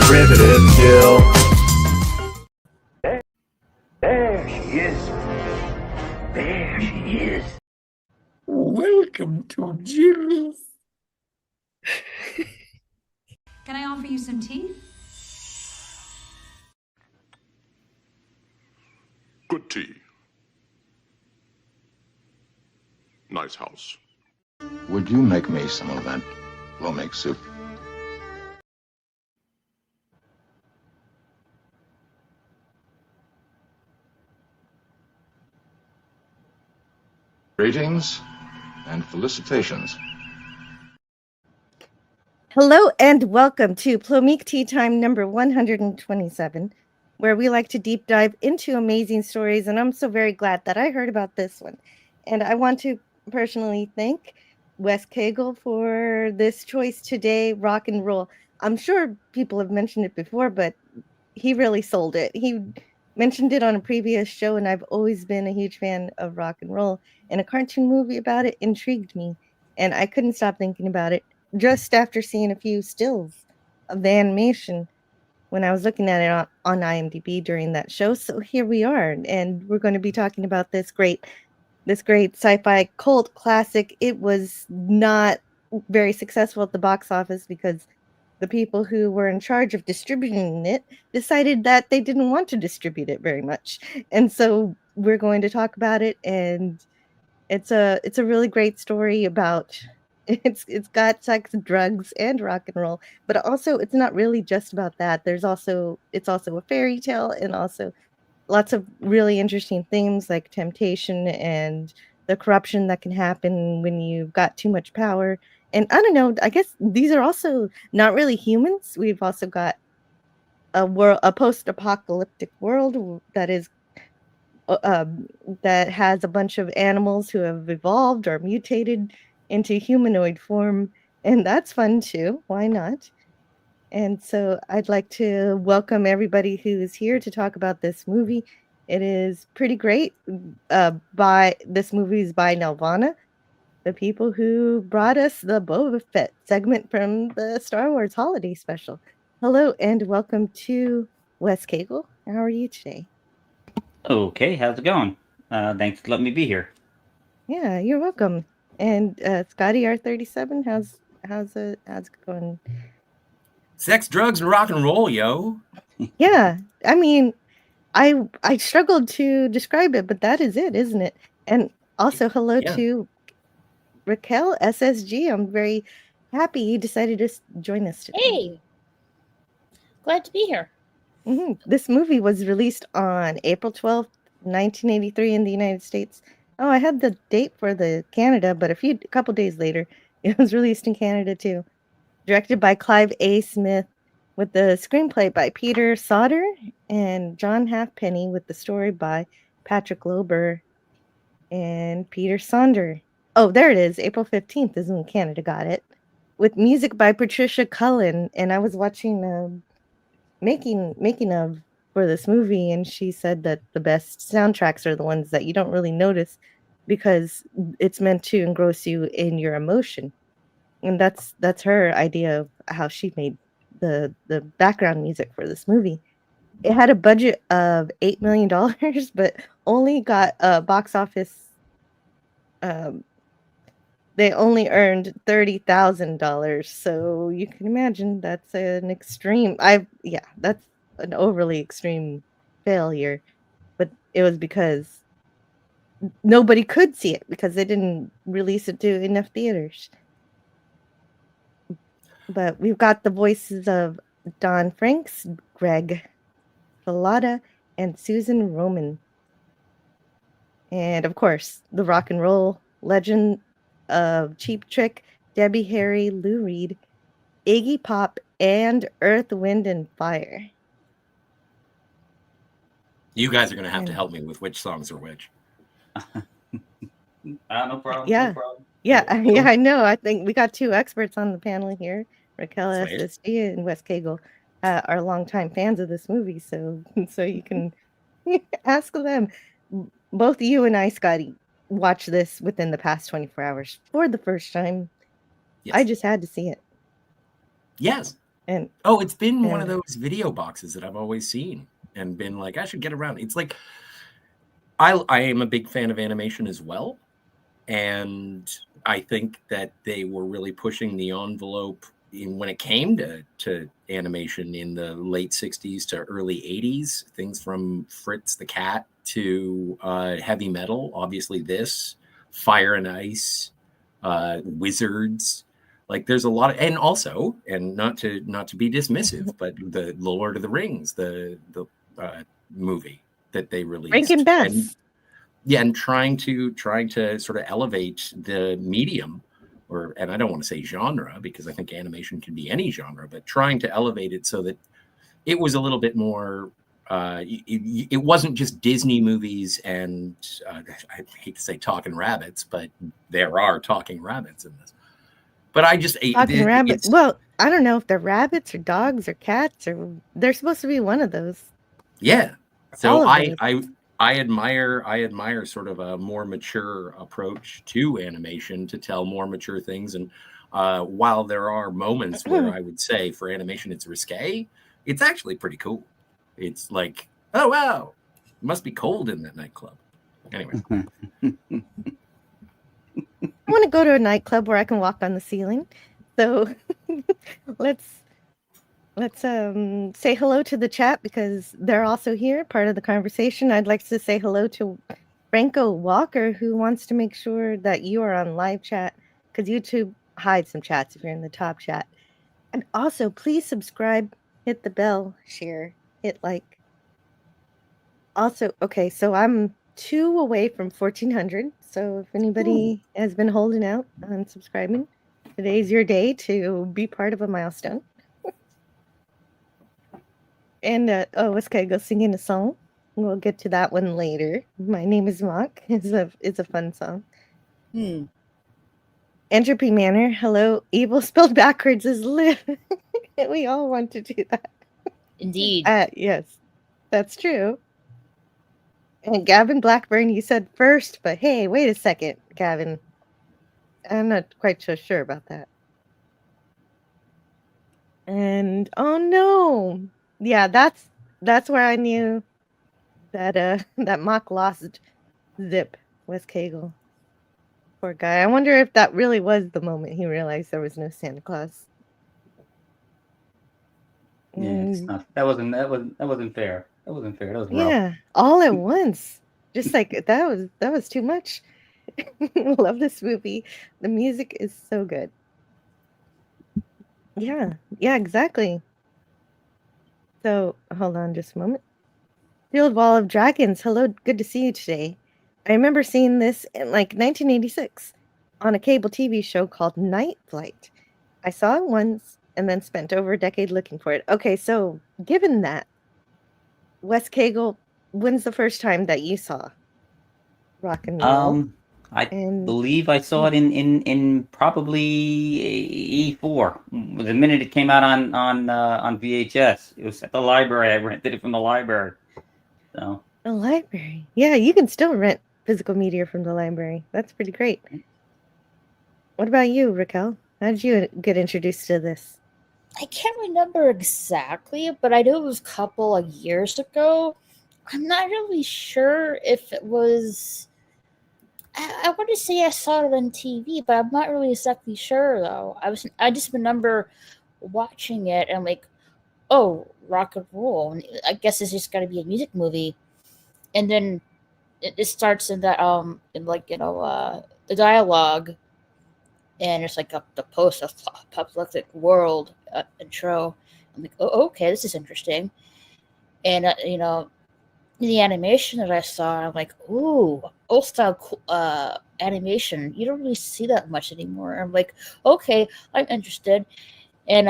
derivative kill. There she is. There she is. Welcome to Jill's. Can I offer you some tea? Good tea. Nice house. Would you make me some of that lo mein soup? Greetings and felicitations. Hello and welcome to Plomeek Tea Time number 127, where we like to deep dive into amazing stories, and I'm so very glad that I heard about this one. And I want to personally thank Wes Cagle for this choice today, rock and roll. I'm sure people have mentioned it before, but he really sold it. He mentioned it on a previous show, and I've always been a huge fan of rock and roll, and a cartoon movie about it intrigued me, and I couldn't stop thinking about it just after seeing a few stills of the animation when I was looking at it on IMDb during that show. So here we are, and we're going to be talking about this great sci-fi cult classic. It was not very successful at the box office because the people who were in charge of distributing it decided that they didn't want to distribute it very much. And so we're going to talk about it, and it's a really great story about it's got sex, drugs, and rock and roll, but also it's not really just about that. It's also a fairy tale, and also lots of really interesting themes like temptation and the corruption that can happen when you've got too much power. And I don't know, I guess these are also not really humans. We've also got a post-apocalyptic world that is that has a bunch of animals who have evolved or mutated into humanoid form, and that's fun too. Why not? And so I'd like to welcome everybody who's here to talk about this movie. It is pretty great. This movie is by Nelvana, the people who brought us the Boba Fett segment from the Star Wars Holiday Special. Hello and welcome to Wes Cagle. How are you today? Okay, how's it going? Thanks for letting me be here. Yeah, you're welcome. And Scotty R37, how's it going? Sex, drugs, and rock and roll, yo. Yeah, I mean, I struggled to describe it, but that is it, isn't it? And also hello to Raquel SSG. I'm very happy you decided to join us today. Hey, glad to be here. This movie was released on April 12th, 1983 in the United States. Oh, I had the date for the Canada, but a couple days later, it was released in Canada too. Directed by Clive A. Smith, with the screenplay by Peter Sauter and John Halfpenny, with the story by Patrick Lober and Peter Sonder. Oh, there it is. April 15th is when Canada got it. With music by Patricia Cullen. And I was watching making of for this movie, and she said that the best soundtracks are the ones that you don't really notice because it's meant to engross you in your emotion. And that's her idea of how she made the background music for this movie. It had a budget of $8 million, but only got a box office. They only earned $30,000, so you can imagine that's an extreme. That's an overly extreme failure, but it was because nobody could see it because they didn't release it to enough theaters. But we've got the voices of Don Franks, Greg Falada, and Susan Roman. And of course, the rock and roll legend of Cheap Trick, Debbie Harry, Lou Reed, Iggy Pop, and Earth, Wind, and Fire. You guys are going to have to help me with which songs are which. No problem. Yeah. No problem. Yeah, I know. I think we got two experts on the panel here. Raquel SSG and Wes Cagle are longtime fans of this movie, so you can ask them. Both you and I, Scotty, watched this within the past 24 hours for the first time. Yes. I just had to see it. Yes. And it's been one of and those video boxes that I've always seen and been like, I should get around. It's like I am a big fan of animation as well, and I think that they were really pushing the envelope when it came to animation in the late 60s to early 80s. Things from Fritz the Cat to heavy metal, obviously this, Fire and Ice, Wizards. Like there's a lot of, and also, and not to be dismissive, but the Lord of the Rings, the movie that they released, Rankin Bass. and yeah, and trying to sort of elevate the medium, and I don't want to say genre because I think animation can be any genre, but trying to elevate it so that it was a little bit more. It wasn't just Disney movies and I hate to say talking rabbits, but there are talking rabbits in this. But I just talking rabbits. Well, I don't know if they're rabbits or dogs or cats or they're supposed to be one of those. Yeah. So I admire sort of a more mature approach to animation to tell more mature things. And while there are moments where I would say for animation it's risque, it's actually pretty cool. It's like, oh wow, it must be cold in that nightclub. Anyway. I want to go to a nightclub where I can walk on the ceiling. So let's say hello to the chat because they're also here, part of the conversation. I'd like to say hello to Franco Walker, who wants to make sure that you are on live chat because YouTube hides some chats if you're in the top chat. And also, please subscribe, hit the bell, share, hit like. Also, okay, so I'm 2 away from 1,400. So if anybody has been holding out on subscribing, today's your day to be part of a milestone. And let's go singing a song. We'll get to that one later. My Name is Mock is a fun song. Entropy Manor, hello. Evil spelled backwards is live. We all want to do that. Indeed. Yes, that's true. And Gavin Blackburn, you said first, but hey, wait a second, Gavin. I'm not quite so sure about that. And oh no. Yeah, that's where I knew that that Mock lost Zip was Kegel. Poor guy. I wonder if that really was the moment he realized there was no Santa Claus. Yeah, it's not. That wasn't fair. That wasn't fair. That was rough. Yeah, all at once. Just like that was too much. Love this movie. The music is so good. Yeah, exactly. So hold on just a moment. Field Wall of Dragons. Hello, good to see you today. I remember seeing this in like 1986 on a cable TV show called Night Flight. I saw it once and then spent over a decade looking for it. Okay, so given that, Wes Kegel, when's the first time that you saw rock and roll? I believe I saw it in probably 84. The minute it came out on VHS. It was at the library. I rented it from the library. So the library. Yeah, you can still rent physical media from the library. That's pretty great. What about you, Raquel? How did you get introduced to this? I can't remember exactly, but I know it was a couple of years ago. I'm not really sure if it was. I want to say I saw it on TV, but I'm not really exactly sure though. I just remember watching it and like, oh, rock and roll. And I guess it's just got to be a music movie, and then it starts in that the dialogue, and it's like the post-apocalyptic world intro. I'm like, oh, okay, this is interesting, and the animation that I saw, I'm like, ooh, old style animation. You don't really see that much anymore. I'm like, okay, I'm interested, and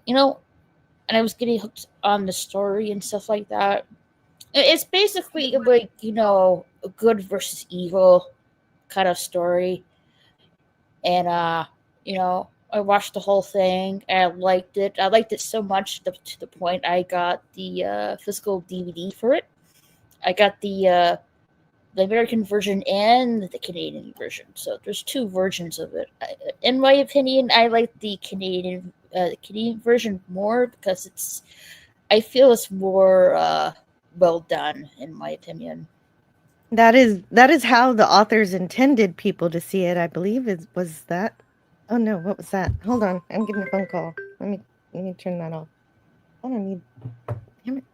and I was getting hooked on the story and stuff like that. It's basically like a good versus evil kind of story, and I watched the whole thing and I liked it. I liked it so much to the point I got the physical DVD for it. I got the American version and the Canadian version. So there's 2 versions of it. In my opinion, I like the Canadian the Canadian version more because I feel it's more well done in my opinion. That is how the authors intended people to see it, I believe. Was that? Oh no, what was that? Hold on, I'm getting a phone call. Let me turn that off. I don't need. Damn it.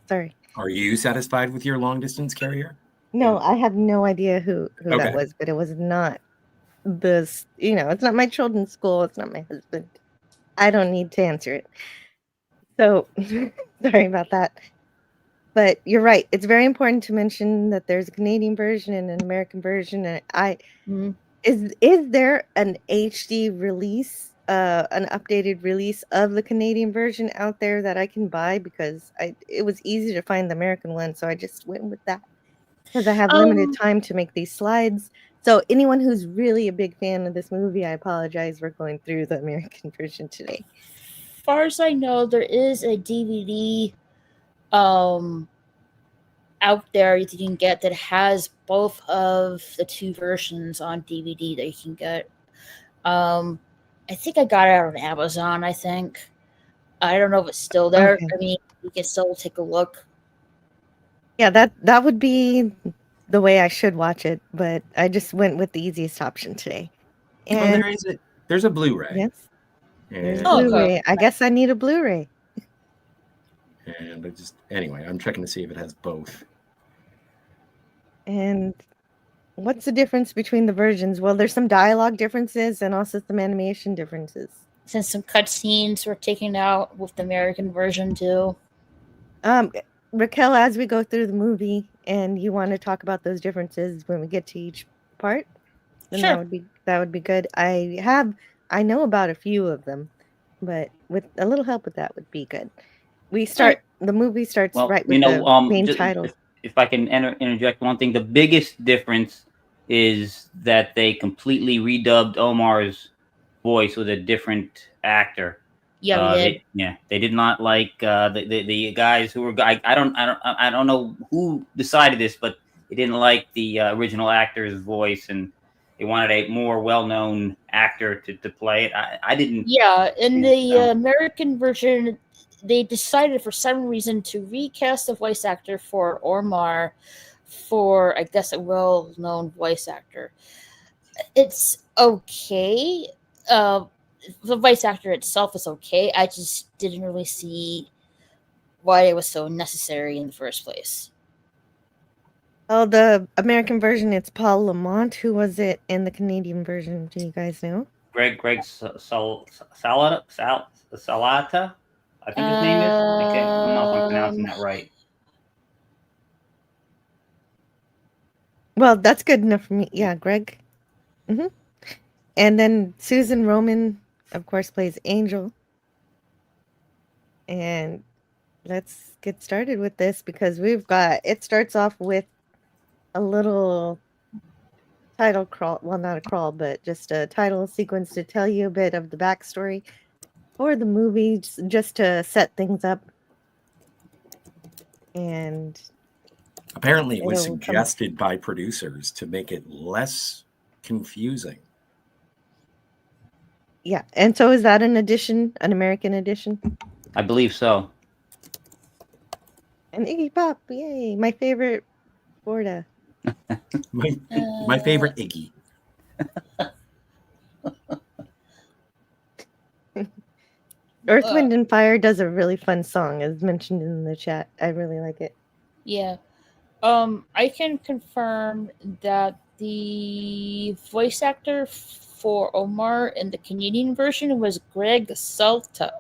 Sorry. Are you satisfied with your long distance carrier? No, I have no idea who that Okay. was, but it was not this. It's not my children's school. It's not my husband. I don't need to answer it. So sorry about that. But you're right. It's very important to mention that there's a Canadian version and an American version. And is there an HD release, an updated release of the Canadian version out there that I can buy? Because it was easy to find the American one, so I just went with that because I have limited time to make these slides. So anyone who's really a big fan of this movie, I apologize for going through the American version today. As far as I know, there is a DVD out there that you can get that has both of the two versions on DVD that you can get. I think I got it out on Amazon, I think. I don't know if it's still there. Okay. I mean, you can still take a look. Yeah, that would be the way I should watch it, but I just went with the easiest option today. Well, And there's a Blu-ray. yes, there's And, a Blu-ray. I guess I need a Blu-ray. and anyway, I'm checking to see if it has both. And what's the difference between the versions? Well, there's some dialogue differences and also some animation differences. Since some cutscenes were taken out with the American version too. Raquel, as we go through the movie and you want to talk about those differences when we get to each part, then Sure. that would be good. I know about a few of them, but with a little help with that would be good. The movie starts right with the main title. If I can interject one thing, the biggest difference is that they completely redubbed Omar's voice with a different actor. Yeah, we did. They did not like the guys who were. I don't know who decided this, but they didn't like the original actor's voice, and they wanted a more well-known actor to play it. I didn't. Yeah, in the American version, they decided for some reason to recast the voice actor for Omar for, I guess, a well-known voice actor. It's okay. The voice actor itself is okay. I just didn't really see why it was so necessary in the first place. Oh, the American version, it's Paul Lamont. Who was it in the Canadian version? Do you guys know? Greg Salata, I think his name is. Okay, I don't know if I'm pronouncing that right. Well, that's good enough for me. Yeah, Greg. And then Susan Roman, of course, plays Angel. And let's get started with this because it starts off with a little title crawl. Well, not a crawl, but just a title sequence to tell you a bit of the backstory for the movie, just to set things up. And apparently it was suggested by producers to make it less confusing. Yeah, and so is that an American edition? I believe so. And Iggy Pop, yay! My favorite Florida. my favorite Iggy. Earth, Wind, and Fire does a really fun song, as mentioned in the chat. I really like it. Yeah. I can confirm that the voice actor for Omar in the Canadian version was Greg Salta.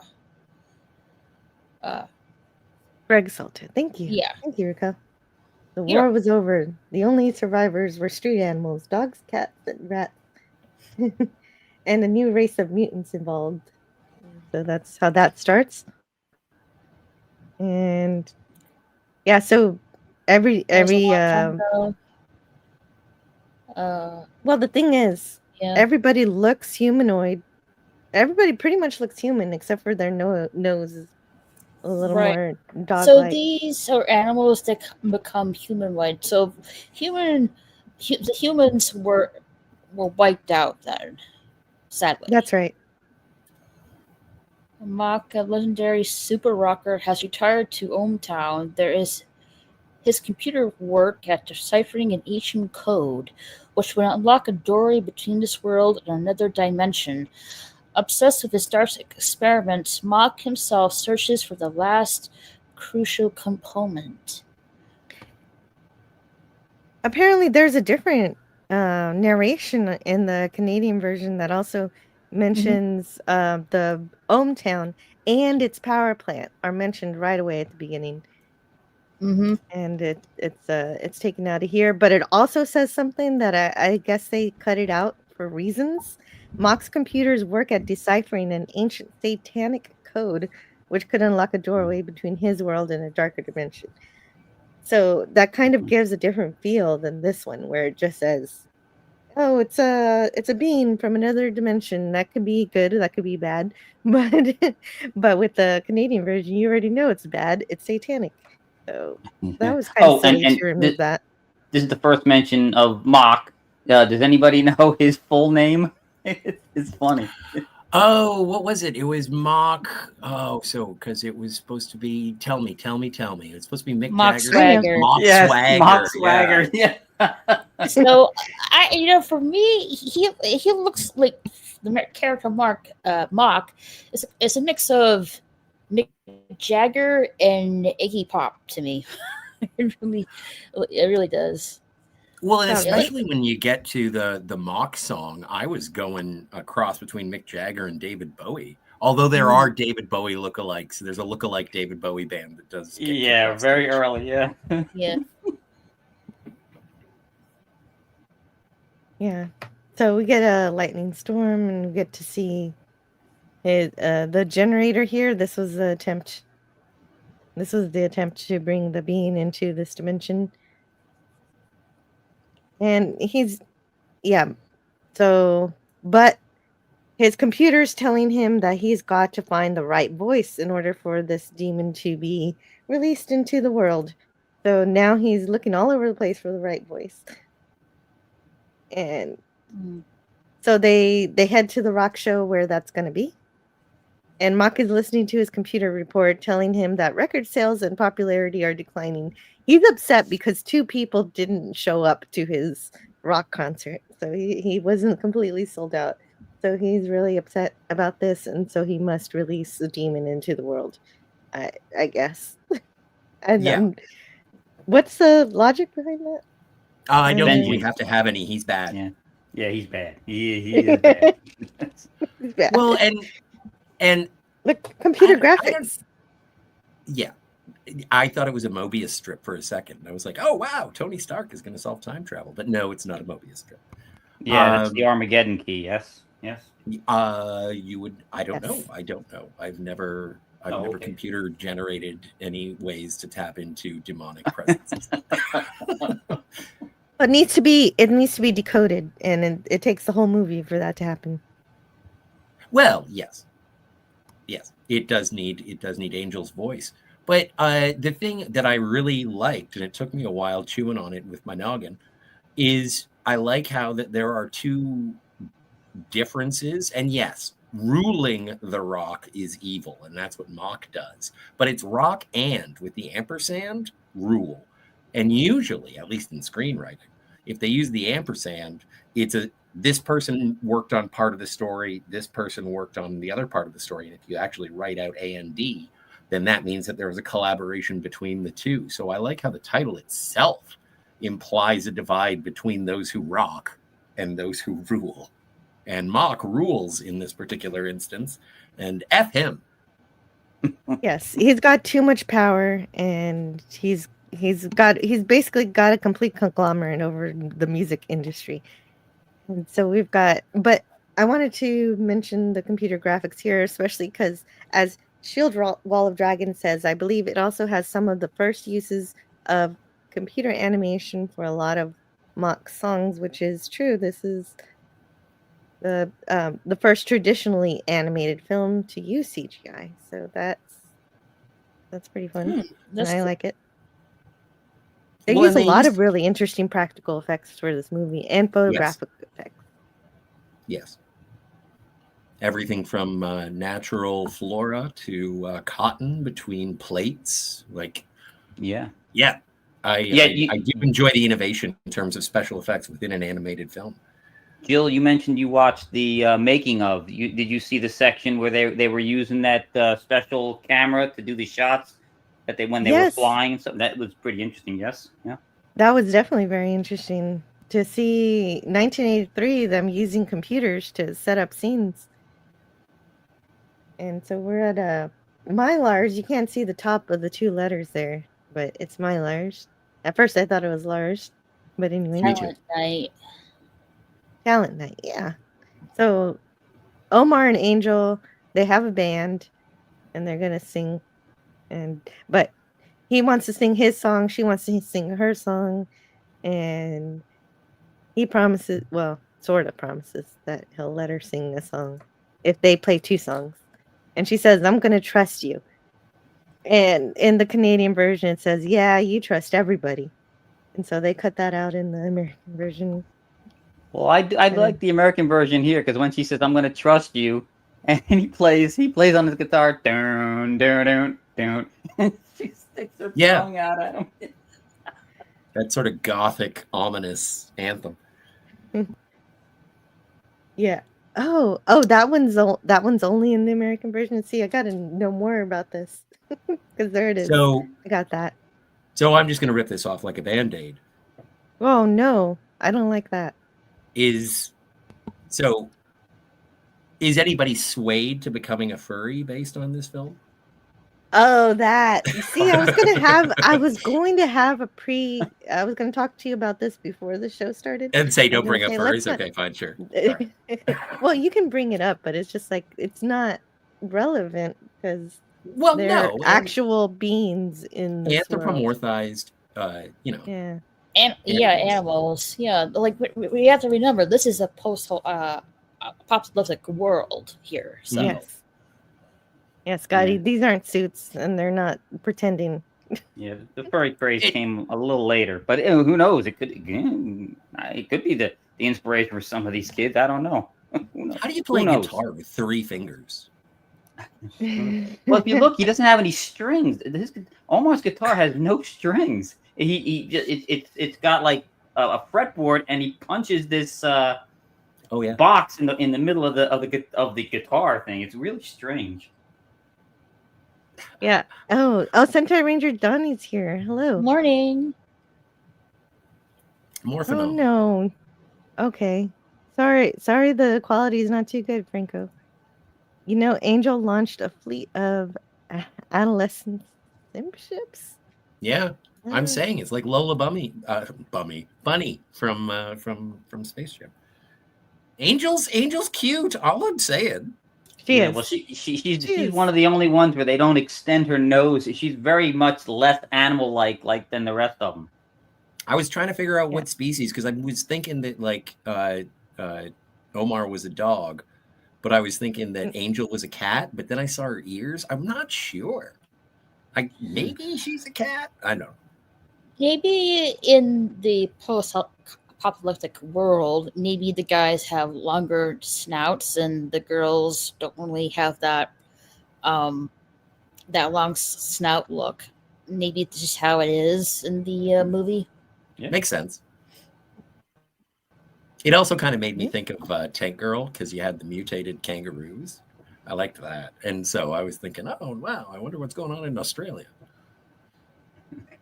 Greg Salta. Thank you. Yeah. Thank you, Rika. The war was over. The only survivors were street animals, dogs, cats, and rats. And a new race of mutants involved. So that's how that starts. And yeah, so every well, the thing is, everybody looks humanoid. Everybody pretty much looks human except for their nose is a little more dog-like. So these are animals that become humanoid. So the humans were wiped out then, sadly. That's right. Mock, a legendary super rocker, has retired to ohmTown. There is his computer work at deciphering an ancient code, which would unlock a doorway between this world and another dimension. Obsessed with his dark experiments, Mock himself searches for the last crucial component. Apparently, there's a different narration in the Canadian version that also mentions the ohmTown and its power plant are mentioned right away at the beginning. Mm-hmm. And it's taken out of here, but it also says something that I guess they cut it out for reasons. Mock's computers work at deciphering an ancient satanic code, which could unlock a doorway between his world and a darker dimension. So that kind of gives a different feel than this one, where it just says, "Oh, it's a being from another dimension." That could be good, that could be bad, but but with the Canadian version, you already know it's bad. It's satanic. So that was kind of Oh, silly and to remove that. this is the first mention of Mock. Does anybody know his full name? It's funny. Oh, what was it? It was Mock. Oh, so because it was supposed to be Tell Me. It's supposed to be Mick Mock Jagger. Swagger. Mock Yes, Swagger. Mock Yeah. Swagger. Yeah. So, for me, he looks like the character Mock is a mix of Mick Jagger and Iggy Pop to me. it really does. Well, and Sounds right. especially when you get to the Mock song, I was going a cross between Mick Jagger and David Bowie. Although there are David Bowie lookalikes. There's a lookalike David Bowie band that does. get kicked Yeah, off very stage. early. Yeah. Yeah. Yeah. So we get a lightning storm and we get to see the generator here. This was the attempt to bring the being into this dimension. And but his computer's telling him that he's got to find the right voice in order for this demon to be released into the world. So now he's looking all over the place for the right voice. And so they head to the rock show where that's going to be. And Mock is listening to his computer report telling him that record sales and popularity are declining. He's upset because 2 people didn't show up to his rock concert. So he wasn't completely sold out. So he's really upset about this, and so he must release the demon into the world, I guess. And Yeah. what's the logic behind that? I don't think we Benji. have to have any. He's bad. Yeah, he's bad. He is bad. He's bad. Well, and the computer I don't- graphics. yeah, I thought it was a Mobius strip for a second. I was like, oh wow, Tony Stark is going to solve time travel, but no, it's not a Mobius strip. Yeah, that's the Armageddon key. Yes. You would. I don't Yes. know. I've never okay. computer generated any ways to tap into demonic presences. It needs to be decoded, and it takes the whole movie for that to happen. Well, yes, it does need Angel's voice. But the thing that I really liked, and it took me a while chewing on it with my noggin, is I like how that there are 2 differences. And yes, ruling the rock is evil, and that's what Mock does. But it's rock and with the ampersand rule. And usually, at least in screenwriting, if they use the ampersand, it's this person worked on part of the story, this person worked on the other part of the story. And if you actually write out A and D, then that means that there was a collaboration between the 2. So I like how the title itself implies a divide between those who rock and those who rule. And Mock rules in this particular instance, and F him. Yes, he's got too much power, and he's basically got a complete conglomerate over the music industry. And so but I wanted to mention the computer graphics here, especially because as Shield Wall of Dragon says, I believe it also has some of the first uses of computer animation for a lot of Mock songs, which is true. This is the first traditionally animated film to use CGI. So that's pretty fun. And I like it. They use a lot of really interesting practical effects for this movie and photographic effects. Yes. everything from natural flora to cotton between plates. Like, Yeah. yeah, Yeah, I do enjoy the innovation in terms of special effects within an animated film. Jill, you mentioned you watched the making of. Did you see the section where they were using that special camera to do the shots that when they were Yes. flying and stuff? That was pretty interesting. Yes. Yeah. That was definitely very interesting to see 1983 them using computers to set up scenes. And so we're at Mylars. You can't see the top of the two letters there, but it's Mylars. At first I thought it was Lars, but anyway. Talent night. Talent night, yeah. So Omar and Angel, they have a band and they're gonna sing, but he wants to sing his song, she wants to sing her song, and he promises, well, sort of promises that he'll let her sing a song if they play two songs. And she says, I'm gonna trust you. And in the Canadian version it says, yeah, you trust everybody. And so they cut that out in the American version. Well, I like the American version here because when she says "I'm going to trust you," and he plays on his guitar, down, down, down, down, and she sticks her tongue out at him. That sort of gothic, ominous anthem. Yeah. Oh, that one's only in the American version. See, I gotta know more about this because there it is. So I got that. So I'm just going to rip this off like a Band-Aid. Oh no, I don't like that. Is anybody swayed to becoming a furry based on this film? Oh, that. See, I was going to talk to you about this before the show started. And say, don't bring up furries? Okay, fine, sure. Well, you can bring it up, but it's just like, it's not relevant because they're actual beings in this anthropomorphized, Yeah. Animals. Yeah, like we have to remember this is a post-apocalyptic world here. So yes, Scotty, these aren't suits, and they're not pretending. Yeah, the furry craze came a little later, but who knows? It could be the inspiration for some of these kids. I don't know. How do you play guitar with 3 fingers? Well, if you look, he doesn't have any strings. Omar's guitar has no strings. It's got like a fretboard, and he punches this box in the middle of the guitar thing. It's really strange. Yeah. Oh, Sentai Ranger Donnie's here. Hello. Morning. Oh no. Okay. Sorry. The quality is not too good, Franco. You know, Angel launched a fleet of adolescent simp ships. Yeah. I'm saying it's like Lola Bunny from Spaceship. Angel's cute. All I'm saying. She is. Well, she's one of the only ones where they don't extend her nose. She's very much less animal-like than the rest of them. I was trying to figure out what species because I was thinking that like Omar was a dog, but I was thinking that Angel was a cat. But then I saw her ears. I'm not sure. Maybe she's a cat. I don't know. Maybe in the post-apocalyptic world, maybe the guys have longer snouts and the girls don't really have that that long snout look. Maybe it's just how it is in the movie. Yeah. Makes sense. It also kind of made me think of Tank Girl because you had the mutated kangaroos. I liked that. And so I was thinking, oh, wow, I wonder what's going on in Australia.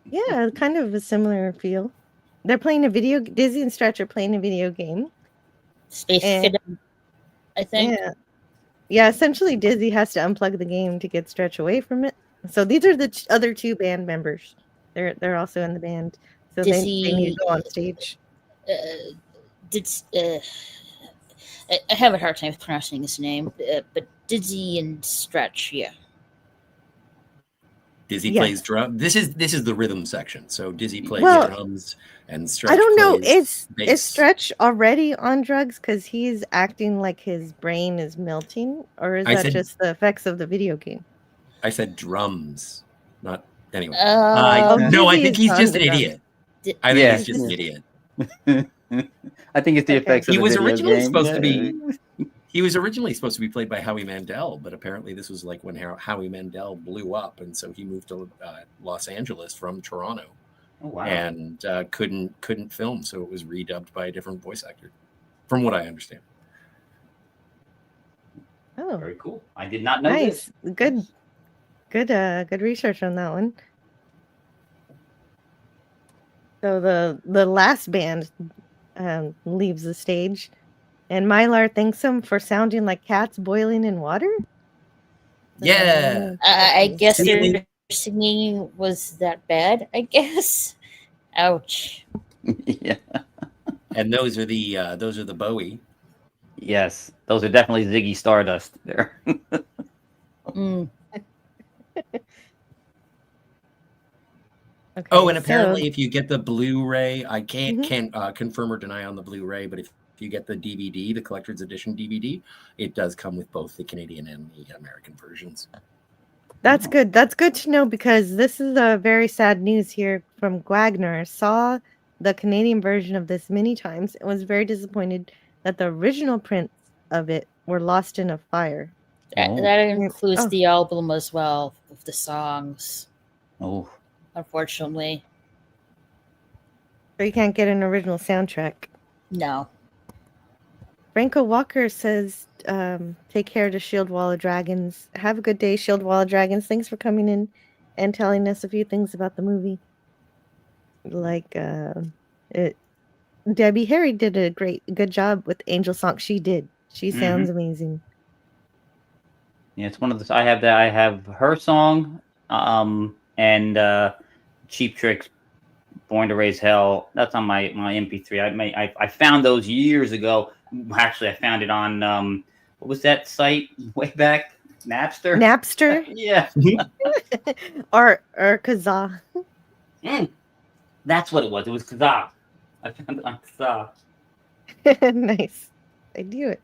Yeah, kind of a similar feel. They're playing Dizzy and Stretch are playing a video game. Space Kingdom, I think. Yeah, essentially Dizzy has to unplug the game to get Stretch away from it. So these are the other 2 band members. They're also in the band. So Dizzy, they need to go on stage. I have a hard time pronouncing his name, but Dizzy and Stretch, yeah. Dizzy plays drum. This is the rhythm section. So Dizzy plays drums and Stretch. I don't know. Is Stretch already on drugs because he's acting like his brain is melting, or is that just the effects of the video game? I said drums, not anyway. No, I think he's just an idiot. I think he's just an idiot. I think it's the effects. He was originally supposed to be. He was originally supposed to be played by Howie Mandel, but apparently this was like when Howie Mandel blew up, and so he moved to Los Angeles from Toronto. Oh, wow. And couldn't film, so it was redubbed by a different voice actor, from what I understand. Oh, Very cool. I did not know nice. this. Good research on that one. So the last band leaves the stage, and Mylar thanks them for sounding like cats boiling in water. Yeah. I guess Singing. their singing was that bad. I guess. Ouch. Yeah. And those are the Bowie. Yes, those are definitely Ziggy Stardust there. Mm. Okay, Oh, and so- apparently, if you get the Blu-ray, I can't Mhm. confirm or deny on the Blu-ray, but if you get the DVD, the collector's edition DVD, it does come with both the Canadian and the American versions. That's good. That's good to know, because this is a very sad news here from Gwagner. Saw the Canadian version of this many times and was very disappointed that the original prints of it were lost in a fire. That includes Oh. the album as well, with the songs. Oh, Unfortunately, So you can't get an original soundtrack. no. Franco Walker says, take care to Shield Wall of Dragons. Have a good day, Shield Wall of Dragons. Thanks for coming in and telling us a few things about the movie. Like, Debbie Harry did a good job with Angel Song. She did. She sounds amazing. yeah, it's one of the. I have her song, and Cheap Trick's "Born to Raise Hell." That's on my MP3. I found those years ago. Actually, I found it on what was that site way back? Napster. Napster Yeah, or Kazaa. that's what it was. It was Kazaa. I found it on Kazaa. Nice. I do it.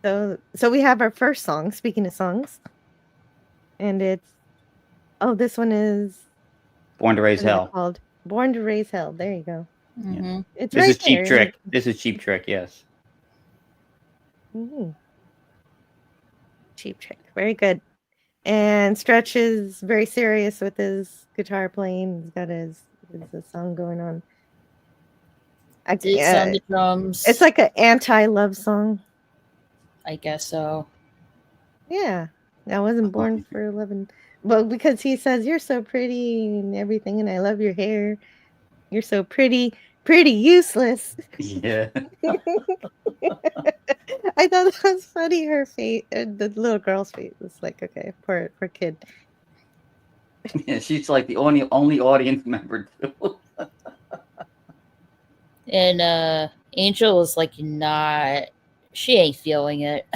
So we have our first song, speaking of songs. And it's this one is Born to Raise what is it Hell. called? Born to Raise Hell. There you go. Mhm. It's This right is Cheap there. Trick. This is Cheap Trick. Yes. Mhm. Cheap Trick. Very good. And Stretch is very serious with his guitar playing. He's got his song going on. It's on the drums. It's like an anti-love song. I guess so. Yeah. I wasn't born for 11. Well, because he says, you're so pretty and everything, and I love your hair. You're so pretty useless. Yeah. I thought that was funny. Her face, the little girl's face was like, okay, poor kid. Yeah, she's like the only audience member too. And Angel is like not. She ain't feeling it.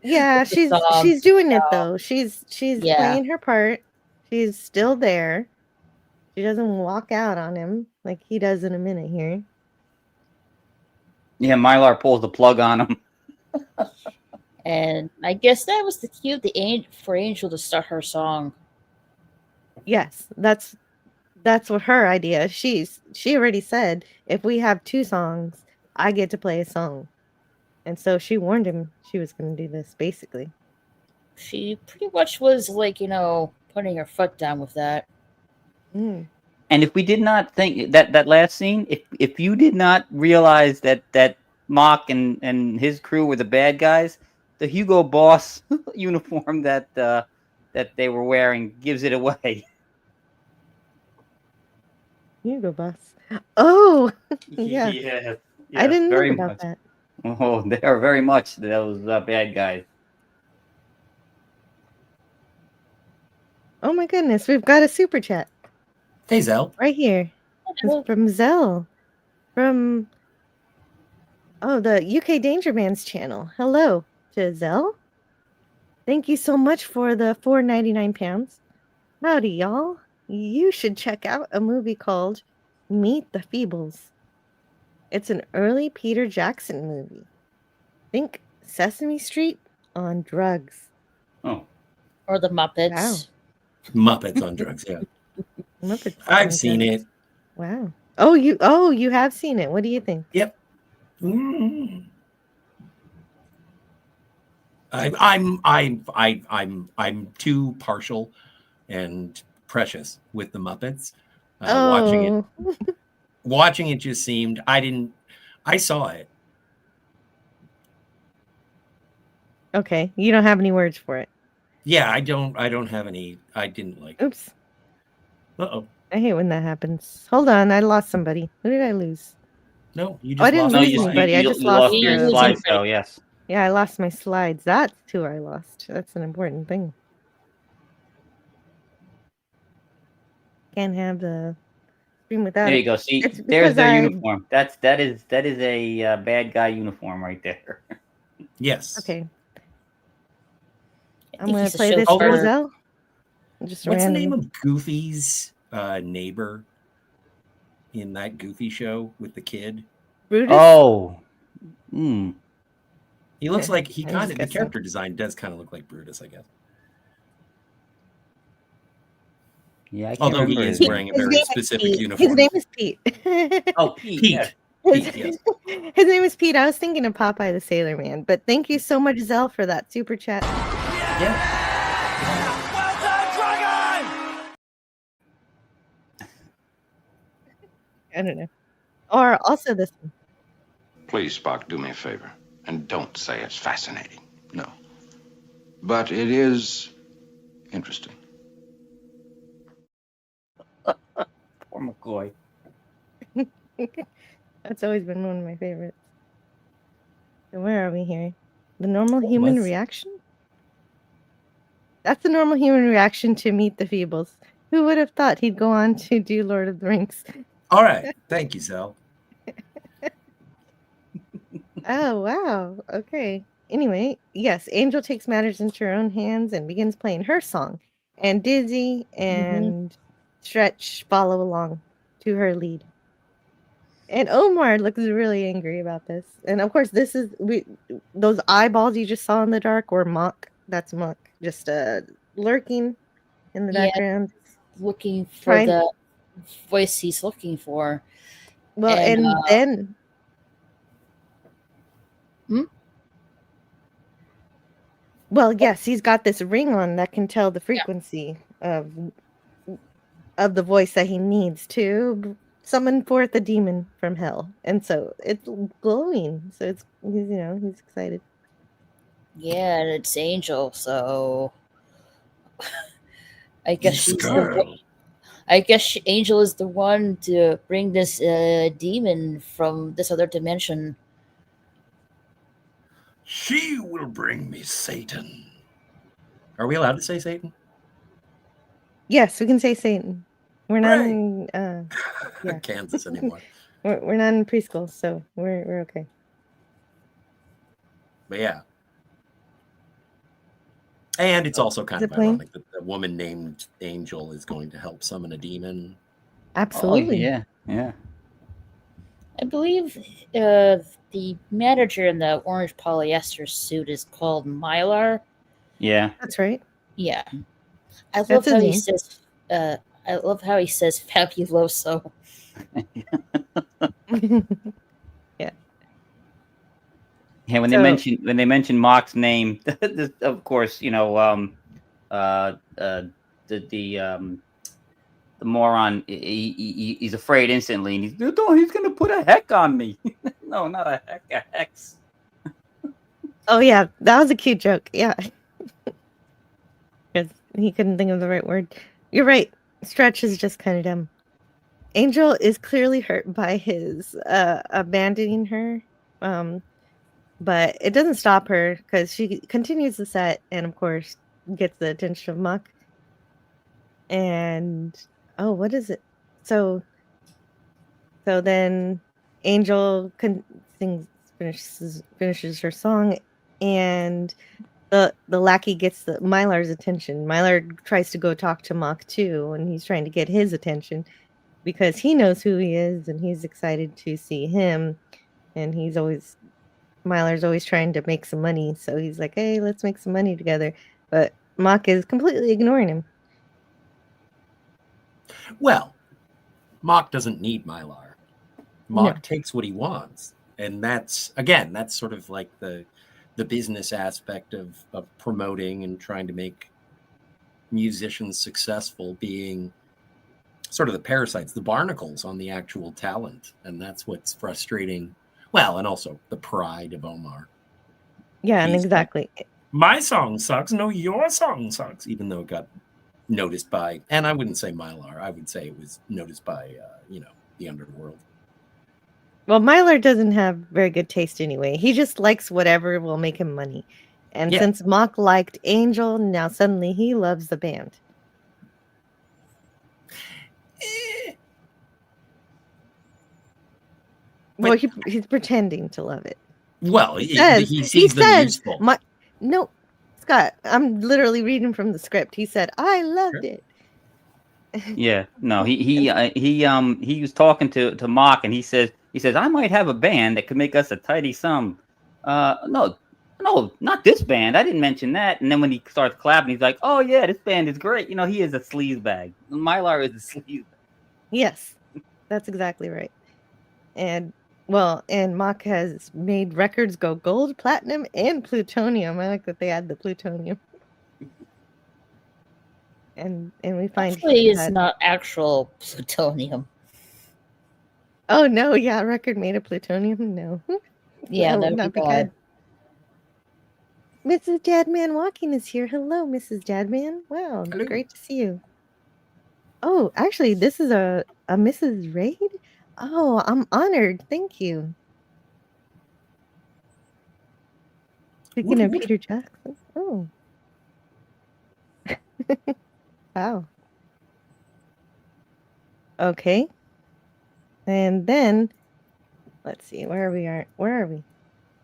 Yeah, she's song, doing it though. She's Yeah. playing her part. She's still there. She doesn't walk out on him like he does in a minute here. Yeah, Mylar pulls the plug on him. And I guess that was the cue for Angel to start her song. Yes, that's what her idea. She already said, if we have two songs, I get to play a song. And so she warned him she was going to do this, basically. She pretty much was like, putting her foot down with that. Mm. And if we did not think that last scene, if you did not realize that Mock and his crew were the bad guys, the Hugo Boss uniform that they were wearing gives it away. Hugo Boss. Oh, yeah. Yes, I didn't very think about much. that. Oh, they are very much those bad guys. Oh my goodness, we've got a super chat Hey, Zell. right here. It's from Zell. From the UK Danger Man's channel. Hello to Zell. Thank you so much for the £4.99. Howdy, y'all. You should check out a movie called Meet the Feebles. It's an early Peter Jackson movie. Think Sesame Street on drugs. Oh, Or the Muppets. Wow. Muppets on drugs. Yeah, Muppets I've on seen drugs. it. Wow. Oh, you have seen it. What do you think? Yep. Mm. I'm too partial and precious with the Muppets. Oh, Watching it just seemed I saw it. okay. You don't have any words for it. Yeah, I don't have any. I didn't like it. Oops. Uh-oh. I hate when that happens. Hold on, I lost somebody. Who did I lose? No, you Oh, I just didn't lost No, lose the slide. anybody. I just you lost lost your the- slideshow. Yes. Yeah, I lost my slides. That's who I lost. That's an important thing. Can't have the stream without There it. you go. See, It's there's because their I uniform. That is a bad guy uniform right there. Yes. okay. I I'm think gonna he's a play this for chauffeur. Zell. Just What's the random. name of Goofy's neighbor in that Goofy show with the kid? Brutus? Oh. Hmm. He looks like he I'm kind just of the guessing. character design does kind of look like Brutus, I guess. Yeah, I can't Although remember he is his wearing a His very name is specific Pete. uniform. His name is Pete. Oh, Pete. Pete. Yes. Pete, yes. His name is Pete. I was thinking of Popeye the Sailor Man, but thank you so much, Zell, for that super chat. Yeah. I don't know. Or also this one. Please, Spock, do me a favor. And don't say it's fascinating. No. But it is interesting. Poor McCoy. That's always been one of my favorites. So where are we here? The normal human What's- reaction? That's the normal human reaction to Meet the Feebles. Who would have thought he'd go on to do Lord of the Rings? All right. Thank you, Zell. Oh, wow. Okay. Anyway, yes, Angel takes matters into her own hands and begins playing her song. And Dizzy and Stretch follow along to her lead. And Omar looks really angry about this. And of course, this is those eyeballs you just saw in the dark were Mock. That's Mock, just lurking in the Yeah. background. Looking for Trying- the voice he's looking for. Well, And, and then. Well, yes, he's got this ring on that can tell the frequency of the voice that he needs to summon forth a demon from hell, and so it's glowing. So he's excited. Yeah, and it's Angel, so I guess This she's girl. Angel is the one to bring this demon from this other dimension. She will bring me Satan. Are we allowed to say Satan? Yes, we can say Satan. We're not Right. in yeah. Kansas anymore. we're not in preschool, so we're okay. But yeah. And it's also kind Is of it playing? ironic that the woman named Angel is going to help summon a demon. Absolutely. Oh, yeah. I believe the manager in the orange polyester suit is called Mylar. Yeah. That's right. Yeah, I love That's his how he name. says. I love how he says fabuloso. Yeah, when So- they mention Mock's name, of course, the moron he's afraid instantly, and he's gonna put a heck on me. No, not a heck, a hex. Oh yeah, that was a cute joke. Yeah, because he couldn't think of the right word. You're right. Stretch is just kind of dumb. Angel is clearly hurt by his abandoning her, but it doesn't stop her because she continues the set and, of course, gets the attention of Muck. And what is it? So then Angel finishes her song, and the lackey gets the Mylar's attention. Mylar tries to go talk to Mock too, and he's trying to get his attention because he knows who he is and he's excited to see him. And Mylar's always trying to make some money, so he's like, "Hey, let's make some money together." But Mock is completely ignoring him. Well, Mock doesn't need Mylar. Mock No. takes what he wants. And that's sort of like the the business aspect of promoting and trying to make musicians successful being sort of the parasites, the barnacles on the actual talent. And that's what's frustrating. Well, and also the pride of Omar. Yeah, and He's exactly. like, my song sucks. No, your song sucks. Even though it got noticed by, and I wouldn't say Mylar, I would say it was noticed by, the underworld. Well, Mylar doesn't have very good taste anyway. He just likes whatever will make him money. And Yeah. since Mock liked Angel, now suddenly he loves the band. Well, he's pretending to love it. Well, he sees them says, useful. No, Scott, I'm literally reading from the script. He said, I loved it. Yeah, no, he was talking to Mock, and he says, I might have a band that could make us a tidy sum. No, not this band. I didn't mention that. And then when he starts clapping, he's like, oh yeah, this band is great. He is a sleazebag. Mylar is a sleazebag. Yes, that's exactly right. And Mock has made records go gold, platinum, and plutonium. I like that they add the plutonium. And we find Actually, it's not actual plutonium. Oh no, yeah, record made of plutonium. No, yeah, that would not be good. Mrs. Jadman Walking is here. Hello, Mrs. Jadman. Wow, hello. Great to see you. Oh, actually, this is a Mrs. Raid. Oh, I'm honored. Thank you. Speaking of Peter Jackson. Oh. Wow. Okay. And then, let's see, where are we?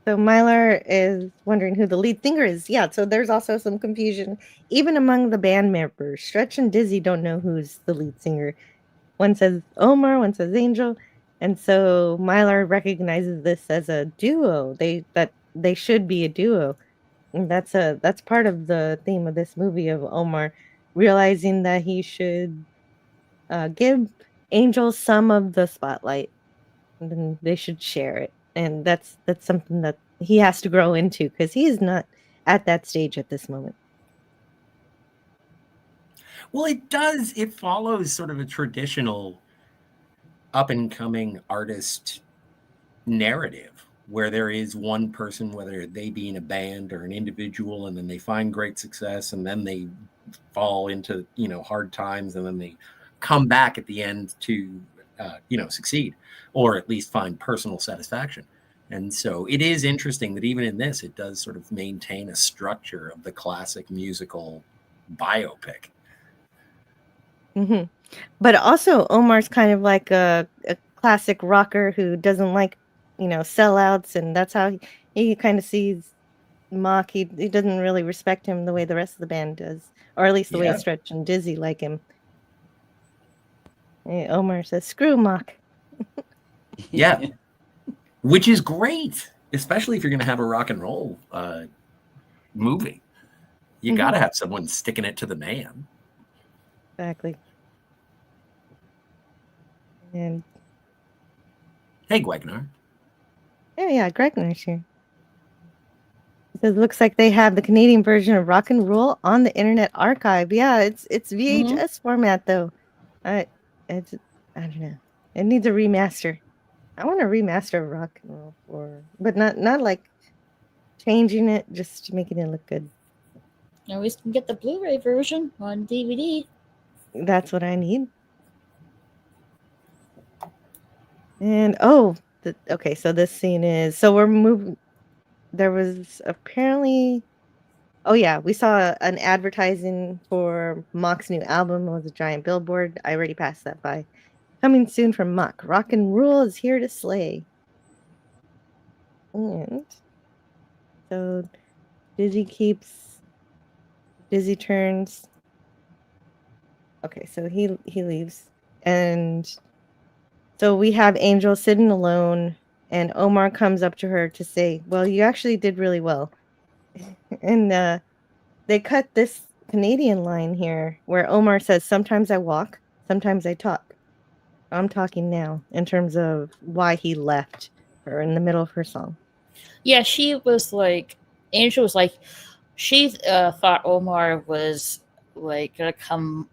So Mylar is wondering who the lead singer is. Yeah, so there's also some confusion, even among the band members. Stretch and Dizzy don't know who's the lead singer. One says Omar, one says Angel. And so Mylar recognizes this as a duo. They should be a duo. And that's part of the theme of this movie of Omar realizing that he should give Angel some of the spotlight, and then they should share it. And that's something that he has to grow into because he is not at that stage at this moment. Well, it follows sort of a traditional up and coming artist narrative where there is one person, whether they be in a band or an individual, and then they find great success and then they fall into, hard times, and then they come back at the end to, succeed, or at least find personal satisfaction. And so it is interesting that even in this, it does sort of maintain a structure of the classic musical biopic. Mm-hmm. But also Omar's kind of like a classic rocker who doesn't like, sellouts, and that's how he kind of sees Mock. He doesn't really respect him the way the rest of the band does, or at least the way Stretch and Dizzy like him. Omar says, "Screw Mock." Yeah, which is great, especially if you're going to have a rock and roll movie. You got to have someone sticking it to the man. Exactly. And hey, Gwegnar. Oh yeah, Gregnar's here. It says, looks like they have the Canadian version of Rock and Roll on the Internet Archive. Yeah, it's VHS format though. I don't know. It needs a remaster. I want a remaster of Rock and Roll, but not like changing it, just making it look good. Now we can get the Blu-ray version on DVD. That's what I need. And okay, so this scene is, so we're moving. There was apparently, we saw an advertising for Mock's new album. It was a giant billboard. I already passed that by. Coming soon from Mock. Rock and Roll is here to slay. And so Dizzy turns. Okay, so he leaves. And so we have Angel sitting alone, and Omar comes up to her to say, well, you actually did really well. And they cut this Canadian line here where Omar says, sometimes I walk, sometimes I talk. I'm talking now in terms of why he left her in the middle of her song. Yeah, she was like Angel was like, she thought Omar was like gonna come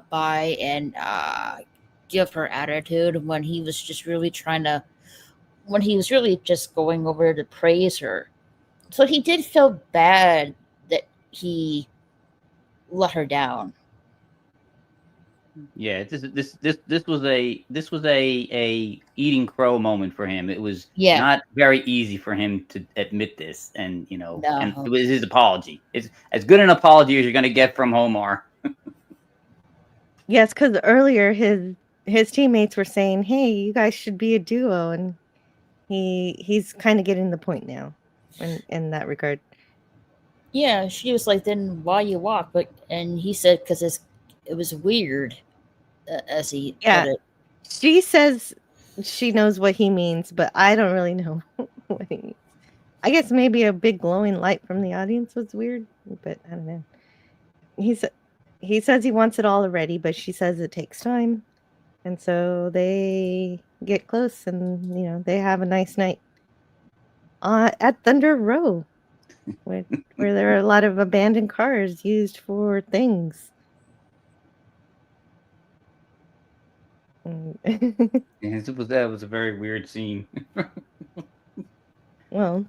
by and give her attitude when he was just really when he was really just going over to praise her. So he did feel bad that he let her down. Yeah, this was a eating crow moment for him. It was Yeah. not very easy for him to admit this, and and No. it was his apology. It's as good an apology as you're going to get from Homar. Yes, because earlier his teammates were saying, "Hey, you guys should be a duo," and he's kind of getting the point now, in that regard. Yeah, she was like, "Then why you walk?" But and he said, "Because it was weird," as he Yeah, put it. she says she knows what he means, but I don't really know what he means. I guess maybe a big glowing light from the audience was weird, but I don't know. He says he wants it all already, but she says it takes time. And so they get close and they have a nice night at Thunder Row, where there are a lot of abandoned cars used for things. Yeah, that was a very weird scene. Well,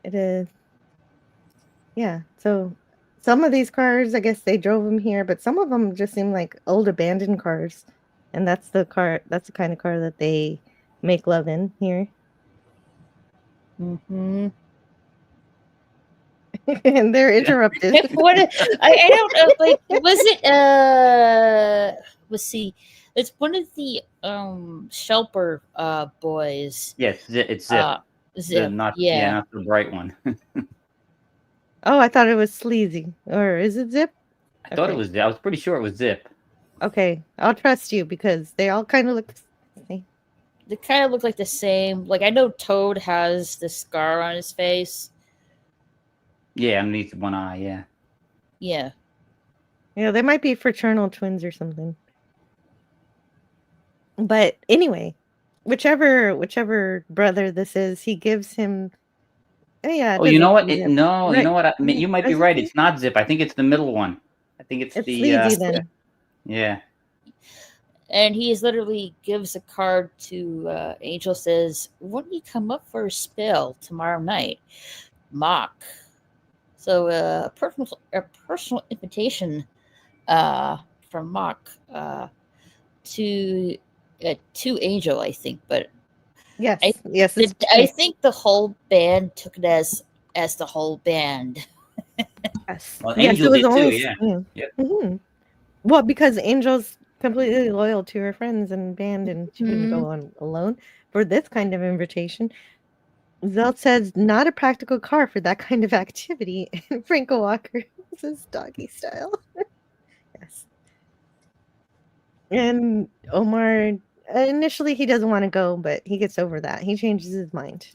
it is. Yeah, so some of these cars, I guess they drove them here, but some of them just seem like old abandoned cars. And that's the kind of car that they make love in here. Mm-hmm. And they're interrupted. I don't know, like, was it let's see. It's one of the Shelper boys. Yes, it's Zip. Zip. Not the bright one. Oh, I thought it was Sleazy. Or is it Zip? I thought it was. I was pretty sure it was Zip. Okay, I'll trust you because they all kind of look the same. They kind of look like the same. Like, I know Toad has the scar on his face. Yeah, underneath one eye. Yeah. Yeah. They might be fraternal twins or something. But anyway, whichever brother this is, he gives him. Oh yeah. Oh, you know what? Right. You know what? You might be right. It's not Zip. I think it's the middle one. I think it's the. Sleazy then. Yeah. And he literally gives a card to Angel. Says, "Why don't you come up for a spill tomorrow night?" Mock. So a personal invitation from Mock to Angel, I think. But yes, I think the whole band took it as the whole band. Yes, well, Angel did too. Yeah. Mm-hmm. Well, because Angel's completely loyal to her friends and band, and she wouldn't go on alone for this kind of invitation. Zelt says, not a practical car for that kind of activity. And Franco Walker says, doggy style. Yes. And Omar, initially he doesn't want to go, but he gets over that. He changes his mind.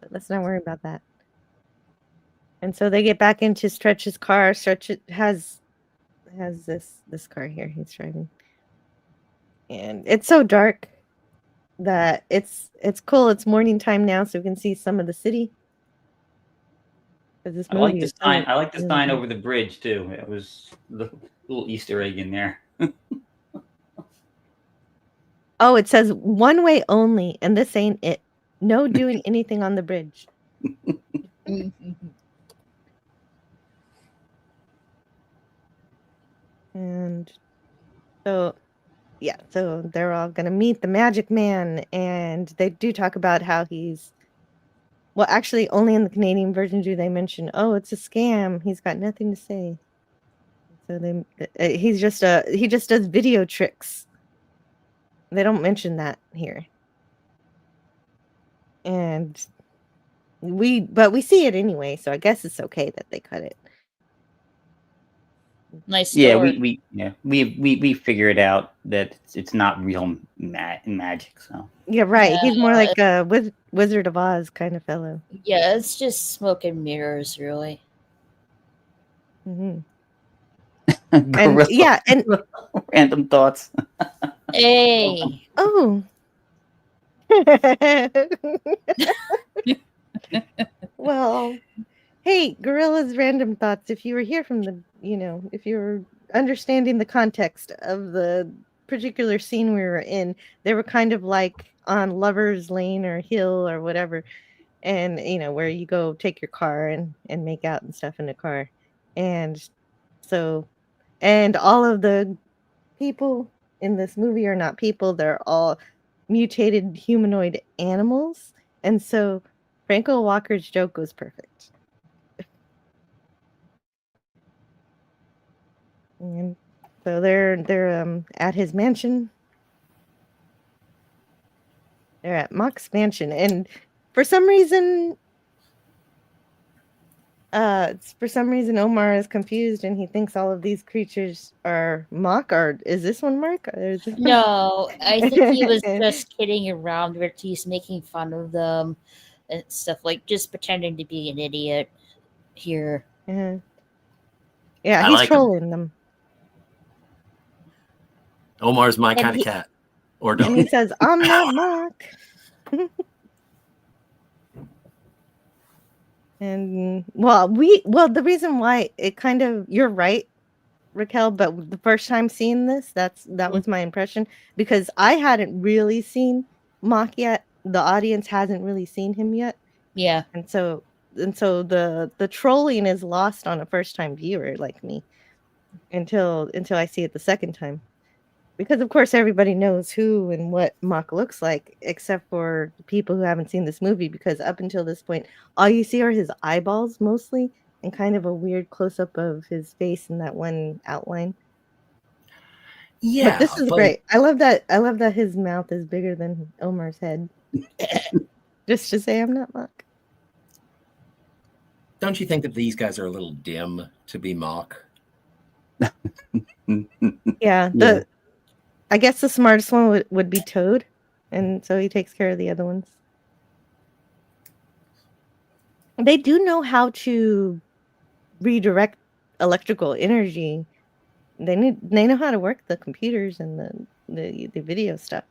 But let's not worry about that. And so they get back into Stretch's car. Stretch has this car here he's driving. And it's so dark that it's cool. It's morning time now, so we can see some of the city. I like the sign. I like the sign over the bridge too. It was the little Easter egg in there. Oh, it says one way only, and this ain't it. No doing anything on the bridge. And so they're all gonna meet the Magic Man, and they do talk about how he's. Well, actually, only in the Canadian version do they mention, "Oh, it's a scam. He's got nothing to say." So he just does video tricks. They don't mention that here, and we see it anyway. So I guess it's okay that they cut it. Nice. Yeah, we figure it out that it's not real magic. So yeah, right. Yeah, he's more like a Wizard of Oz kind of fellow. Yeah, it's just smoke and mirrors, really. Mm-hmm. And yeah, and random thoughts. Hey. Oh. Well, hey, Gorilla's random thoughts. If you were here from the, if you were understanding the context of the particular scene we were in, they were kind of like on Lover's Lane or Hill or whatever, and where you go take your car and make out and stuff in the car, and so, and all of the people in this movie are not people; they're all mutated humanoid animals, and so Franco Walker's joke was perfect. And so they're at his mansion. They're at Mock's mansion, and for some reason Omar is confused and he thinks all of these creatures are Mock, or is this one Mark? Or is this No, I think he was just kidding around with he's making fun of them and stuff, like just pretending to be an idiot here. Yeah, I he's like him. trolling them. Omar's my And kind of cat. Or And he dog. says, "I'm not Mock." And the reason why it kind of, you're right, Raquel, but the first time seeing this, that was my impression, because I hadn't really seen Mock yet. The audience hasn't really seen him yet. Yeah. And so the trolling is lost on a first time viewer like me until I see it the second time. Because of course everybody knows who and what Mock looks like, except for the people who haven't seen this movie, because up until this point, all you see are his eyeballs mostly, and kind of a weird close up of his face in that one outline. Yeah, but this is great. I love that his mouth is bigger than Omar's head. Just to say I'm not Mock. Don't you think that these guys are a little dim to be Mock? Yeah, I guess the smartest one would be Toad, and so he takes care of the other ones. They do know how to redirect electrical energy. They know how to work the computers and the video stuff.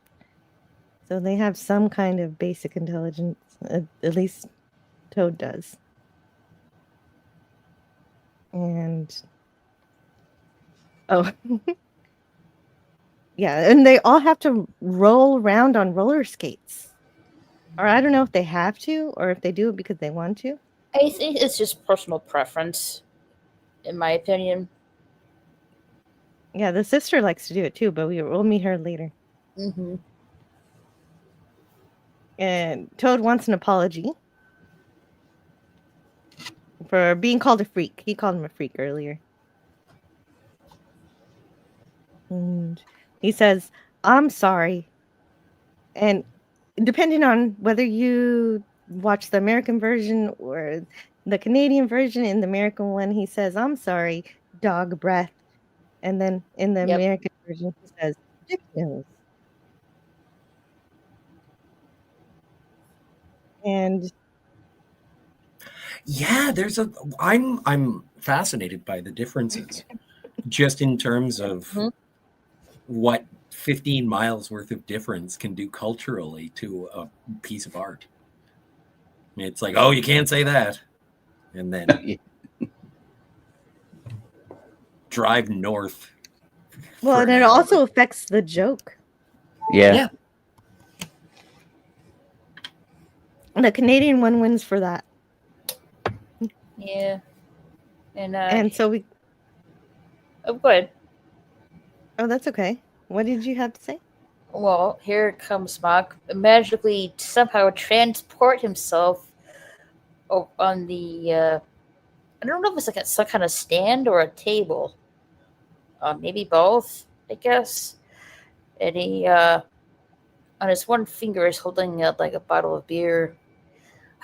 So they have some kind of basic intelligence. At least Toad does. And yeah, and they all have to roll around on roller skates. Or I don't know if they have to, or if they do it because they want to. I think it's just personal preference, in my opinion. Yeah, the sister likes to do it too, but we'll meet her later. Mm-hmm. And Toad wants an apology for being called a freak. He called him a freak earlier. And he says, "I'm sorry." And depending on whether you watch the American version or the Canadian version, in the American one, he says, "I'm sorry, dog breath." And then in the American version, he says, "Dick nose." And yeah, I'm fascinated by the differences, just in terms of what 15 miles worth of difference can do culturally to a piece of art. I mean, it's like, oh, you can't say that, and then drive north. Well, and it also affects the joke. Yeah. The Canadian one wins for that. Yeah. And so we... Oh, go ahead. Oh, that's okay. What did you have to say? Well, here comes Mock. Magically somehow transport himself on the... I don't know if it's like some kind of stand or a table. Maybe both, I guess. And he, on his one finger, is holding like a bottle of beer.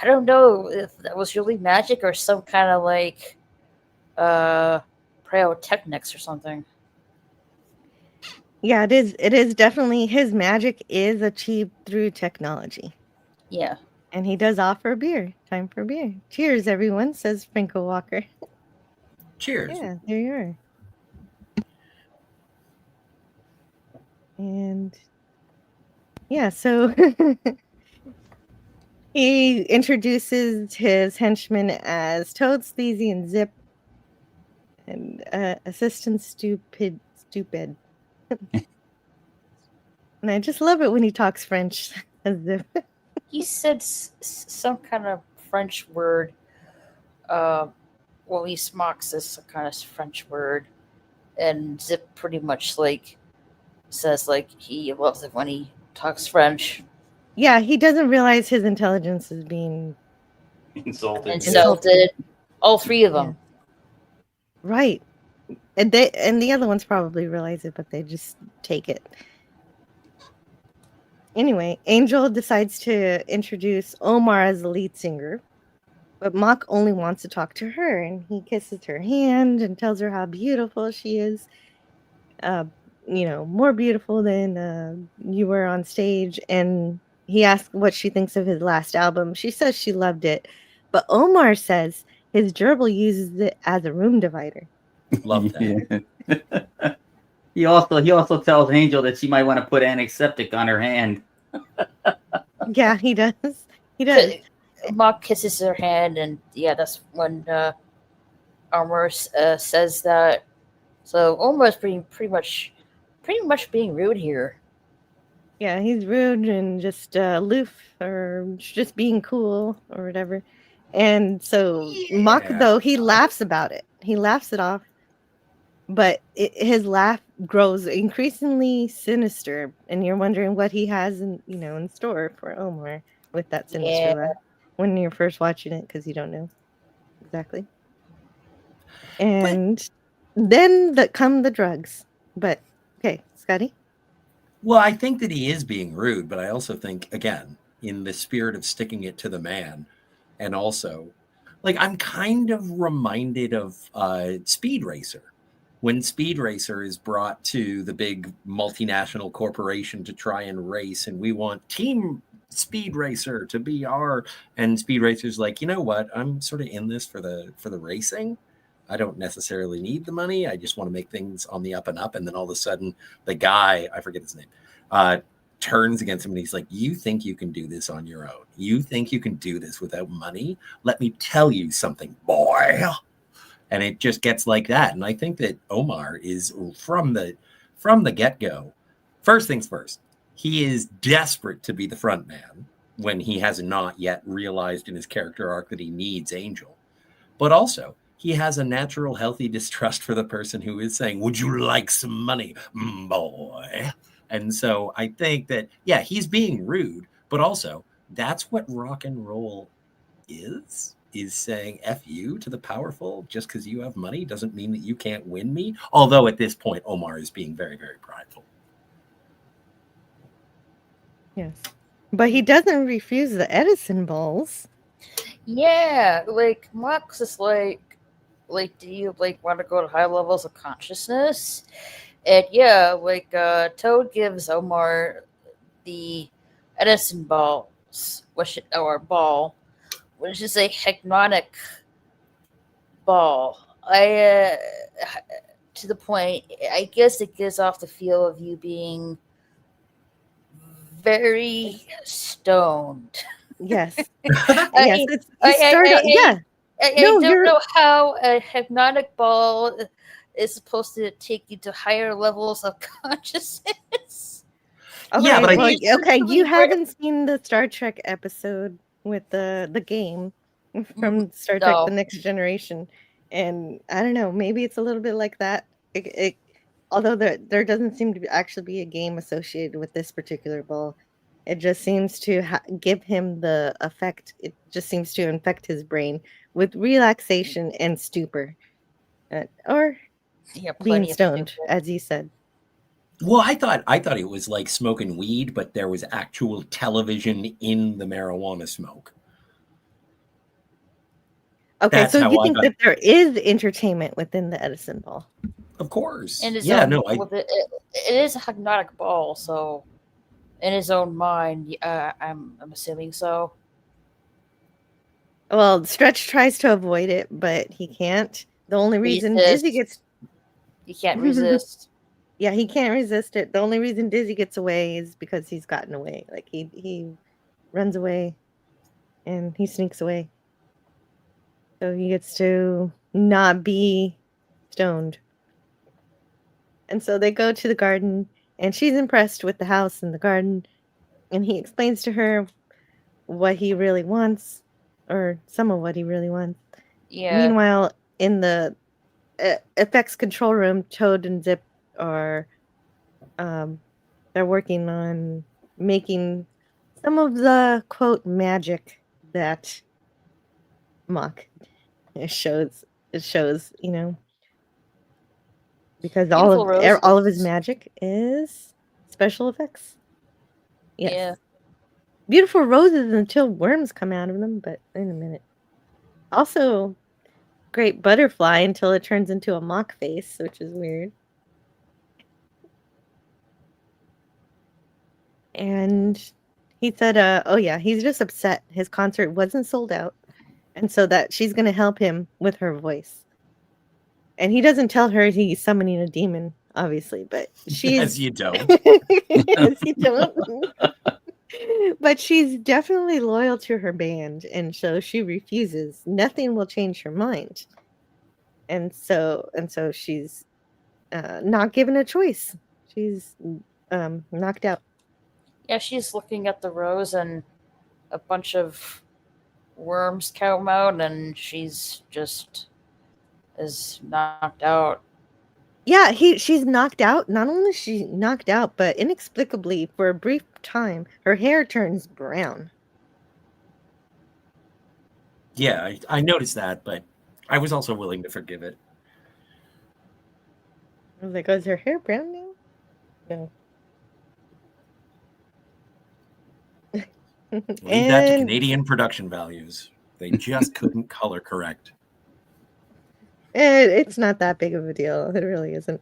I don't know if that was really magic or some kind of like pyrotechnics or something. Yeah, it is definitely, his magic is achieved through technology. Yeah. And he does offer a beer. Time for beer. Cheers, everyone, says Franco Walker. Cheers. Yeah, there you are. And yeah, so He introduces his henchmen as Toad, Sleazy, and Zip, and Assistant Stupid. And I just love it when he talks French as Zip. He said some kind of French word. Well, he smocks this some kind of French word, and Zip pretty much like says like he loves it when he talks French. Yeah, he doesn't realize his intelligence is being Insulted. All three of them. right. And the other ones probably realize it, but they just take it. Anyway, Angel decides to introduce Omar as the lead singer, but Mock only wants to talk to her, and he kisses her hand and tells her how beautiful she is. More beautiful than you were on stage. And he asks what she thinks of his last album. She says she loved it, but Omar says his gerbil uses it as a room divider. Love that. Yeah. He also tells Angel that she might want to put antiseptic on her hand. Yeah, he does. He does. Mock kisses her hand, and yeah, that's when Omar says that. So Omar's pretty much being rude here. Yeah, he's rude and just aloof, or just being cool or whatever. And so Mock, though, he laughs about it. He laughs it off. But his laugh grows increasingly sinister, and you're wondering what he has in store for Omar with that sinister laugh when you're first watching it, because you don't know exactly. And then come the drugs. But okay, Scotty. Well, I think that he is being rude, but I also think, again, in the spirit of sticking it to the man, and also, like, I'm kind of reminded of Speed Racer. When Speed Racer is brought to the big multinational corporation to try and race, and we want Team Speed Racer to be and Speed Racer's like, you know what? I'm sort of in this for the racing. I don't necessarily need the money. I just want to make things on the up and up. And then all of a sudden, the guy, I forget his name, turns against him and he's like, you think you can do this on your own? You think you can do this without money? Let me tell you something, boy. And it just gets like that. And I think that Omar is from the get-go. First things first, he is desperate to be the front man when he has not yet realized in his character arc that he needs Angel. But also, he has a natural, healthy distrust for the person who is saying, would you like some money, boy? And so I think that, yeah, he's being rude, but also that's what rock and roll is saying F you to the powerful. Just because you have money doesn't mean that you can't win me. Although at this point, Omar is being very, very prideful. Yes. But he doesn't refuse the Edison balls. Yeah, like Mox is like, do you want to go to high levels of consciousness? And yeah, Toad gives Omar the Edison balls, which is a hypnotic ball. To the point, I guess it gives off the feel of you being very stoned. Yes. I don't know how a hypnotic ball is supposed to take you to higher levels of consciousness. Okay, yeah, but you haven't seen the Star Trek episode with the game from Star Trek: The Next Generation, and I don't know, maybe it's a little bit like that. Although there doesn't seem to actually be a game associated with this particular ball. It just seems to give him the effect. It just seems to infect his brain with relaxation and stupor, or being stoned, as you said. Well, I thought it was like smoking weed, but there was actual television in the marijuana smoke. Okay, so you think that there is entertainment within the Edison ball? Of course. It is a hypnotic ball, so in his own mind, I'm assuming so. Well, Stretch tries to avoid it, but he can't. The only reason Dizzy gets... He can't resist. Yeah, he can't resist it. The only reason Dizzy gets away is because he's gotten away. Like, he runs away. and he sneaks away. So he gets to not be stoned. And so they go to the garden, and she's impressed with the house and the garden, and he explains to her what he really wants, or some of what he really wants. Yeah. Meanwhile, in the effects control room, Toad and Zip are they're working on making some of the quote magic that Mock shows, you know, because Beautiful all of his roses. magic is special effects. Yes. Yeah. Beautiful roses until worms come out of them, but in a minute. Also, great butterfly until it turns into a mock face, which is weird. And he said, oh yeah, he's just upset. His concert wasn't sold out. And so that she's going to help him with her voice. And he doesn't tell her he's summoning a demon, obviously, but she's... As you don't. As you don't. But she's definitely loyal to her band, and so she refuses. Nothing will change her mind. And so she's not given a choice. She's knocked out. Yeah, she's looking at the rose and a bunch of worms come out and she's just is knocked out. Yeah, she's knocked out. Not only is she knocked out, but inexplicably, for a brief time, her hair turns brown. Yeah, I noticed that, but I was also willing to forgive it. I was like, oh, is her hair brown now? No. Leave that to Canadian production values. They just couldn't color correct. It's not that big of a deal. It really isn't.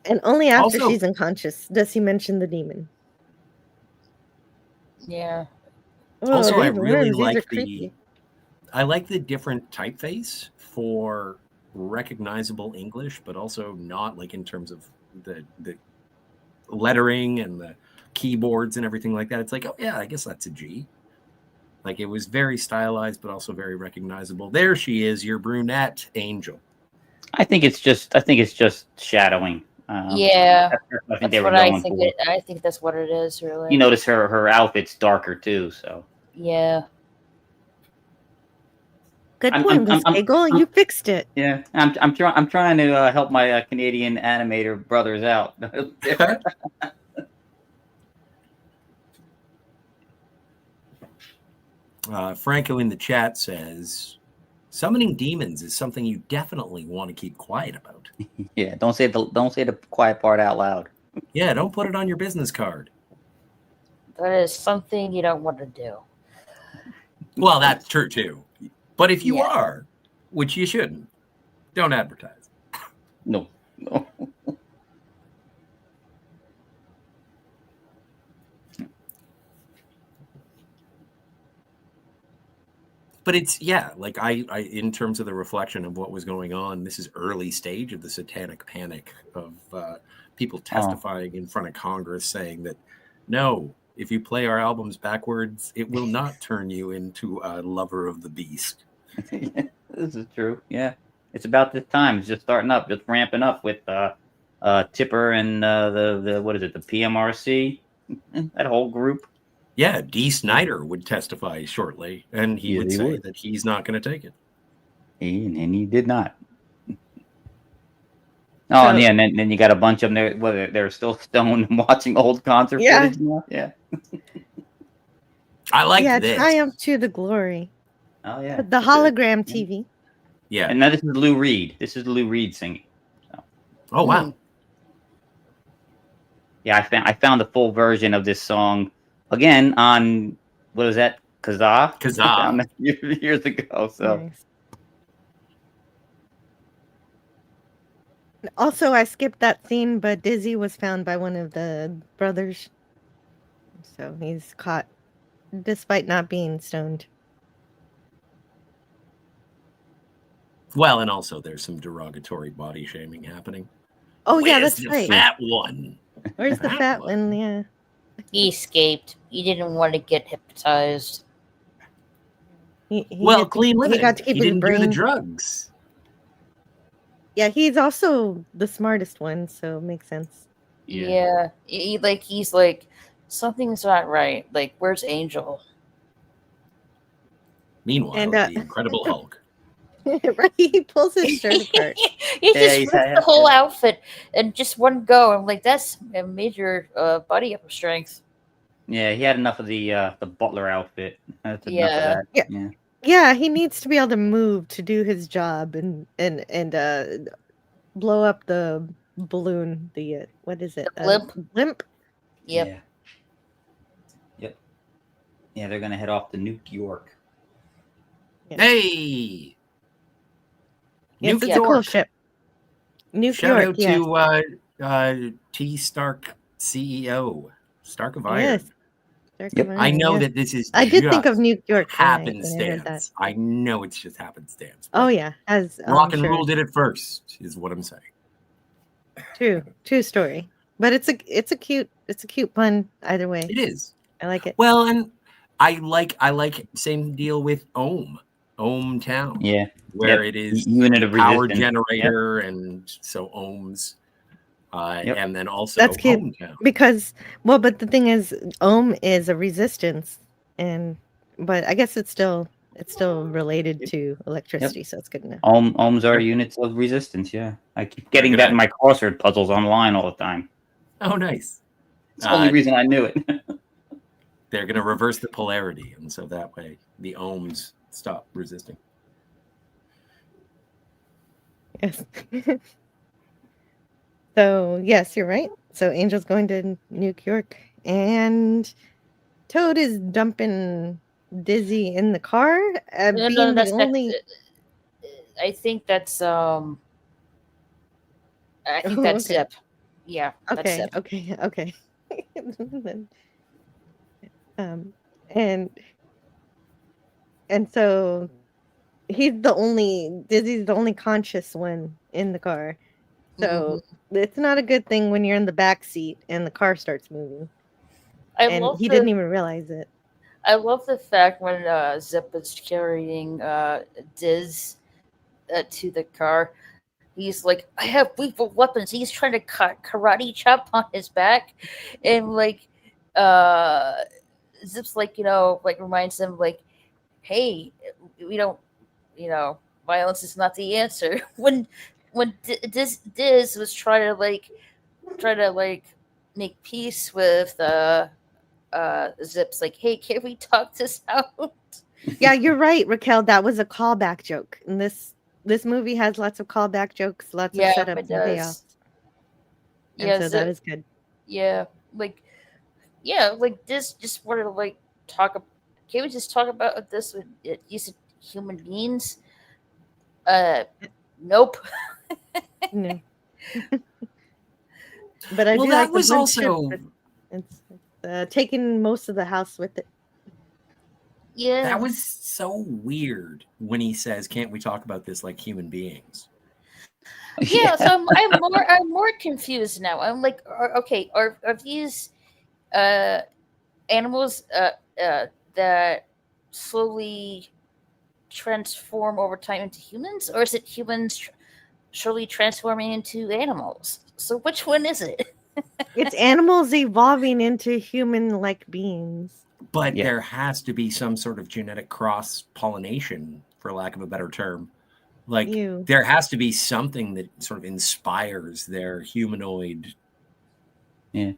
And only after she's unconscious does he mention the demon. Yeah. Also, I really like I like the different typeface for recognizable English, but also not like in terms of the lettering and the keyboards and everything like that. It's like, oh yeah, I guess that's a G. Like it was very stylized, but also very recognizable. There she is, your brunette angel. I think it's just shadowing. Yeah, I think they were going for it. I think that's what it is, really. You notice her outfit's darker too, so yeah. Good point, Miss Bagel. You fixed it. Yeah, I'm trying to help my Canadian animator brothers out. Franco in the chat says, summoning demons is something you definitely want to keep quiet about. Yeah, don't say the quiet part out loud. Yeah, don't put it on your business card. That is something you don't want to do. Well, that's true too. But if you are, which you shouldn't, don't advertise. No. But it's, yeah, like I in terms of the reflection of what was going on, this is early stage of the satanic panic of people testifying in front of Congress saying that, no, if you play our albums backwards, it will not turn you into a lover of the beast. This is true. Yeah. It's about this time. It's just starting up, just ramping up with Tipper and the what is it, the PMRC? That whole group. Yeah, Dee Snider would testify shortly, and he would say that he's not going to take it. And he did not. Oh, and yeah, and then you got a bunch of them there, whether they're still stoned and watching old concert footage. Yeah. I like this. Triumph to the glory. Oh, yeah. The hologram TV. Yeah. And now this is Lou Reed. This is Lou Reed singing. So. Oh, wow. Yeah, I found the full version of this song again on, what was that? Kazaa. Years ago. So. Nice. Also, I skipped that scene, but Dizzy was found by one of the brothers. So he's caught despite not being stoned. Well, and also there's some derogatory body shaming happening. Oh, yeah, that's right. Fat one. Where's the fat one? Yeah. He escaped. He didn't want to get hypnotized. Clean living. He got to keep he his didn't brain. do the drugs. Yeah, he's also the smartest one, so it makes sense. Yeah. He's like, something's not right. Like, where's Angel? Meanwhile, And, the Incredible Hulk. right, he pulls his shirt apart. He just he's ripped the whole outfit in just one go. I'm like, that's a major body upper strength. Yeah, he had enough of the butler outfit. That's enough of that. Yeah. Yeah, he needs to be able to move to do his job and blow up the balloon. The what is it? The blimp. Blimp. Yep. Yeah, they're gonna head off to New York. Yeah. Hey, Yes, New it's a cool ship. New Shout York. out to T. Stark, CEO, Stark of Iron. Yes. Stark of I Iron, know yeah. that this is. I did think of New York when I heard that. Happenstance. I know it's just happenstance. Oh yeah, as Rock and sure. Roll did it first, is what I'm saying. True story. But it's a cute pun either way. It is. I like it. Well, and I like same deal with Ohm Town. Yeah. Where it is unit of power resistance. generator, and so ohms, and then also That's cute hometown. because but the thing is, ohm is a resistance, but I guess it's still related to electricity, so it's good enough. Ohms are units of resistance. Yeah, I keep getting that in my crossword puzzles online all the time. Oh, nice. It's the only reason I knew it. They're going to reverse the polarity, and so that way the ohms stop resisting. Yes. So yes, you're right. So Angel's going to New York, and Toad is dumping Dizzy in the car. Being the only. I think that's I think Oh, that's okay. Zip. Yeah. That's Okay. Zip. Okay. And so Dizzy's the only conscious one in the car. So it's not a good thing when you're in the back seat and the car starts moving. And he didn't even realize it. I love the fact when Zip is carrying Diz to the car. He's like, I have lethal weapons. He's trying to karate chop on his back. And like Zip's like, reminds him like, hey, we don't, violence is not the answer. When Diz was trying to make peace with Zip's like, hey, can we talk this out? Yeah, you're right, Raquel. That was a callback joke. And this movie has lots of callback jokes, lots of setups and payoffs. Yeah, so that is good. Yeah, like Diz just wanted to talk. Can we just talk about this with use of human beings? Nope. No. But I do that like was the also it's taking most of the house with it. Yeah, that was so weird when he says, "Can't we talk about this like human beings?" Yeah, so I'm more confused now. I'm like, are these animals that slowly transform over time into humans, or is it humans slowly transforming into animals? So which one is it? It's animals evolving into human-like beings. But there has to be some sort of genetic cross-pollination, for lack of a better term. Like, there has to be something that sort of inspires their humanoid. Yeah,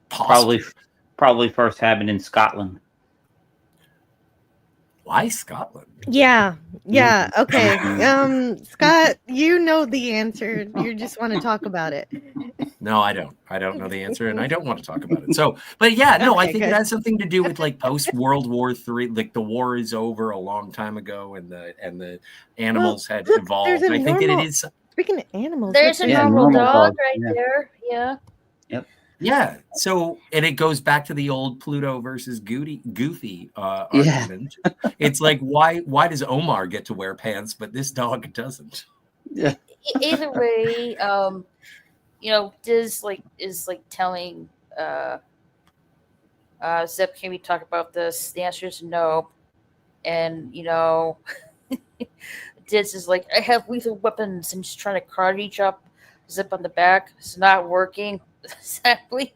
posture. probably first happened in Scotland. Why Scotland? Yeah. Okay. Scott, you know the answer. You just want to talk about it. No, I don't. I don't know the answer, and I don't want to talk about it. So, but yeah, no, I think it has something to do with like post World War III. Like the war is over a long time ago, and the animals had evolved. I think that it is. Speaking of animals, there's a normal dog right there. Yeah. Yep. Yeah. So, and it goes back to the old Pluto versus Goofy argument. It's like, why does Omar get to wear pants, but this dog doesn't? Yeah. Either way, Diz is telling Zip, can we talk about this? The answer is no. and Diz is like, I have lethal weapons, and she's trying to karate chop Zip on the back. It's not working, sadly,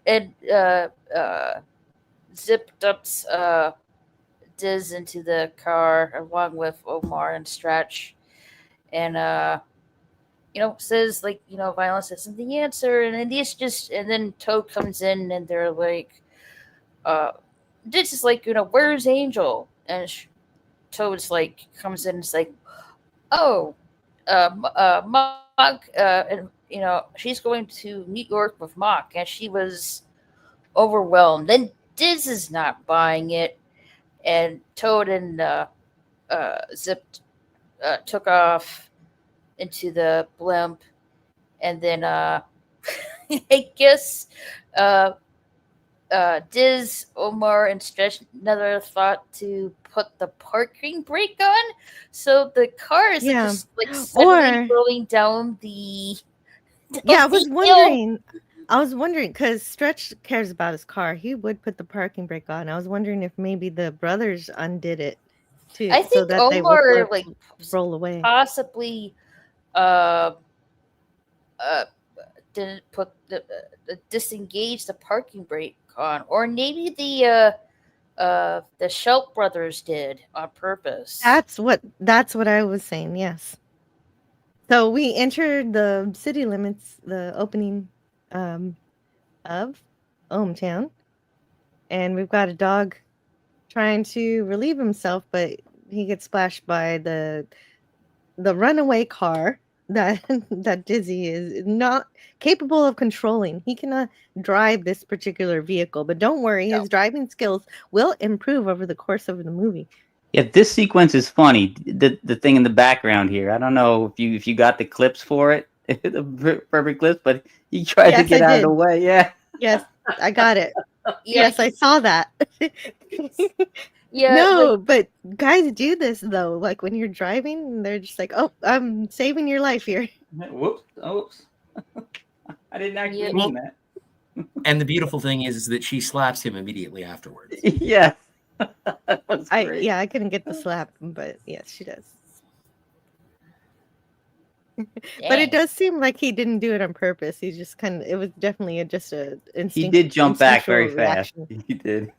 and Zip dumps Diz into the car along with Omar and Stretch, and says like, violence isn't the answer, and then and then Toad comes in, and they're like, Diz is like, where's Angel? And Toad's like, comes in and is like, oh, Mock, and she's going to New York with Mock, and she was overwhelmed. Then Diz is not buying it, and Toad and Zip took off into the blimp, and then I guess Diz, Omar, and Stretch another thought to put the parking brake on, so the car is Yeah. just like suddenly Or rolling down the. yeah, I down was the hill. wondering because Stretch cares about his car. He would put the parking brake on. I was wondering if maybe the brothers undid it too, I so think that they will Omar like roll away. possibly uh uh didn't put the disengage the parking brake on, or maybe the Shelp brothers did on purpose. That's what I was saying. Yes. So we entered the city limits, the opening of Ohmtown, and we've got a dog trying to relieve himself, but he gets splashed by the runaway car that that Dizzy is not capable of controlling. He cannot drive this particular vehicle, but don't worry, his driving skills will improve over the course of the movie. Yeah, this sequence is funny. The thing in the background here. I don't know if you got the clips for it, the perfect clips, but he tried to Yes, get I out of did. the way. Yeah. Yes, I got it. Yeah, Yes, I saw that. yeah. No, but guys do this though. Like when you're driving, they're just like, "Oh, I'm saving your life here." Whoops. Oops. I didn't actually Yeah. mean that. And the beautiful thing is that she slaps him immediately afterwards. Yeah. That's great. I couldn't get the slap, but yes, she does. But it does seem like he didn't do it on purpose. He just it was definitely just a instinct. He did jump back very instinctual fast. reaction. He did.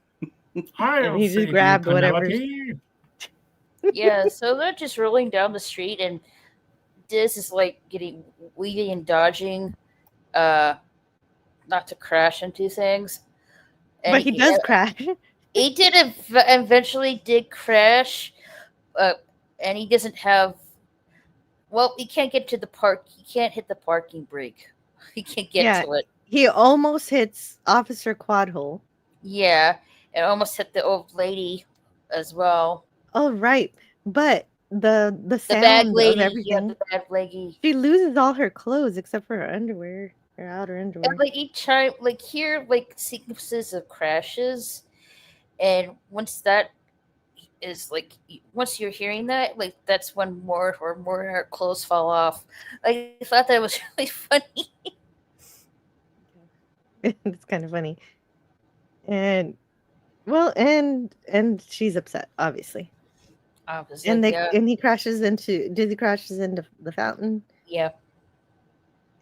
And he just grabbed whatever. Yeah, so they're just rolling down the street, and Diz is like getting weaving and dodging, not to crash into things. And But he does crash. He eventually did crash, and he doesn't have. Well, he can't get to the park. He can't hit the parking brake. He can't get to it. He almost hits Officer Quadhole. Yeah, and almost hit the old lady as well. Oh right, but the sound bad lady, of everything. the bad lady. She loses all her clothes except for her underwear, her outer underwear. And like each time, like here, like sequences of crashes, and once that is like, once you're hearing that, like that's when more of her clothes fall off. I thought that was really funny. It's kind of funny, and well, and she's upset, obviously. And he crashes into Dizzy crashes into the fountain. Yeah.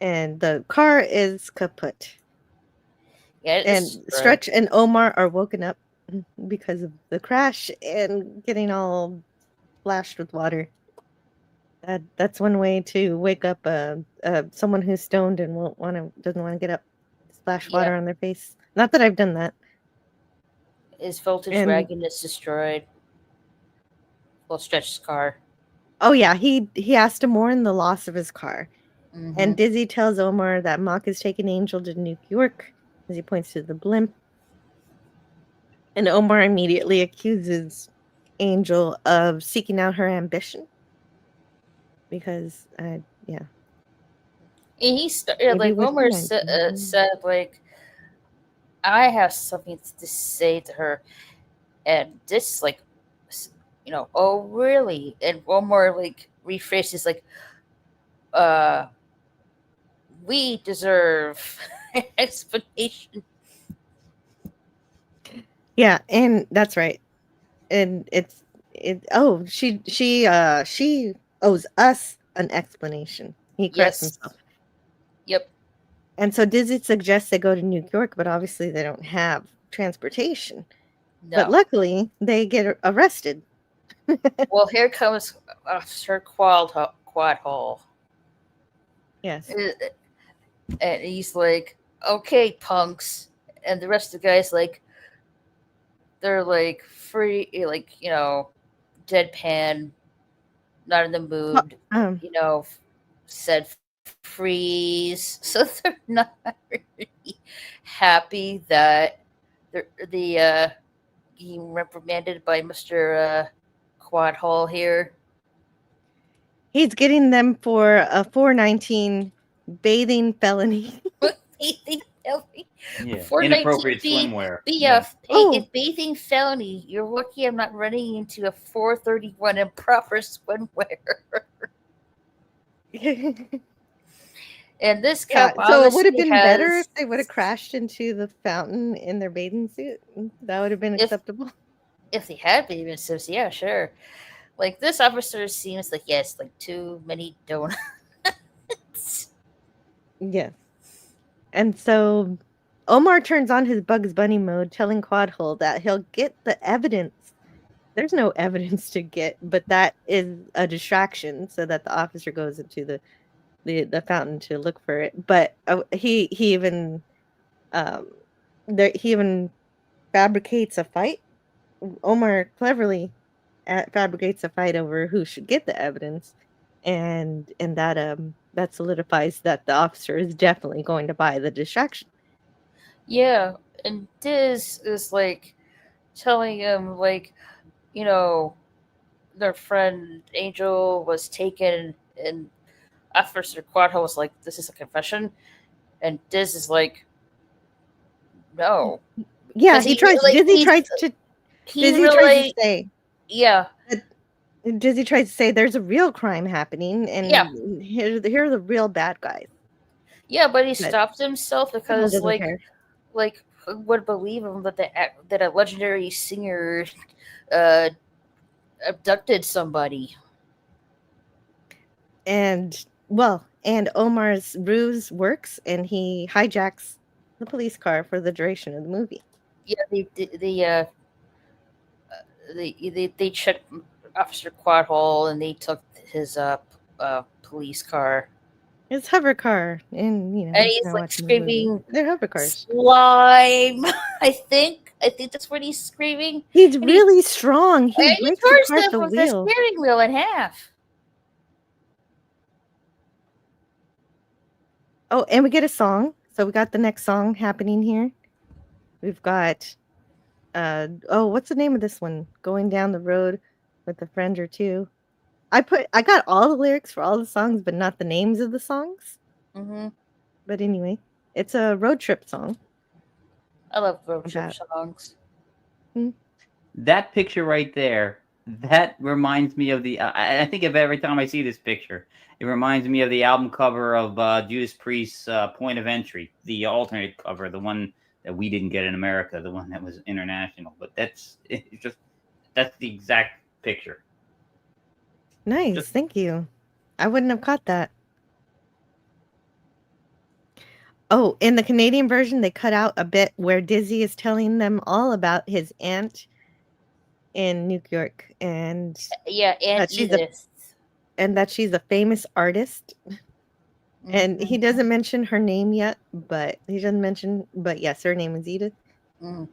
And the car is kaput. Yeah, and Stretch and Omar are woken up because of the crash and getting all splashed with water. That's one way to wake up someone who's stoned and doesn't want to get up. Splash water on their face. Not that I've done that. His voltage wagon is destroyed. Well, Stretch's car. Oh yeah, he has to mourn the loss of his car. Mm-hmm. And Dizzy tells Omar that Mock is taking Angel to New York as he points to the blimp. And Omar immediately accuses Angel of seeking out her ambition. Because, yeah. And like Omar said, like, I have something to say to her. And this, like, oh, really? And Omar, like, rephrases, like, we deserve an explanation. Yeah, and that's right. And She owes us an explanation. He corrects Yes. himself. Yep. And so Dizzy suggests they go to New York, but obviously they don't have transportation. But No. luckily, they get arrested. Well, here comes Officer Quad Hole. Yes. And he's like, okay, punks. And the rest of the guys, like, they're like free, like, deadpan, not in the mood, Um, said freeze. So they're not really happy that they're being reprimanded by Mr. Quad Hall here. he's getting them for a 419 bathing felony. Yeah. 419 Inappropriate swimwear. bathing felony. You're lucky I'm not running into a 431 improper swimwear. And this Yeah, cop so it would have honestly been better has, if they would have crashed into the fountain in their bathing suit. That would have been acceptable. if they had bathing suits, yeah, sure. Like, this officer seems like, yes, like too many donuts. Yes. And so Omar turns on his Bugs Bunny mode, telling Quadhole that he'll get the evidence. There's no evidence to get, but that is a distraction so that the officer goes into the fountain to look for it. But he even he even fabricates a fight. Omar cleverly fabricates a fight over who should get the evidence, and that solidifies that the officer is definitely going to buy the distraction. Yeah, and Diz is like telling him, like, their friend Angel was taken, and Officer Quadho was like, "This is a confession," and Diz is like, "No." Yeah, Dizzy tries to say, yeah. Dizzy tries to say there's a real crime happening, and Yeah. here are the real bad guys. Yeah, but he stopped himself because, doesn't care. who would believe him that a legendary singer abducted somebody? And Omar's ruse works, and he hijacks the police car for the duration of the movie. Yeah, they checked Officer Quadhole, and they took his police car. His hover car, and and he's like screaming, "They're hover cars." Slime! I think that's what he's screaming. He's really strong. He breaks turns apart the wheel. steering wheel in half. Oh, and we get a song. So we got the next song happening here. We've got what's the name of this one? Going Down the Road with a Friend or Two. I got all the lyrics for all the songs, but not the names of the songs. Mm-hmm. But anyway, it's a road trip song. I love road trip songs. That picture right there, that reminds me of the. I think of every time I see this picture, it reminds me of the album cover of Judas Priest's Point of Entry, the alternate cover, the one that we didn't get in America, the one that was international. But that's the exact picture. Nice, thank you. I wouldn't have caught that. Oh, in the Canadian version, they cut out a bit where Dizzy is telling them all about his aunt in New York, and Aunt Edith. And that she's a famous artist. Mm-hmm. And he doesn't mention her name yet, but yes, her name is Edith. Mm.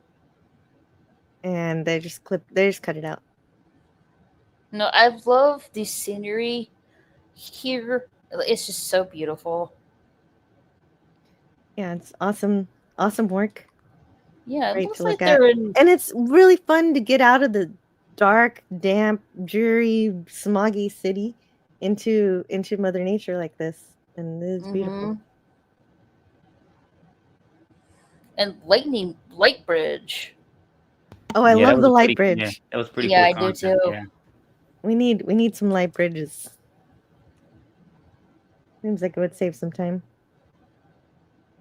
And they just cut it out. No, I love the scenery here. It's just so beautiful. Yeah, it's awesome work. Yeah, great it looks to look like at. And it's really fun to get out of the dark, damp, dreary, smoggy city into Mother Nature like this. And it is beautiful. And light bridge. Oh, I love the light bridge. Yeah, that was pretty. Yeah, cool I do too. Yeah. We need some light bridges. Seems like it would save some time.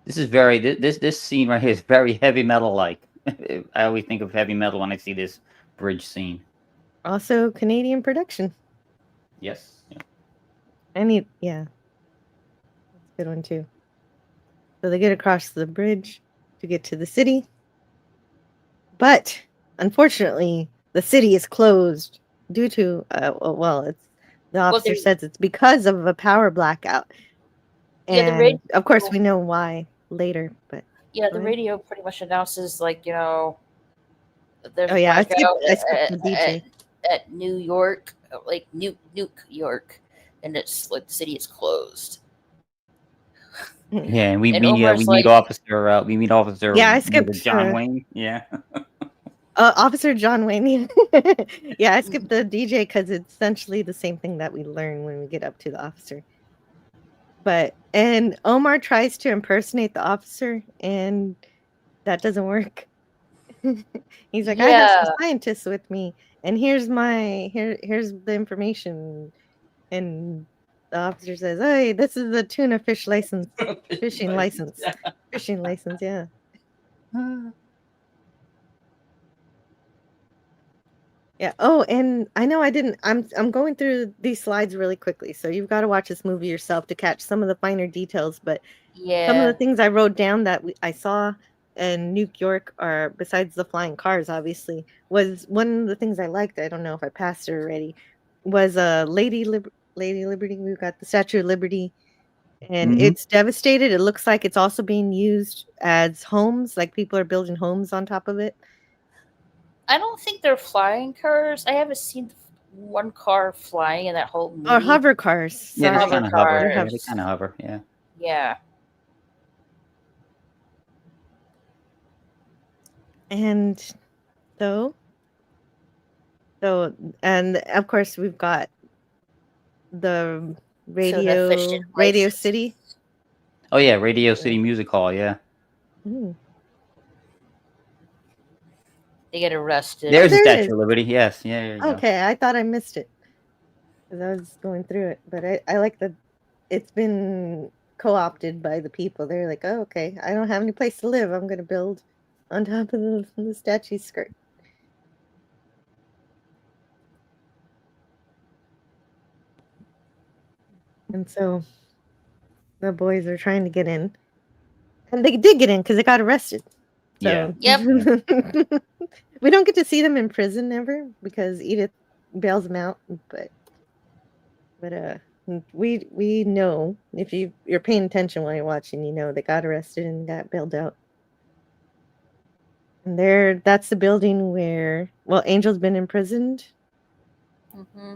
This is this scene right here is very heavy metal like. I always think of heavy metal when I see this bridge scene. Also Canadian production. Yes. Yeah. Yeah. That's a good one too. So they get across the bridge to get to the city. But unfortunately, the city is closed due to it's the officer says it's because of a power blackout. Yeah, the And radio. of course we know why later, but Yeah, go the ahead. radio pretty much announces like there's Oh a yeah, I blackout skipped the DJ. at New York, like Nuke York, and it's like the city is closed. Yeah, and we And meet Omar's we like, meet Officer Yeah, I was it skipped John Wayne. Yeah. Officer John Wayne. Yeah, I skipped the DJ because it's essentially the same thing that we learn when we get up to the officer. And Omar tries to impersonate the officer, and that doesn't work. He's like, I have some scientists with me, and here's the information. And the officer says, "Hey, this is a tuna fish license, fishing license, fishing license." Yeah. Yeah. Oh, and I know I didn't. I'm going through these slides really quickly, so you've got to watch this movie yourself to catch some of the finer details. But some of the things I wrote down that I saw in New York, are besides the flying cars, obviously, was one of the things I liked. I don't know if I passed it already. Was Lady Liberty. We've got the Statue of Liberty, and it's devastated. It looks like it's also being used as homes, like people are building homes on top of it. I don't think they're flying cars. I haven't seen one car flying in that whole movie. Or hover cars. Yeah, they Sorry. kind of hover. Yeah, they kind of hover. Yeah. Yeah. And and of course we've got the Radio City. Oh yeah, Radio City Music Hall. Yeah. They get arrested. There's the Statue of Liberty. Yes. Yeah. Okay, I thought I missed it because I was going through it, but I like that it's been co-opted by the people. They're like, oh, okay, I don't have any place to live. I'm going to build on top of the statue's skirt. And so the boys are trying to get in. And they did get in because they got arrested. So, yeah. Yep. We don't get to see them in prison ever because Edith bails them out. But we know, if you're paying attention while you're watching, you know they got arrested and got bailed out. And that's the building where Angel's been imprisoned. Mm-hmm.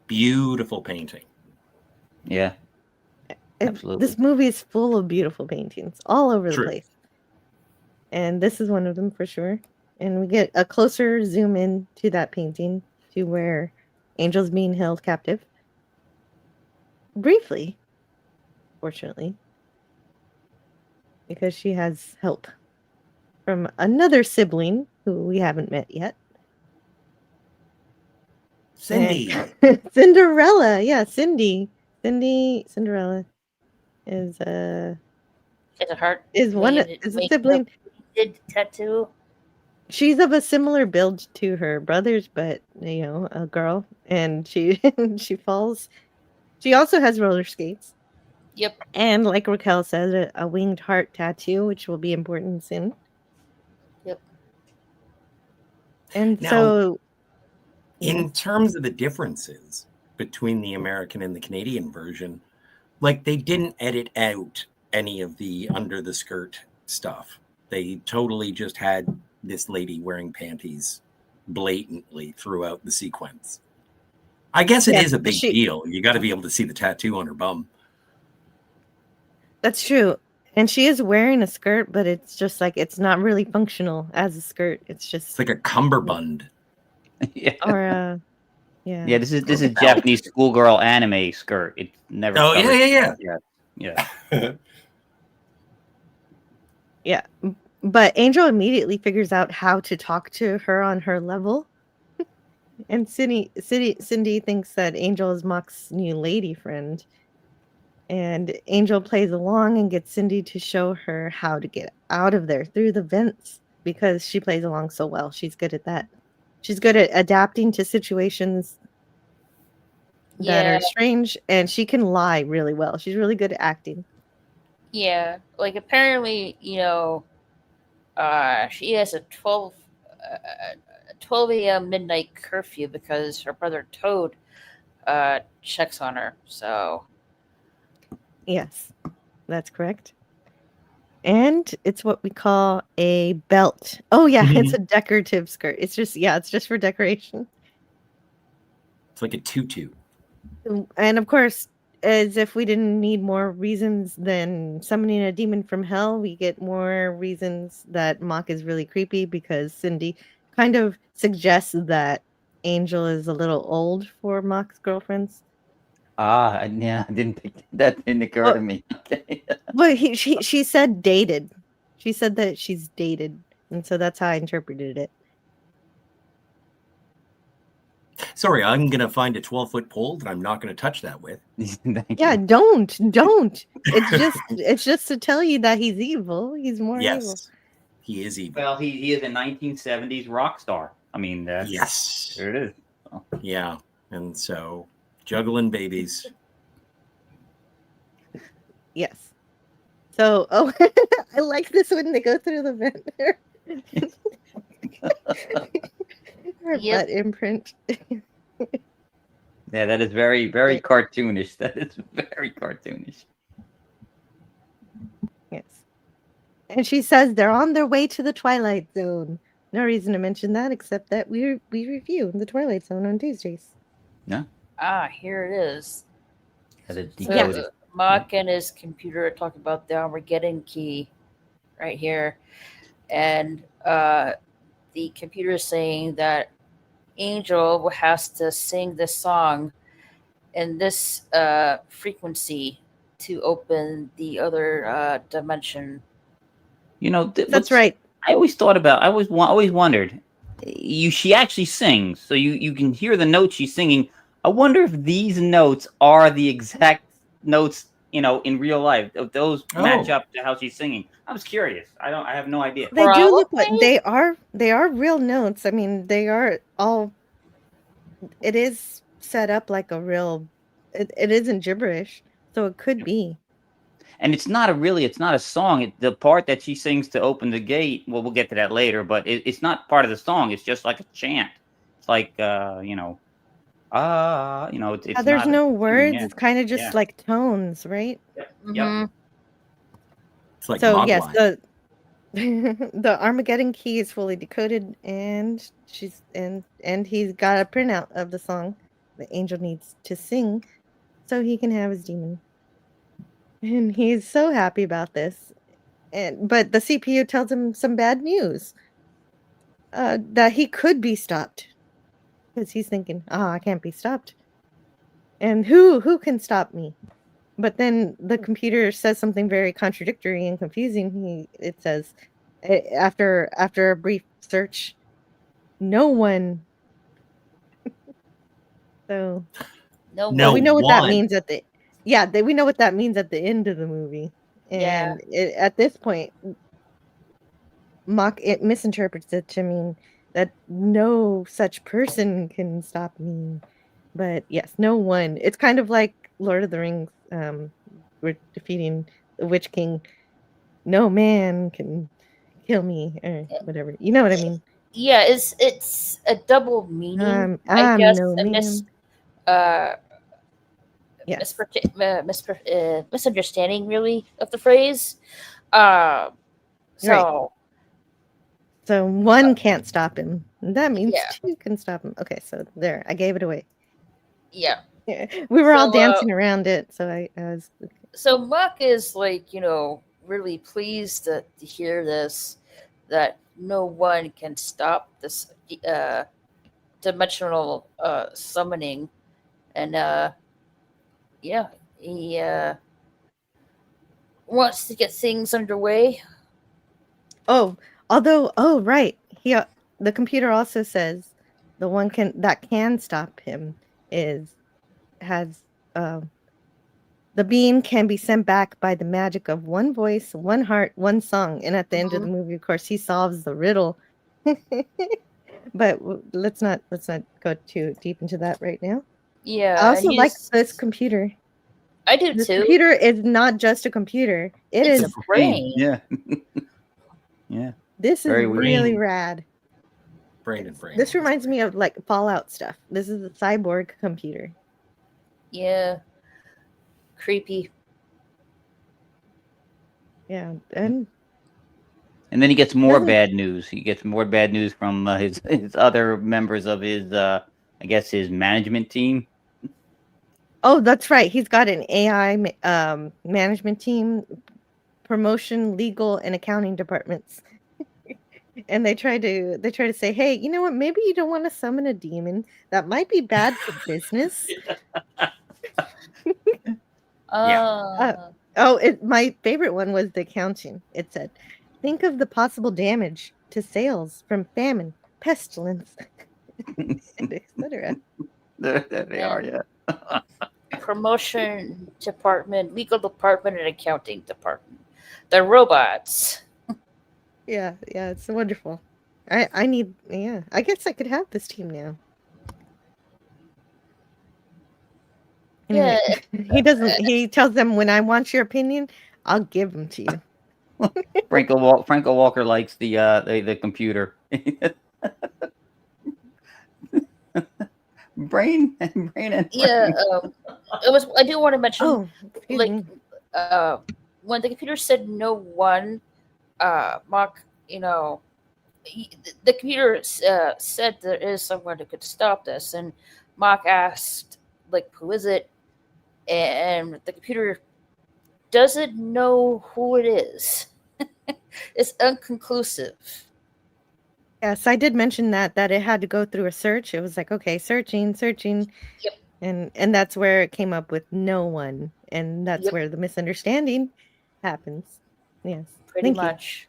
Beautiful painting. Yeah. Absolutely. This movie is full of beautiful paintings all over the place. And this is one of them for sure. And we get a closer zoom in to that painting, to where Angel's being held captive. Briefly, fortunately. Because she has help from another sibling who we haven't met yet. Cindy. Cinderella. Yeah, Cinderella is a sibling. Did tattoo. She's of a similar build to her brothers, but a girl, and she falls. She also has roller skates. Yep. And like Raquel says, a winged heart tattoo, which will be important soon. Yep. And now, so, in terms of the differences between the American and the Canadian version, like they didn't edit out any of the under the skirt stuff. They totally just had this lady wearing panties blatantly throughout the sequence. I guess it is a big deal. You got to be able to see the tattoo on her bum. That's true. And she is wearing a skirt, but it's just like, it's not really functional as a skirt. It's like a cummerbund. Yeah. Or yeah. Yeah, this is a Japanese schoolgirl anime skirt. It's never. Oh yeah. Yeah. But Angel immediately figures out how to talk to her on her level. And Cindy thinks that Angel is Mock's new lady friend. And Angel plays along and gets Cindy to show her how to get out of there through the vents, because she plays along so well. She's good at that. She's good at adapting to situations that Yeah, are strange, and she can lie really well. She's really good at acting. yeah. Like apparently, she has a 12 a.m. midnight curfew because her brother Toad checks on her. So Yes, that's correct. And it's what we call a belt. Oh yeah, it's a decorative skirt. It's just for decoration. It's like a tutu. And of course, as if we didn't need more reasons than summoning a demon from hell, we get more reasons that Mock is really creepy because Cindy kind of suggests that Angel is a little old for Mock's girlfriends. Yeah, I didn't think that didn't occur to Well, me. Okay. well, she said dated. She said that she's dated, and so that's how I interpreted it. Sorry, I'm gonna find a 12-foot pole that I'm not gonna touch that with. Thank Yeah, you. don't. It's just to tell you that he's evil. He's more evil. Yes, he is evil. Well, he is a 1970s rock star. I mean, that's Yes, there it is. yeah, and so juggling babies. Yes. So, I like this when they go through the vent. Her Yep. butt imprint. Yeah, that is very, very cartoonish. That is very cartoonish. Yes. And she says they're on their way to the Twilight Zone. No reason to mention that except that we review the Twilight Zone on Tuesdays. here it is. That is So decoded. Mock and his computer are talking about the Armageddon key right here. And the computer is saying that Angel has to sing this song in this frequency to open the other dimension. That's right. I always thought about. I always wondered. She actually sings, so you can hear the notes she's singing. I wonder if these notes are the exact notes in real life. If those match up to how she's singing. I was curious. I have no idea. They do look like Probably. they are real notes. I mean, they are all. It is set up like a real. It isn't gibberish, so it could be. And it's not a song. The part that she sings to open the gate. Well, we'll get to that later. But it's not part of the song. It's just like a chant. It's like it's There's not no words. yeah. It's kind of just Yeah. like tones, right? Yep. Mhm. It's like So yes, Mogwai. the Armageddon key is fully decoded, and he's got a printout of the song the Angel needs to sing, so he can have his demon. And he's so happy about this, but the CPU tells him some bad news. That he could be stopped, because he's thinking, I can't be stopped. And who can stop me? But then the computer says something very contradictory and confusing. It says, after a brief search, no one. So No No we know what one. that means we know what that means at the end of the movie. And at this point, Mock misinterprets it to mean that no such person can stop me. But yes, no one. It's kind of like Lord of the Rings. We're defeating the Witch King. No man can kill me or whatever. You know what I mean? Yeah, it's a double meaning. I I'm guess no a man. Yes. misunderstanding really of the phrase. So So one can't stop him. That means Yeah. two can stop him. Okay, so there, I gave it away. yeah. Yeah, we were all So, dancing around it, so I was. So Muck is like, really pleased to hear this, that no one can stop this dimensional summoning. And yeah, he wants to get things underway. Oh, right. The computer also says the one that can stop him has the being can be sent back by the magic of one voice, one heart, one song. And at the end of the movie, of course, he solves the riddle. But let's not go too deep into that right now. Yeah, I also and like this computer. I do This too. computer is not just a computer. It's is a brain. Yeah. Yeah. This is Very really weird. rad. Brain. This reminds me of like Fallout stuff. This is a cyborg computer. Yeah. Creepy. Yeah, and then he gets more Doesn't- bad news. He gets more bad news from his other members of his, I guess, his management team. Oh, that's right. He's got an AI management team, promotion, legal, and accounting departments. And they try to say, hey, you know what? Maybe you don't want to summon a demon. That might be bad for business. My favorite one was the accounting. It said, think of the possible damage to sales from famine, pestilence, etc. There they are, yeah. Promotion department, legal department, and accounting department. The robots. Yeah, it's wonderful. I need, I guess I could have this team now. Yeah. He tells them, when I want your opinion, I'll give them to you. Franco Walker likes the computer. brain and Yeah, I do want to mention, excuse me. when the computer said no one, Mark, the computer said there is someone who could stop this, and Mark asked, like, who is it? And the computer doesn't know who it is. It's inconclusive. Yes, I did mention that it had to go through a search. It was like, okay, searching. Yep. And that's where it came up with no one. And that's where the misunderstanding happens. Yes. Pretty much.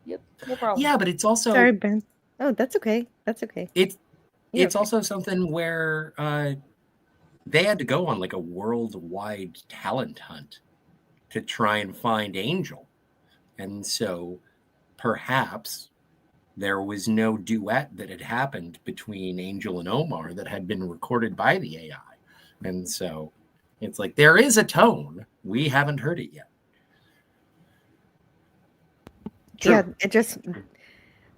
Yep. No problem. Yeah, but it's also Sorry, Ben. Oh, that's okay. That's okay. It's also something where they had to go on like a worldwide talent hunt to try and find Angel. And so perhaps there was no duet that had happened between Angel and Omar that had been recorded by the AI. And so it's like, there is a tone. We haven't heard it yet. True.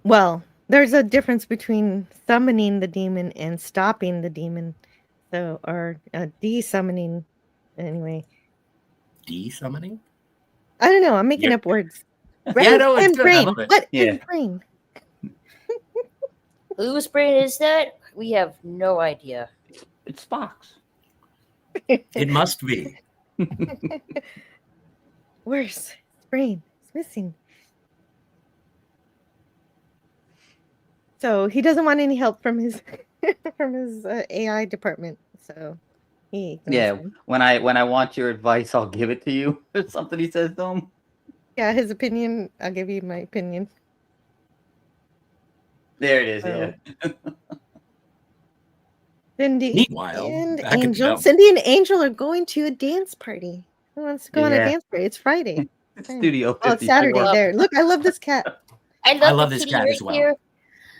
Yeah, there's a difference between summoning the demon and stopping the demon. So, or de-summoning, anyway. De-summoning? I don't know. I'm making up words. Yeah, no, it's good. Brain. I love it. What is brain? Whose brain is that? We have no idea. It's Spock's. It must be. Worse. Brain. It's missing. So he doesn't want any help from his AI department. So he when I want your advice, I'll give it to you. It's something he says to him. Yeah, his opinion. I'll give you my opinion. There it is. Yeah. Cindy Meanwhile, and Angel. Cindy and Angel are going to a dance party. Who wants to go on a dance party? It's Friday. Studio 54. Oh, it's Saturday. There. Look, I love this cat. I love this kitty cat right as well. here.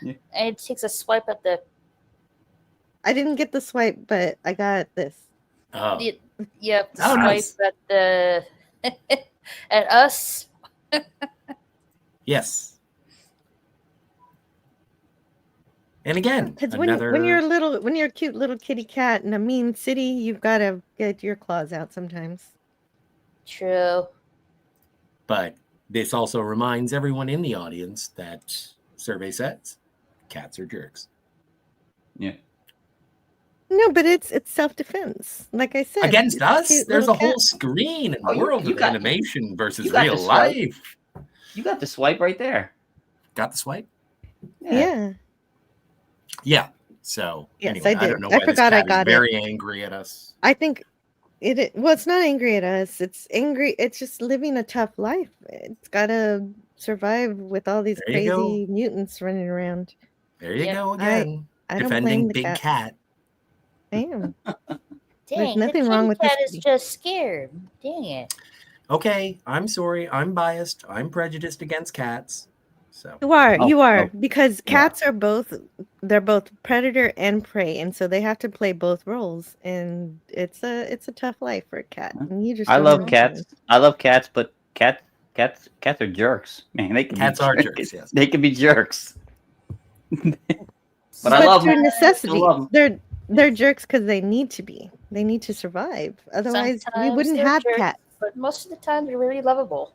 Yeah. And it takes a swipe at the. I didn't get the swipe, but I got this. Oh. Yep. Swipe nice. At the. At us. Yes. And again, because when you're a cute little kitty cat in a mean city, you've got to get your claws out sometimes. True. But this also reminds everyone in the audience that survey says cats are jerks. Yeah. No, but it's self-defense. Like I said, against us, there's a whole cat. screen and world of animation versus real life. You got the swipe right there. Got the swipe? Yeah. Yeah. So yes, anyway, I did. I don't know why I forgot this cat I got is very angry at us. I think well, it's not angry at us. It's angry. It's just living a tough life. It's got to survive with all these crazy mutants running around. There you go again. I don't defending blame the Big Cat. I am. Dang, there's nothing wrong with cat this. Is just scared. Dang it. Okay, I'm sorry. I'm biased. I'm prejudiced against cats. So You are, Oh, because yeah. cats are they're both predator and prey, and so they have to play both roles, and it's a tough life for a cat. And you just I don't love understand. cats. I love cats, but cats are jerks. Man, they can cats be are jerks, yes. They can be jerks. But I But love through them. Still necessity, love them. they're jerks because they need to be. They need to survive. Otherwise, we Sometimes wouldn't they're have jerks, cats. but most of the time they're really lovable.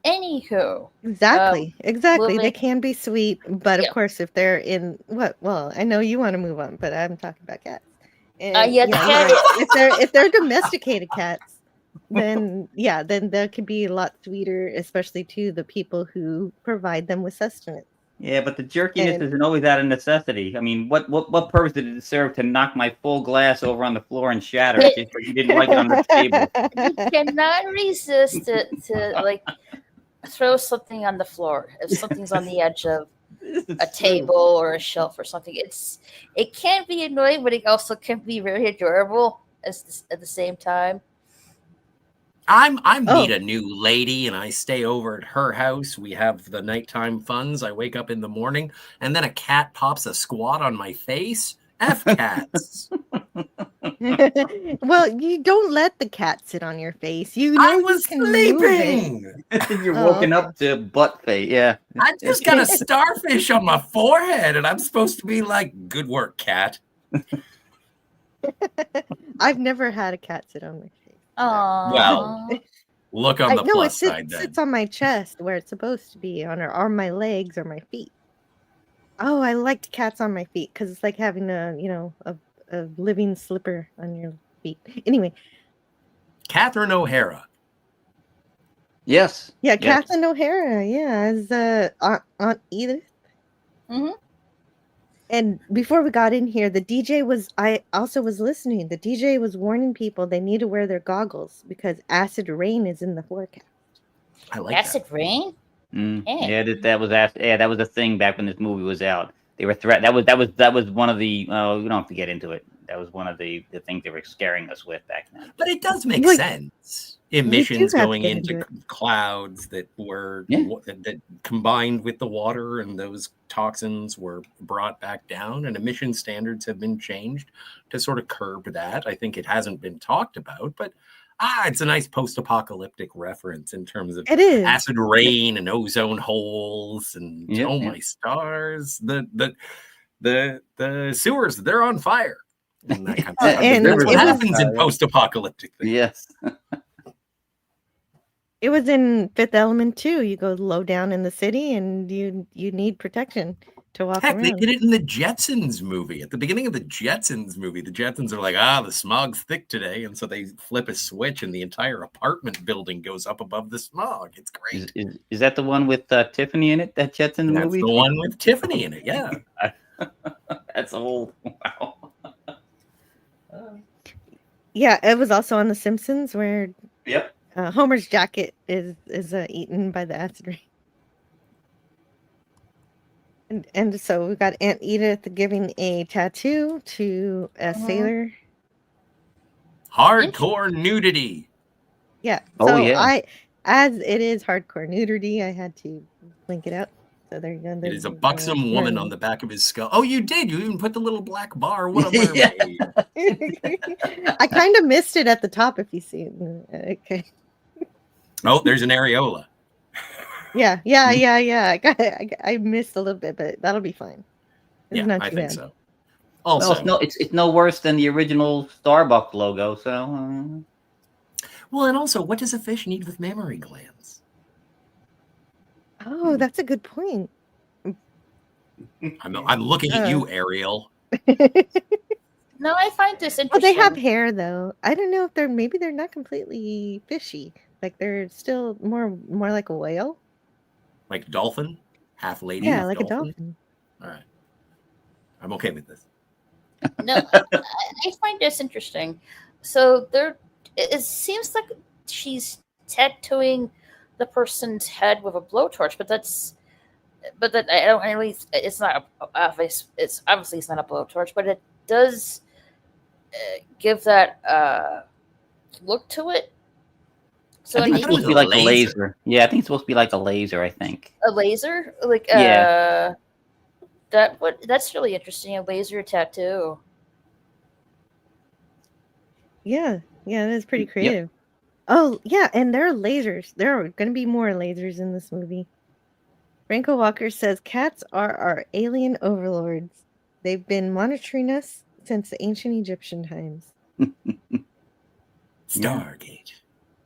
Anywho, Exactly. Exactly. They moving. can be sweet, but of Yeah. course, if they're in what? Well, I know you want to move on, but I'm talking about cats. And Yeah, the yeah, you're cat. right. If they're domesticated cats, then they could be a lot sweeter, especially to the people who provide them with sustenance. Yeah, but the jerkiness And isn't always out of necessity. I mean, what purpose did it serve to knock my full glass over on the floor and shatter it just because you didn't like it on the table? You cannot resist to like throw something on the floor if something's on the edge of a table or a shelf or something. It can be annoying, but it also can be very adorable at the same time. I meet Oh. a new lady and I stay over at her house. We have the nighttime funs. I wake up in the morning and then a cat pops a squat on my face. F cats. Well, you don't let the cat sit on your face. You I know you was can move it. sleeping. You're Oh, woken okay. up to butt face. Yeah. I just got a starfish on my forehead and I'm supposed to be like, good work, cat. I've never had a cat sit on my face. Aww. Look on the No, plus side then. sits on my chest where it's supposed to be or my legs or my feet. Oh, I liked cats on my feet because it's like having a living slipper on your feet. Anyway, Catherine O'Hara. Yes. yeah, Yes. Catherine O'Hara, yeah, as Aunt Edith. Mhm. And before we got in here, I also was listening. The DJ was warning people they need to wear their goggles because acid rain is in the forecast. I like Acid rain? Yeah, that was that was a thing back when this movie was out. They were that was one of the we don't have to get into it. That was one of the things they were scaring us with back then. But it does make Look, sense. do Emissions have to going get into into clouds that were Yeah. that combined with the water, and those toxins were brought back down, and emission standards have been changed to sort of curb that. I think it hasn't been talked about, but it's a nice post-apocalyptic reference in terms of It is. acid rain and ozone holes and Yep, oh yep. my stars, the sewers, they're on fire. And that kind of stuff. And That's what it was- happens in post-apocalyptic things. Yes. It was in Fifth Element too. You go low down in the city, and you need protection to walk Heck, they around. did it in the Jetsons movie. At the beginning of the Jetsons movie, the Jetsons are like, the smog's thick today. And so they flip a switch and the entire apartment building goes up above the smog. It's great. Is that the one with Tiffany in it? That Jetson That's movie? the one with Tiffany in it, yeah. That's old. Wow. Yeah, it was also on The Simpsons where Yep. Homer's jacket is eaten by the acid rain. And so we got Aunt Edith giving a tattoo to a sailor. Hardcore nudity. Yeah. Oh, So yeah. as it is hardcore nudity, I had to link it out. So there you go. It is a buxom woman on the back of his skull. Oh, you did. You even put the little black bar. What a mermaid. I kind of missed it at the top if you see it. Okay. Oh, there's an areola. Yeah. I missed a little bit, but that'll be fine. It's not I too think bad. so. Also, Well, it's no worse than the original Starbucks logo. So. Well, and also, what does a fish need with mammary glands? Oh, that's a good point. I'm looking at you, Ariel. No, I find this Oh, interesting. they have hair though. I don't know if they're not completely fishy. Like they're still more like a whale. Like dolphin? Half lady? Yeah, half like a dolphin. All right. I'm okay with this. No, I find this interesting. So it seems like she's tattooing the person's head with a blowtorch, but that I don't really. It's not obvious. It's obviously it's not a blowtorch, but it does give that look to it. So I think it's maybe supposed to be like a laser. Yeah, I think it's supposed to be like a laser. I think. a laser, like Yeah. that's really interesting. A laser tattoo. Yeah, yeah, that's pretty Yep. creative. Oh, yeah, and there are lasers. There are going to be more lasers in this movie. Franco Walker says cats are our alien overlords. They've been monitoring us since the ancient Egyptian times. Stargate.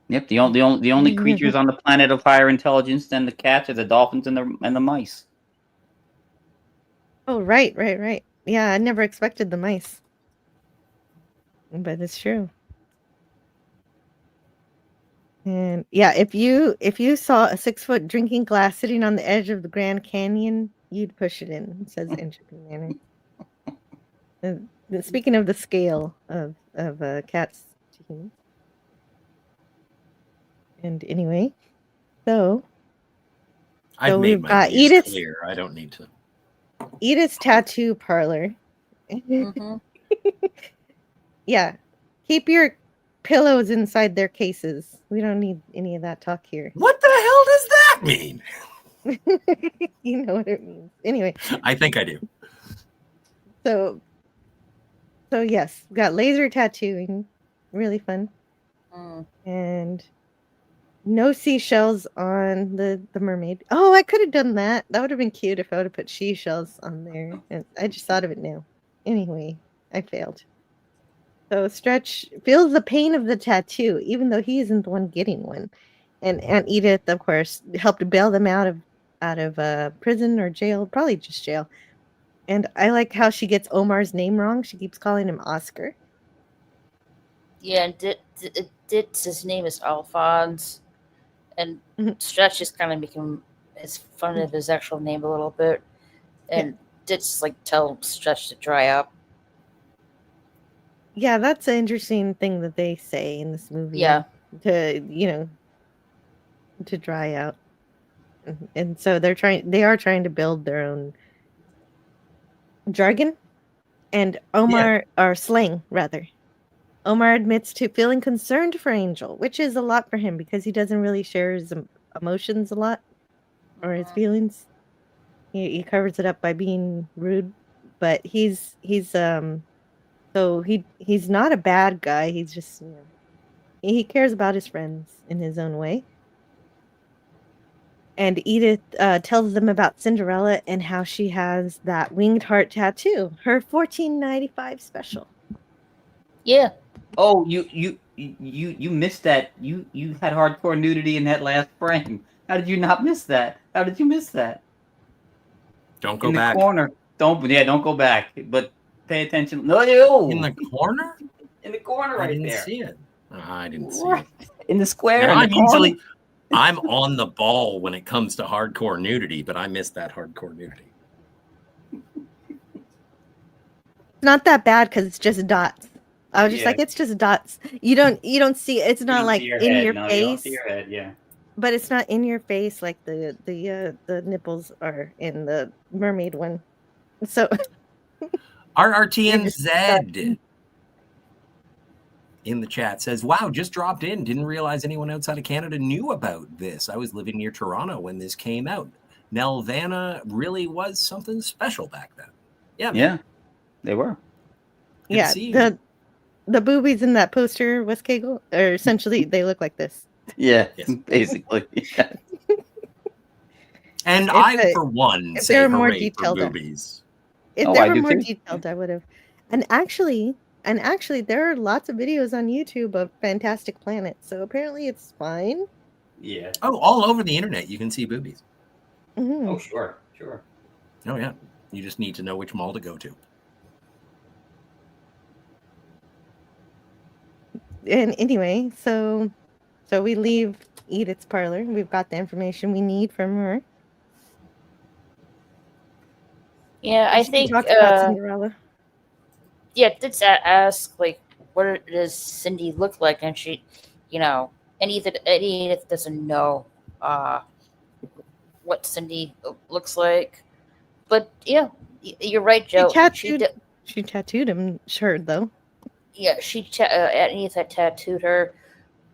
Yep. The only creatures on the planet of higher intelligence than the cats are the dolphins and the mice. Oh, right. Yeah, I never expected the mice. But it's true. And yeah, if you saw a 6-foot drinking glass sitting on the edge of the Grand Canyon, you'd push it in, says Entropy Manor. Speaking of the scale of cats to humans. And anyway, so I've made we've my got views clear. I don't need to. Edith's tattoo parlor. Mm-hmm. Yeah, keep your pillows inside their cases. We don't need any of that talk here. What the hell does that mean? You know what it means. Anyway, I think I do. so yes, we got laser tattooing, really fun, and no seashells on the mermaid. Oh, I could have done that. That would have been cute if I would have put seashells on there. And I just thought of it now. Anyway, I failed. So Stretch feels the pain of the tattoo, even though he isn't the one getting one. And Aunt Edith, of course, helped bail them out of prison or jail, probably just jail. And I like how she gets Omar's name wrong. She keeps calling him Oscar. Yeah, and his name is Alphonse, and Stretch is kind of making fun of his actual name a little bit, and Dit's like tell Stretch to dry up. Yeah, that's an interesting thing that they say in this movie. Yeah. To dry out. And so they are trying to build their own jargon and Omar or slang rather. Omar admits to feeling concerned for Angel, which is a lot for him because he doesn't really share his emotions a lot or his feelings. He covers it up by being rude, but he's not a bad guy. He's just, he cares about his friends in his own way. And Edith tells them about Cinderella and how she has that winged heart tattoo, her $14.95 special. Yeah. Oh, you missed that. You had hardcore nudity in that last frame. How did you not miss that? How did you miss that? Don't go in the back. Corner. Don't go back. But pay attention. No. In the corner? In the corner right there. I didn't see it. I didn't see it. In the square. I'm on the ball when it comes to hardcore nudity, but I missed that hardcore nudity. Not that bad because it's just dots. I was just like, it's just dots. You don't see it. It's not like in your face. You don't see your head, yeah. But it's not in your face like the nipples are in the mermaid one. So RRTNZ in the chat says, wow, just dropped in. Didn't realize anyone outside of Canada knew about this. I was living near Toronto when this came out. Nelvana really was something special back then. Yeah. Yeah, they were. Good the boobies in that poster, West Kegel, are essentially, they look like this. Yeah, basically. Yeah. And for one, say they're hooray more for detailed, boobies. If they were more detailed, I would have. And actually, there are lots of videos on YouTube of Fantastic Planet, so apparently it's fine. Yeah. Oh, all over the internet, you can see boobies. Mm-hmm. Oh, sure. Oh, yeah. You just need to know which mall to go to. And anyway, so we leave Edith's parlor. We've got the information we need from her. Yeah, I think talk about Cinderella. Yeah, did ask like, what does Cindy look like? And she, and Edith doesn't know what Cindy looks like. But yeah, you're right, Joe. She tattooed him, sure though. Yeah, Edith had tattooed her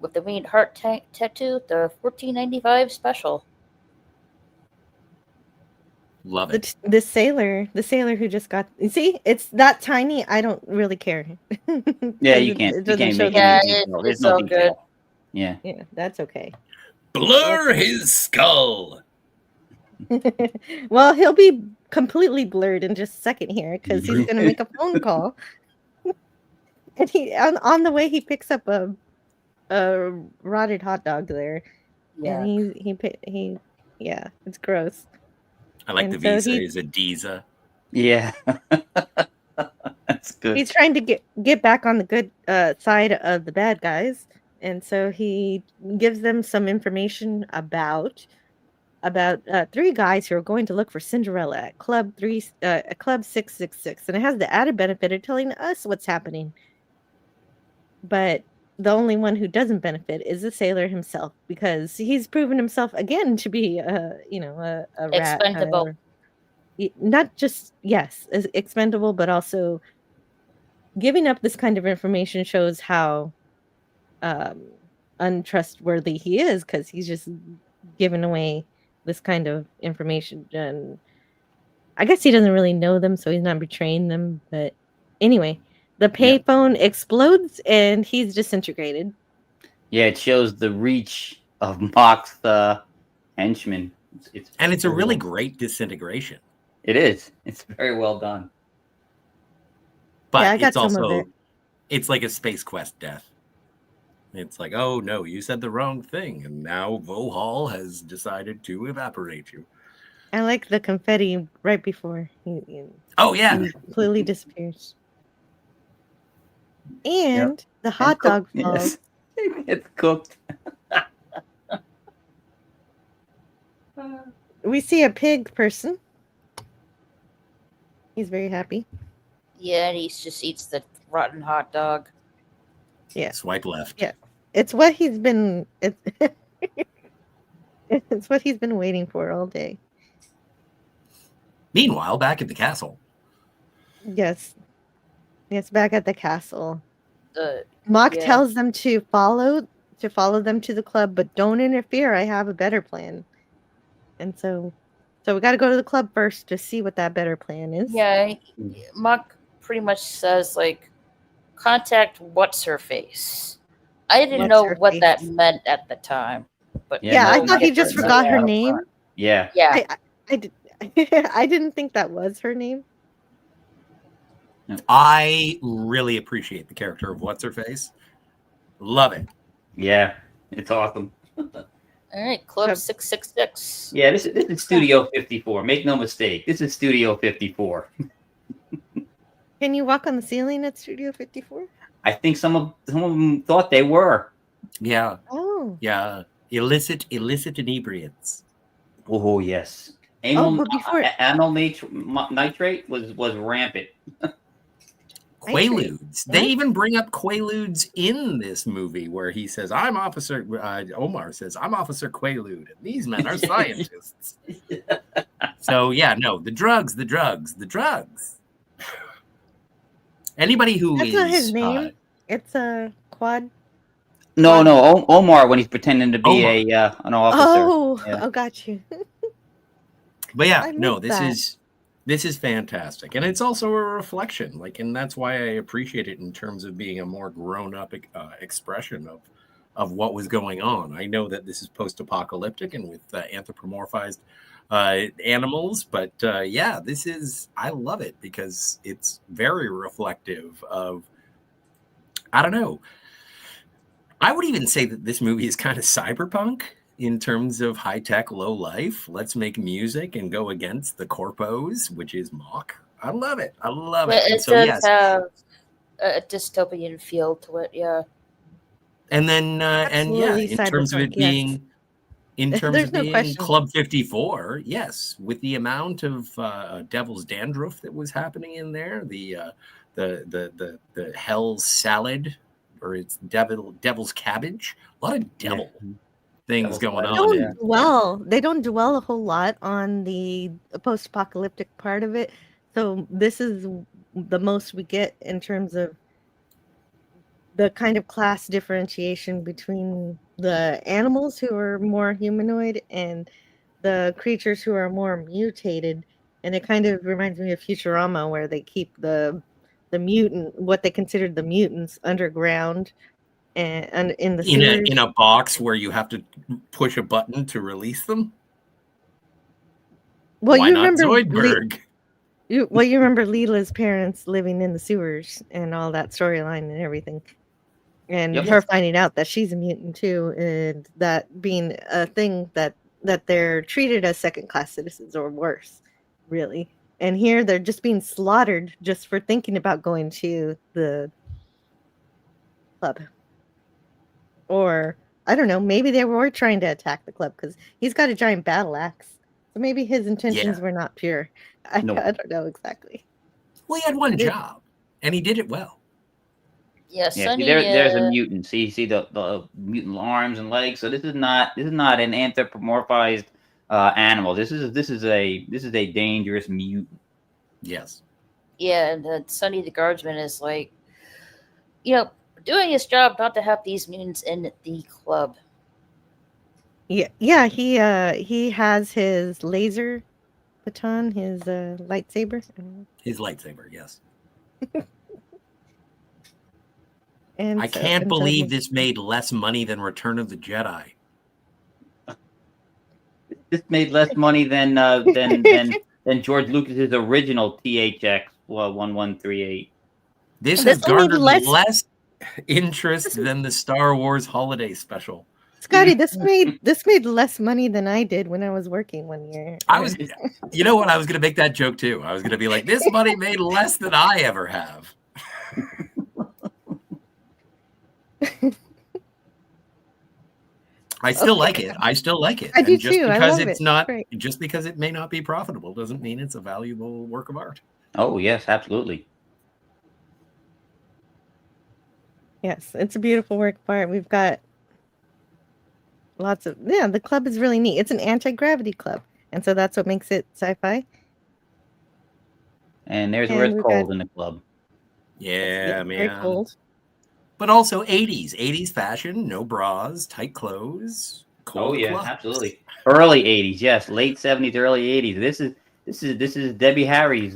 with the main heart tattoo, the $14.95 special. Love it. The sailor who just got. You see, it's that tiny. I don't really care. Yeah, It you can't doesn't show make the Yeah, any detail. There's it's no all detail. good. Yeah. Yeah, that's okay. Blur his skull. Well, he'll be completely blurred in just a second here because he's going to make a phone call. And he on the way he picks up a rotted hot dog there, Yeah. and he yeah, it's gross. I like And the so Visa he- is a Diza. Yeah. That's good. He's trying to get back on the good side of the bad guys, and so he gives them some information about three guys who are going to look for Cinderella at Club 666, and it has the added benefit of telling us what's happening. But the only one who doesn't benefit is the sailor himself, because he's proven himself again to be a rat, Expendable. not just is expendable, but also giving up this kind of information shows how untrustworthy he is, because he's just giving away this kind of information, and I guess he doesn't really know them, so he's not betraying them. But anyway, the payphone explodes and he's disintegrated. Yeah, it shows the reach of Mock's henchman. It's a really great disintegration. It is. It's very well done. But Yeah, I got it's some of also it. it's like a Space Quest death. It's like, oh no, you said the wrong thing, and now Vohal has decided to evaporate you. I like the confetti right before he completely disappears. And the hot dog falls. Yes. It's cooked. We see a pig person. He's very happy. Yeah, and he just eats the rotten hot dog. Yeah. Swipe left. Yeah. It's what he's been it's what he's been waiting for all day. Meanwhile, back at the castle. Yes. Yes, back at the castle. Mock tells them to follow them to the club, but don't interfere. I have a better plan. And so we got to go to the club first to see what that better plan is. Yeah, Mock pretty much says, like, contact what's her face. I didn't know what that meant at the time. But yeah, I thought he just forgot her name. Yeah. Yeah. I didn't think that was her name. I really appreciate the character of What's Her Face. Love it. Yeah, it's awesome. All right, Club 666. Yeah, this is Studio 54. Make no mistake, this is Studio 54. Can you walk on the ceiling at Studio 54? I think some of them thought they were. Yeah. Oh. Yeah. Illicit inebriates. Oh yes. Anal nitrate was rampant. Quaaludes. They even bring up Quaaludes in this movie where he says, I'm Officer, Omar says, I'm Officer Quaalude, and these men are scientists. So, yeah, no, the drugs. Anybody who That's is... not his name. It's a quad. No, Omar when he's pretending to be an officer. Oh, got you. But yeah, no, this is fantastic, and it's also a reflection, and that's why I appreciate it in terms of being a more grown-up expression of what was going on. I know that this is post-apocalyptic and with anthropomorphized animals, but I love it because it's very reflective of, I don't know. I would even say that this movie is kind of cyberpunk. In terms of high-tech, low life, let's make music and go against the corpos, which is Mock. I love it. It does have a dystopian feel to it, yeah. And then, in terms of it being, Club 54, yes, with the amount of devil's dandruff that was happening in there, the hell's salad, or it's devil's cabbage, a lot of devil. Yeah. Things going on. They don't dwell a whole lot on the post-apocalyptic part of it. So this is the most we get in terms of the kind of class differentiation between the animals who are more humanoid and the creatures who are more mutated. And it kind of reminds me of Futurama, where they keep the mutant, what they considered the mutants, underground and in the sewers. In a box where you have to push a button to release them. Well, Why you not remember Zoidberg? you remember Leela's parents living in the sewers and all that storyline and everything. And Yep. her finding out that she's a mutant too, and that being a thing that they're treated as second-class citizens or worse, really. And here they're just being slaughtered just for thinking about going to the club. Or I don't know, maybe they were trying to attack the club because he's got a giant battle axe. So maybe his intentions were not pure. I don't know exactly. Well, he had one job, and he did it well. Yeah, Yeah, Sunny. see, there's a mutant. See the mutant arms and legs. So this is not an anthropomorphized animal. This is a dangerous mutant. Yes. Yeah, and Sunny the guardsman is like, doing his job not to have these mutants in the club. Yeah, he has his laser baton, his lightsaber. His lightsaber, yes. And I can't believe this made less money than Return of the Jedi. This made less money than George Lucas's original THX 1138. This has garnered less interest than the Star Wars Holiday Special. Scotty, this made less money than I did when I was working one year. You know what? I was going to make that joke too. I was going to be like, this money made less than I ever have. I still like it. I still like it. I do just too. Because I love it's it. not, Great. just because it may not be profitable doesn't mean it's a valuable work of art. Oh yes, absolutely. Yes, it's a beautiful work of art. We've got lots of the club is really neat. It's an anti-gravity club, and so that's what makes it sci-fi. And there's where it's cold in the club. Yeah, man. Very cold. But also 80s fashion, no bras, tight clothes. Oh yeah, absolutely. Early 80s, yes, late 70s, early 80s. This is Debbie Harry's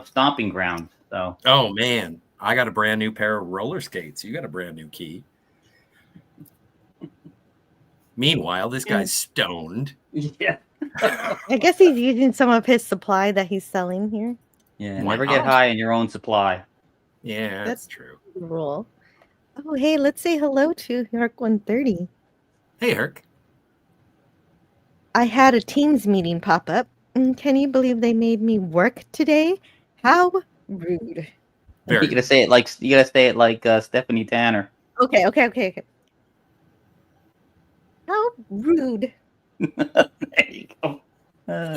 stomping ground. So. Oh man, I got a brand new pair of roller skates. You got a brand new key. Meanwhile, this guy's stoned. Yeah. I guess he's using some of his supply that he's selling here. Yeah, never get high in your own supply. Yeah, that's true. The rule. Oh, hey, let's say hello to Herc 130. Hey, Herc. I had a Teams meeting pop up. Can you believe they made me work today? How rude. You gotta say it like Stephanie Tanner. Okay. How rude. There you go.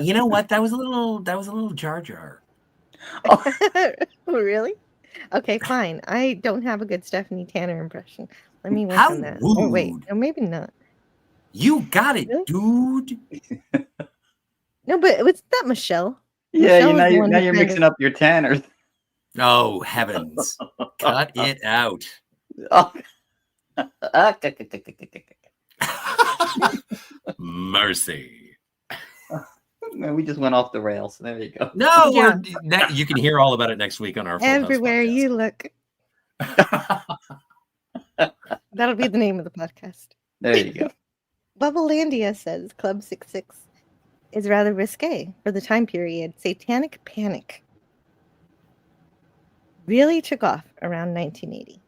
You know what? That was a little Jar Jar. Oh, really? Okay, fine. I don't have a good Stephanie Tanner impression. Let me work on that. Rude. Oh, wait. No, maybe not. You got it, dude. No, but it was that Michelle. Yeah, now you're mixing up your Tanners. Oh, heavens. Cut it out. Oh. Mercy. No, we just went off the rails. There you go. No, you can hear all about it next week on our Full House Everywhere podcast. You Look. That'll be the name of the podcast. There you go. Bubblelandia says Club 66 is rather risque for the time period. Satanic Panic really took off around 1980.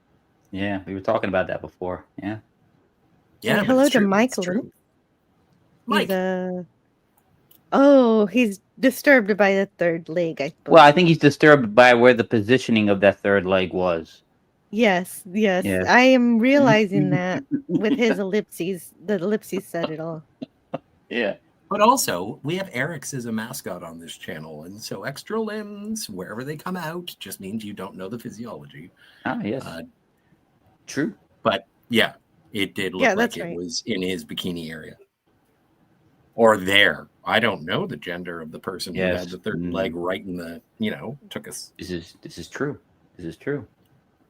Yeah, we were talking about that before. Yeah. Yeah. And hello to Michael. Mike. He's disturbed by the third leg, I suppose. Well, I think he's disturbed by where the positioning of that third leg was. Yes. I am realizing that with his ellipses. The ellipses said it all. Yeah. But also, we have Eric's as a mascot on this channel, and so extra limbs, wherever they come out, just means you don't know the physiology. Ah, yes. True. But yeah, it did look like it was in his bikini area. Or there. I don't know the gender of the person who had the third leg right in the, took us. This is true. This is true.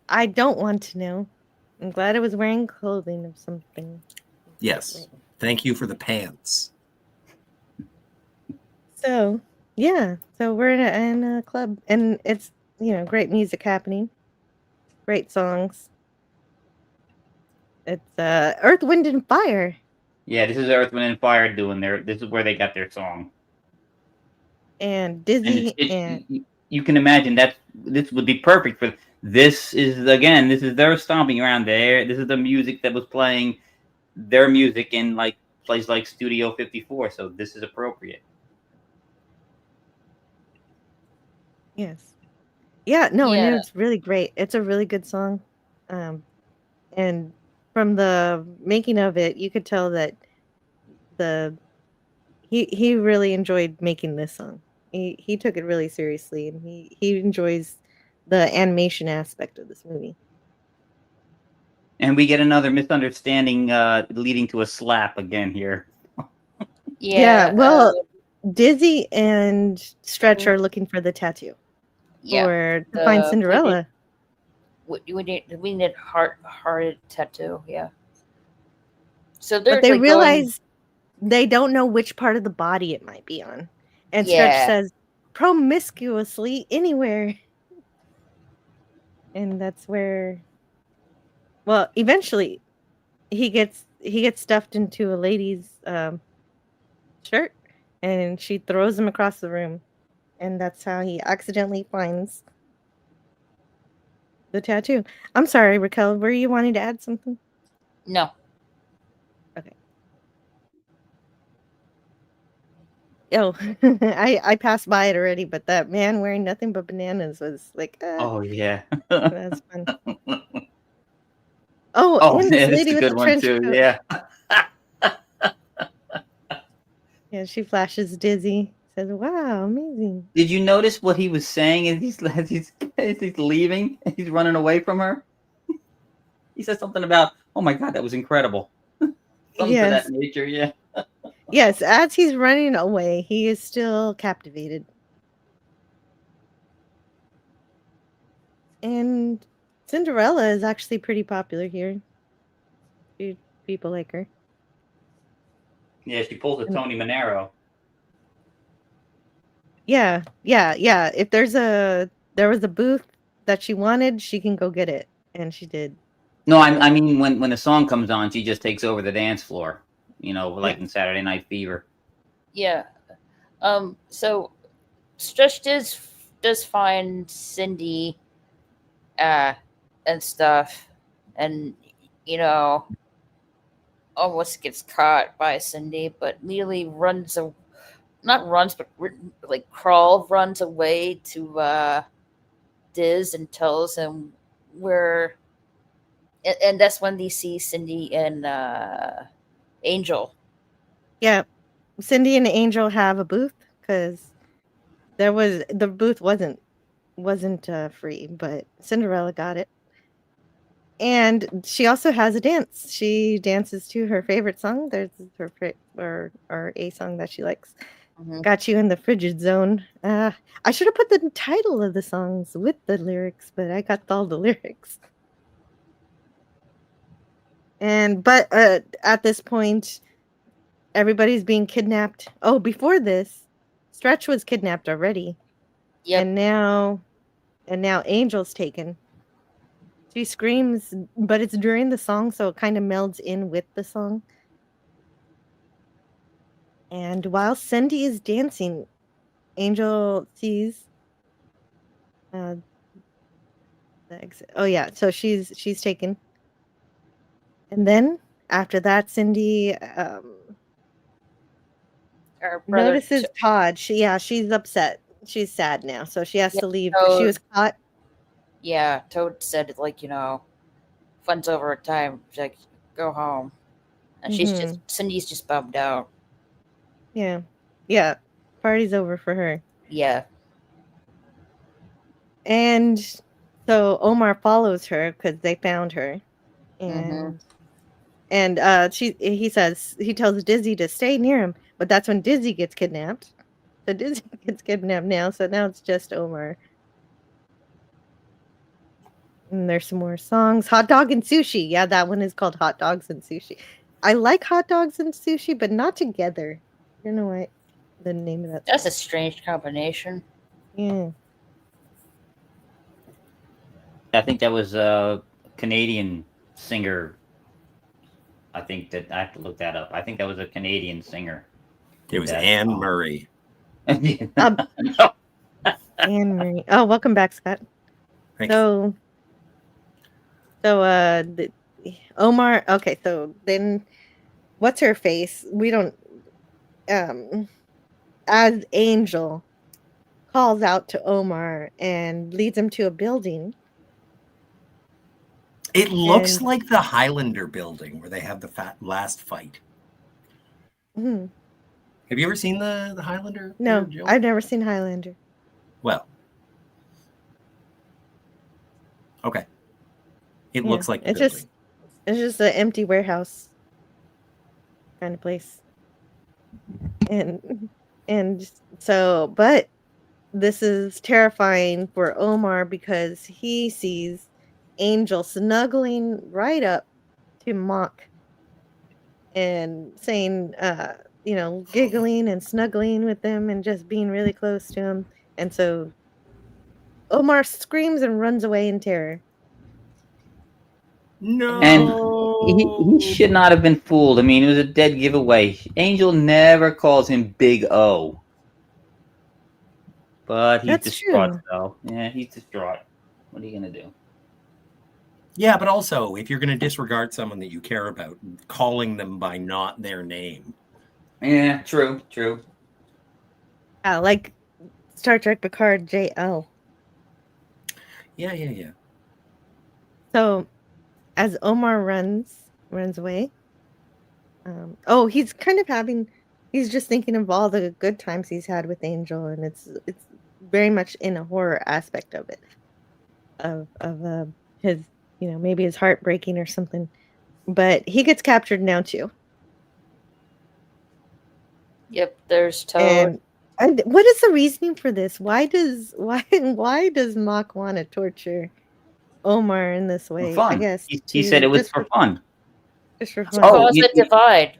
I don't want to know. I'm glad I was wearing clothing of something. Yes. Thank you for the pants. So, yeah. So we're in a club, and it's, great music happening. Great songs. It's Earth, Wind, and Fire. Yeah, this is Earth, Wind, and Fire doing this is where they got their song. And And Dizzy and you can imagine this would be perfect for this is their stomping around there. This is the music that was playing their music in like places like Studio 54, so this is appropriate. yes. Yeah, no, and Yeah. it's really great. It's a really good song. And from the making of it, you could tell that the he really enjoyed making this song. He took it really seriously, and he enjoys the animation aspect of this movie. And we get another misunderstanding leading to a slap again here. Yeah, Yeah. well, Dizzy and Stretch Mm. are looking for the tattoo Yeah. to find The Cinderella. we need hearted tattoo. Yeah. So they're But they like going. realize they don't know which part of the body it might be on. And Stretch Yeah. says, promiscuously anywhere. And that's where, well, eventually he gets stuffed into a lady's shirt, and she throws him across the room. And that's how he accidentally finds the tattoo. I'm sorry, Raquel, were you wanting to add something? No. Okay. Oh, I passed by it already, but that man wearing nothing but bananas was like, Oh yeah. that's fun. Oh, Oh, and yeah, this that's lady a with the good one trench too. coat. Yeah. Yeah, she flashes Dizzy. Says, "Wow, amazing." Did you notice what he was saying as he's leaving? He's running away from her. He said something about, "Oh my god, that was incredible." Something to that Yes, nature. Yeah. yes. As he's running away, he is still captivated, and Cinderella is actually pretty popular here. People like her. Yeah, she pulls a Tony Manero. Yeah, yeah, yeah. If there was a booth that she wanted, she can go get it, and she did. No, I mean when the song comes on, she just takes over the dance floor. You know, like Yeah. in Saturday Night Fever. Yeah. So Stretch does find Cindy, and stuff, and you know almost gets caught by Cindy, but immediately not runs, but like runs away to Diz and tells him where, and that's when they see Cindy and Angel. Yeah, Cindy and Angel have a booth because the booth wasn't free, but Cinderella got it. And she also has a dance. She dances to her favorite song. There's her or a song that she likes. Mm-hmm. Got You in the Frigid Zone. I should have put the title of the songs with the lyrics, but I got all the lyrics. But at this point, everybody's being kidnapped. Oh, before this, Stretch was kidnapped already. Yep. And now Angel's taken. She screams, but it's during the song, so it kind of melds in with the song. And while Cindy is dancing, Angel sees the exit. Oh yeah, so she's taken. And then after that, Cindy notices Todd. She's upset. She's sad now, so she has to leave. She was caught. Yeah, Toad said fun's over at time. She's like, go home. And Cindy's just bummed out. Yeah. Yeah. Party's over for her. Yeah. And so Omar follows her because they found her. And he tells Dizzy to stay near him, but that's when Dizzy gets kidnapped. So Dizzy gets kidnapped now, so now it's just Omar. And there's some more songs. Hot dog and sushi. Yeah, that one is called Hot Dogs and Sushi. I like hot dogs and sushi, but not together. You know what? The name of that. That's a strange combination. Yeah. I think that was a Canadian singer. I think that I have to look that up. I think that was a Canadian singer. It was Anne Murray. Anne Marie. Oh, welcome back, Scott. Thanks. Omar. Okay, so then, what's her face? We don't. As Angel calls out to Omar and leads him to a building. It looks like the Highlander building where they have the last fight. Hmm. Have you ever seen the Highlander? No, I've never seen Highlander. Well, okay. It looks like the building. It's just an empty warehouse kind of place. And so, but this is terrifying for Omar because he sees Angel snuggling right up to Mock and saying, giggling and snuggling with them and just being really close to him. And so Omar screams and runs away in terror. No. And he should not have been fooled. I mean, it was a dead giveaway. Angel never calls him Big O. But he's distraught, though. Yeah, he's distraught. What are you going to do? Yeah, but also, if you're going to disregard someone that you care about, calling them by not their name. Yeah, true. Like Star Trek Picard JL. Yeah. So, as Omar runs away, he's kind of he's just thinking of all the good times he's had with Angel, and it's very much in a horror aspect of it, of his, maybe his heart breaking or something. But he gets captured now too. Yep, there's Toad. And what is the reasoning for this? Why does Mock want to torture Omar in this way? For fun. I guess he said it was for fun. Just for fun. To cause a divide.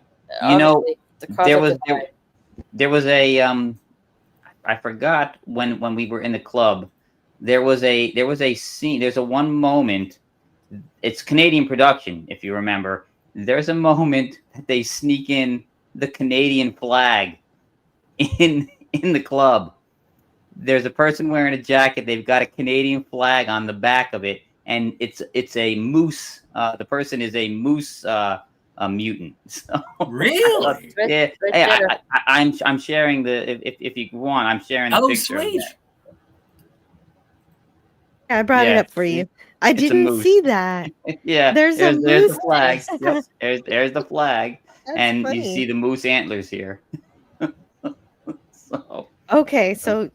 There was a I forgot when we were in the club. There was a scene. There's a one moment. It's Canadian production, if you remember. There's a moment that they sneak in the Canadian flag in the club. There's a person wearing a jacket. They've got a Canadian flag on the back of it, and it's a moose. The person is a moose mutant. So, really? Yeah. Hey, I'm sharing the if you want, I'm sharing the picture. Sweet. Of that. I brought it up for you. I didn't see that. Yeah, there's the flag. Yep. There's the flag. That's and funny. You see the moose antlers here. Okay, so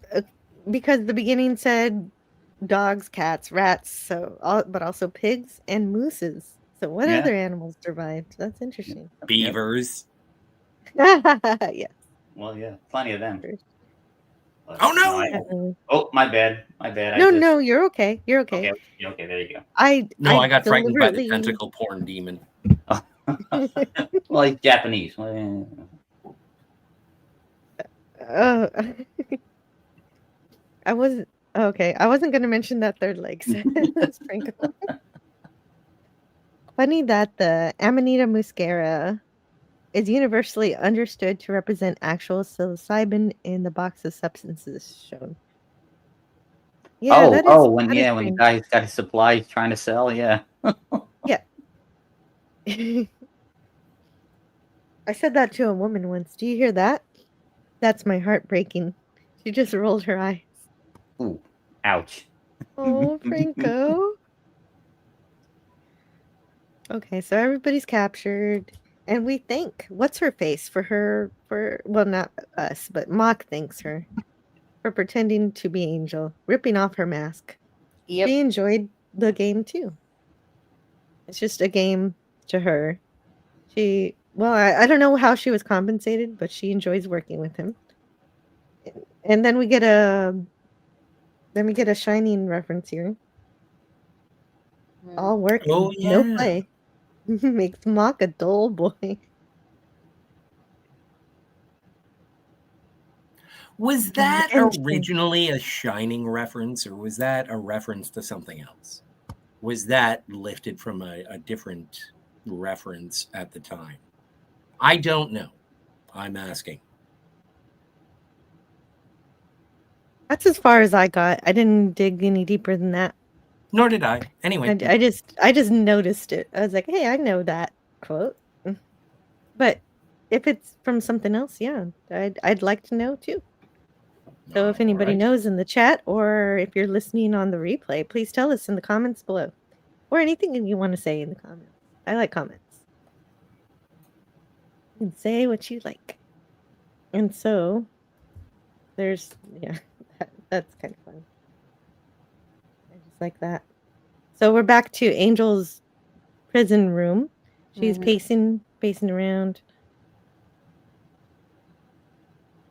because the beginning said dogs, cats, rats, but also pigs and mooses. So what other animals survived? That's interesting. Beavers. Yeah. Well, yeah, plenty of them. Oh no! Oh, my bad. No, you're okay. You're okay. Okay, there you go. I got frightened by the tentacle porn demon. Well, he's Japanese. I wasn't going to mention that third leg. Sprinkle. Funny that the Amanita muscaria is universally understood to represent actual psilocybin in the box of substances shown. Yeah, when the guy's got his supplies trying to sell, yeah. Yeah. I said that to a woman once. Do you hear that? That's my heart breaking. She just rolled her eyes. Ooh, ouch. Oh, Franco. Okay, so everybody's captured. And we thank what's her face well, not us, but Mock thanks her for pretending to be Angel, ripping off her mask. Yep. She enjoyed the game too. It's just a game to her. I don't know how she was compensated, but she enjoys working with him. And then we get a Shining reference here. All work Oh, and no yeah. play makes Mock a dull boy. Was that Interesting. originally a Shining reference, or was that a reference to something else? Was that lifted from a different reference at the time? I don't know. I'm asking. That's as far as I got. I didn't dig any deeper than that. Nor did I. Anyway, I just noticed it. I was like, hey, I know that quote. But if it's from something else, yeah, I'd like to know too. So if all anybody right. knows in the chat or if you're listening on the replay, please tell us in the comments below. Or anything you want to say in the comments. I like comments. You can say what you like. And so there's that's kind of fun. I just like that. So we're back to Angel's prison room. She's pacing around.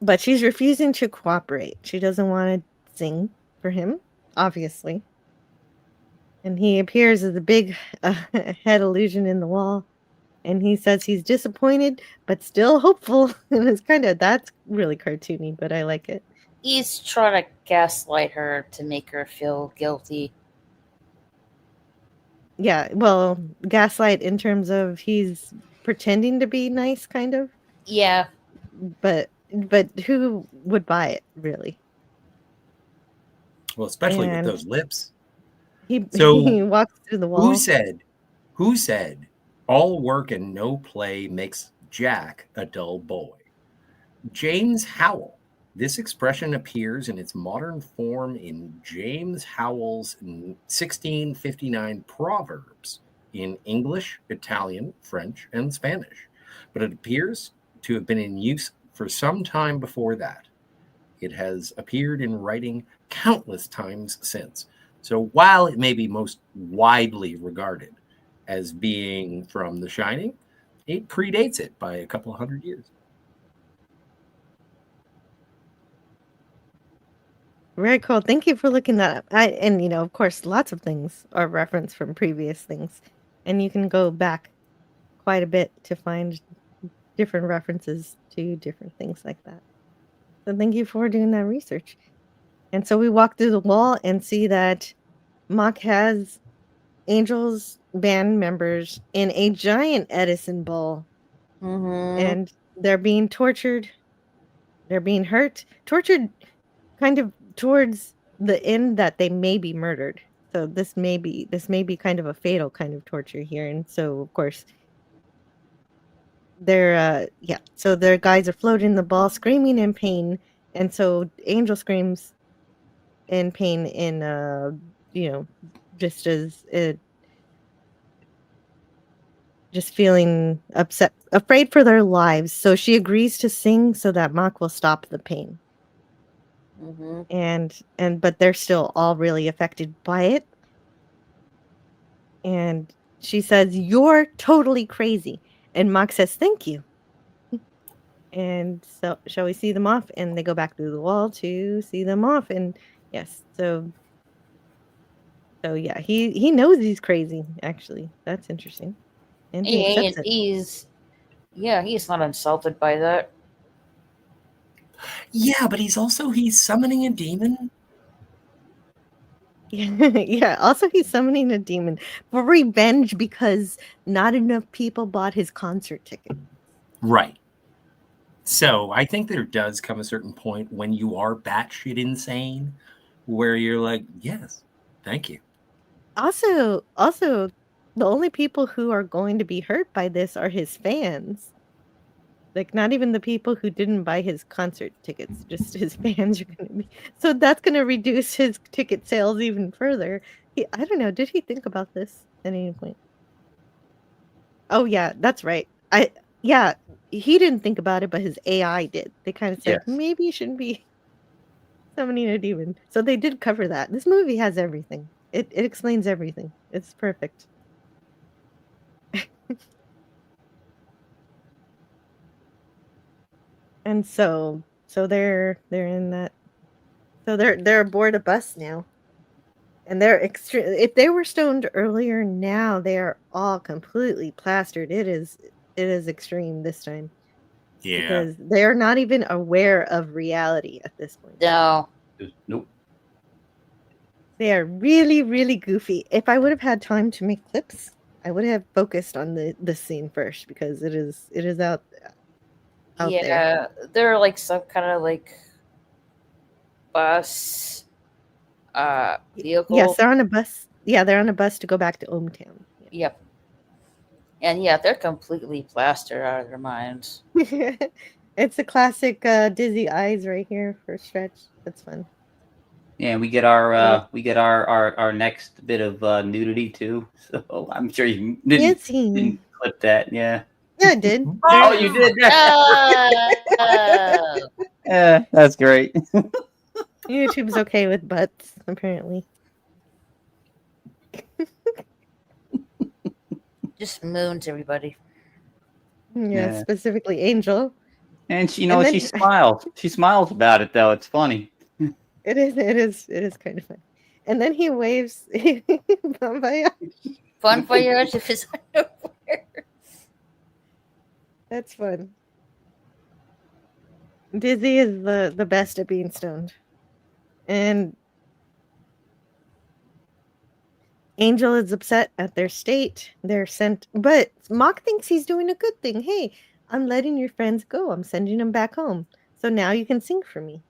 But she's refusing to cooperate. She doesn't want to sing for him, obviously. And he appears as a big head illusion in the wall. And he says he's disappointed, but still hopeful. And it's that's really cartoony, but I like it. He's trying to gaslight her to make her feel guilty. Yeah, well, gaslight in terms of he's pretending to be nice, kind of. Yeah. But who would buy it, really? Well, especially with And those lips. he So walks through the who wall. said all work and no play makes Jack a dull boy? James Howell. This expression appears in its modern form in James Howell's 1659 Proverbs in English, Italian, French, and Spanish, but it appears to have been in use for some time before that. It has appeared in writing countless times since. So while it may be most widely regarded as being from The Shining, it predates it by a couple of hundred years. Very cool. Thank you for looking that up. And of course, lots of things are referenced from previous things, and you can go back quite a bit to find different references to different things like that. So thank you for doing that research. And so we walk through the wall and see that Mock has Angel's band members in a giant Edison ball, and they're being tortured. They're being hurt, tortured, kind of towards the end that they may be murdered. So this may be kind of a fatal kind of torture here. And so of course they're so their guys are floating in the ball screaming in pain. And so Angel screams in pain in just as it just feeling upset, afraid for their lives. So she agrees to sing so that Mock will stop the pain. And but they're still all really affected by it. And she says, "You're totally crazy." And Mock says, "Thank you." And so shall we see them off? And they go back through the wall to see them off. And yes, so yeah, he knows he's crazy, actually. That's interesting. And he accepts it. He's not insulted by that. Yeah, but he's summoning a demon. Yeah, also he's summoning a demon for revenge because not enough people bought his concert ticket. Right. So I think there does come a certain point when you are batshit insane where you're like, yes, thank you. Also, the only people who are going to be hurt by this are his fans. Like, not even the people who didn't buy his concert tickets, just his fans are going to be. So that's going to reduce his ticket sales even further. I don't know. Did he think about this at any point? Oh, yeah, that's right. He didn't think about it, but his AI did. They kind of said, maybe you shouldn't be summoning a demon. So they did cover that. This movie has everything. It explains everything. It's perfect. And so they're in that. So they're aboard a bus now, And they're extreme. If they were stoned earlier, now they are all completely plastered. It is extreme this time Yeah. because they are not even aware of reality at this point. No. Nope. They are really, really goofy. If I would have had time to make clips, I would have focused on the scene first because it is out Yeah, there. they're like some kind of like bus vehicle. Yes, they're on a bus. Yeah, they're on a bus to go back to Ohmtown. Yep. And yeah, they're completely plastered out of their minds. It's a classic dizzy eyes right here for a stretch. That's fun. Yeah, we get our next bit of nudity too. So I'm sure you didn't clip that. Yeah. Yeah, I did. Oh, you did. Yeah, that's great. YouTube's okay with butts, apparently. Just moons, everybody. Yeah, specifically Angel. And she smiles. She smiles about it though. It's funny. It is kind of fun. And then he waves Bon Voyage. Bon Voyage of his underwear. That's fun. Dizzy is the best at being stoned. And Angel is upset at their state. They're sent, but Mock thinks he's doing a good thing. Hey, I'm letting your friends go. I'm sending them back home. So now you can sing for me.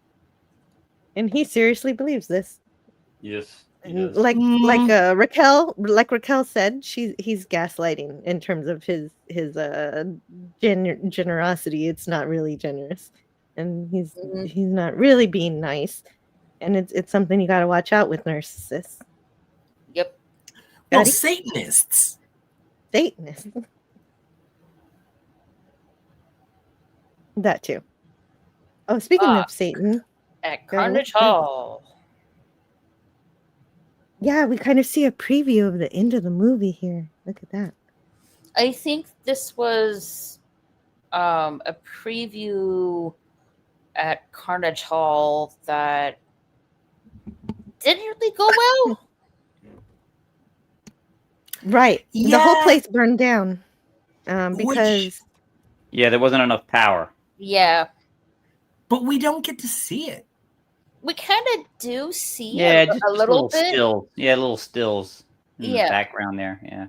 And he seriously believes this. Yes. And Raquel said, he's gaslighting in terms of his generosity. It's not really generous, and he's not really being nice, and it's something you got to watch out with narcissists. Yep. Well, Satanists. That too. Oh, speaking of Satan, at Carnage Hall. Yeah, we kind of see a preview of the end of the movie here. Look at that. I think this was a preview at Carnage Hall that didn't really go well. Right. The whole place burned down because... Yeah, there wasn't enough power. Yeah. But we don't get to see it. We kind of do see just a little bit. Stills. Yeah, little stills in the Yeah. background there. Yeah.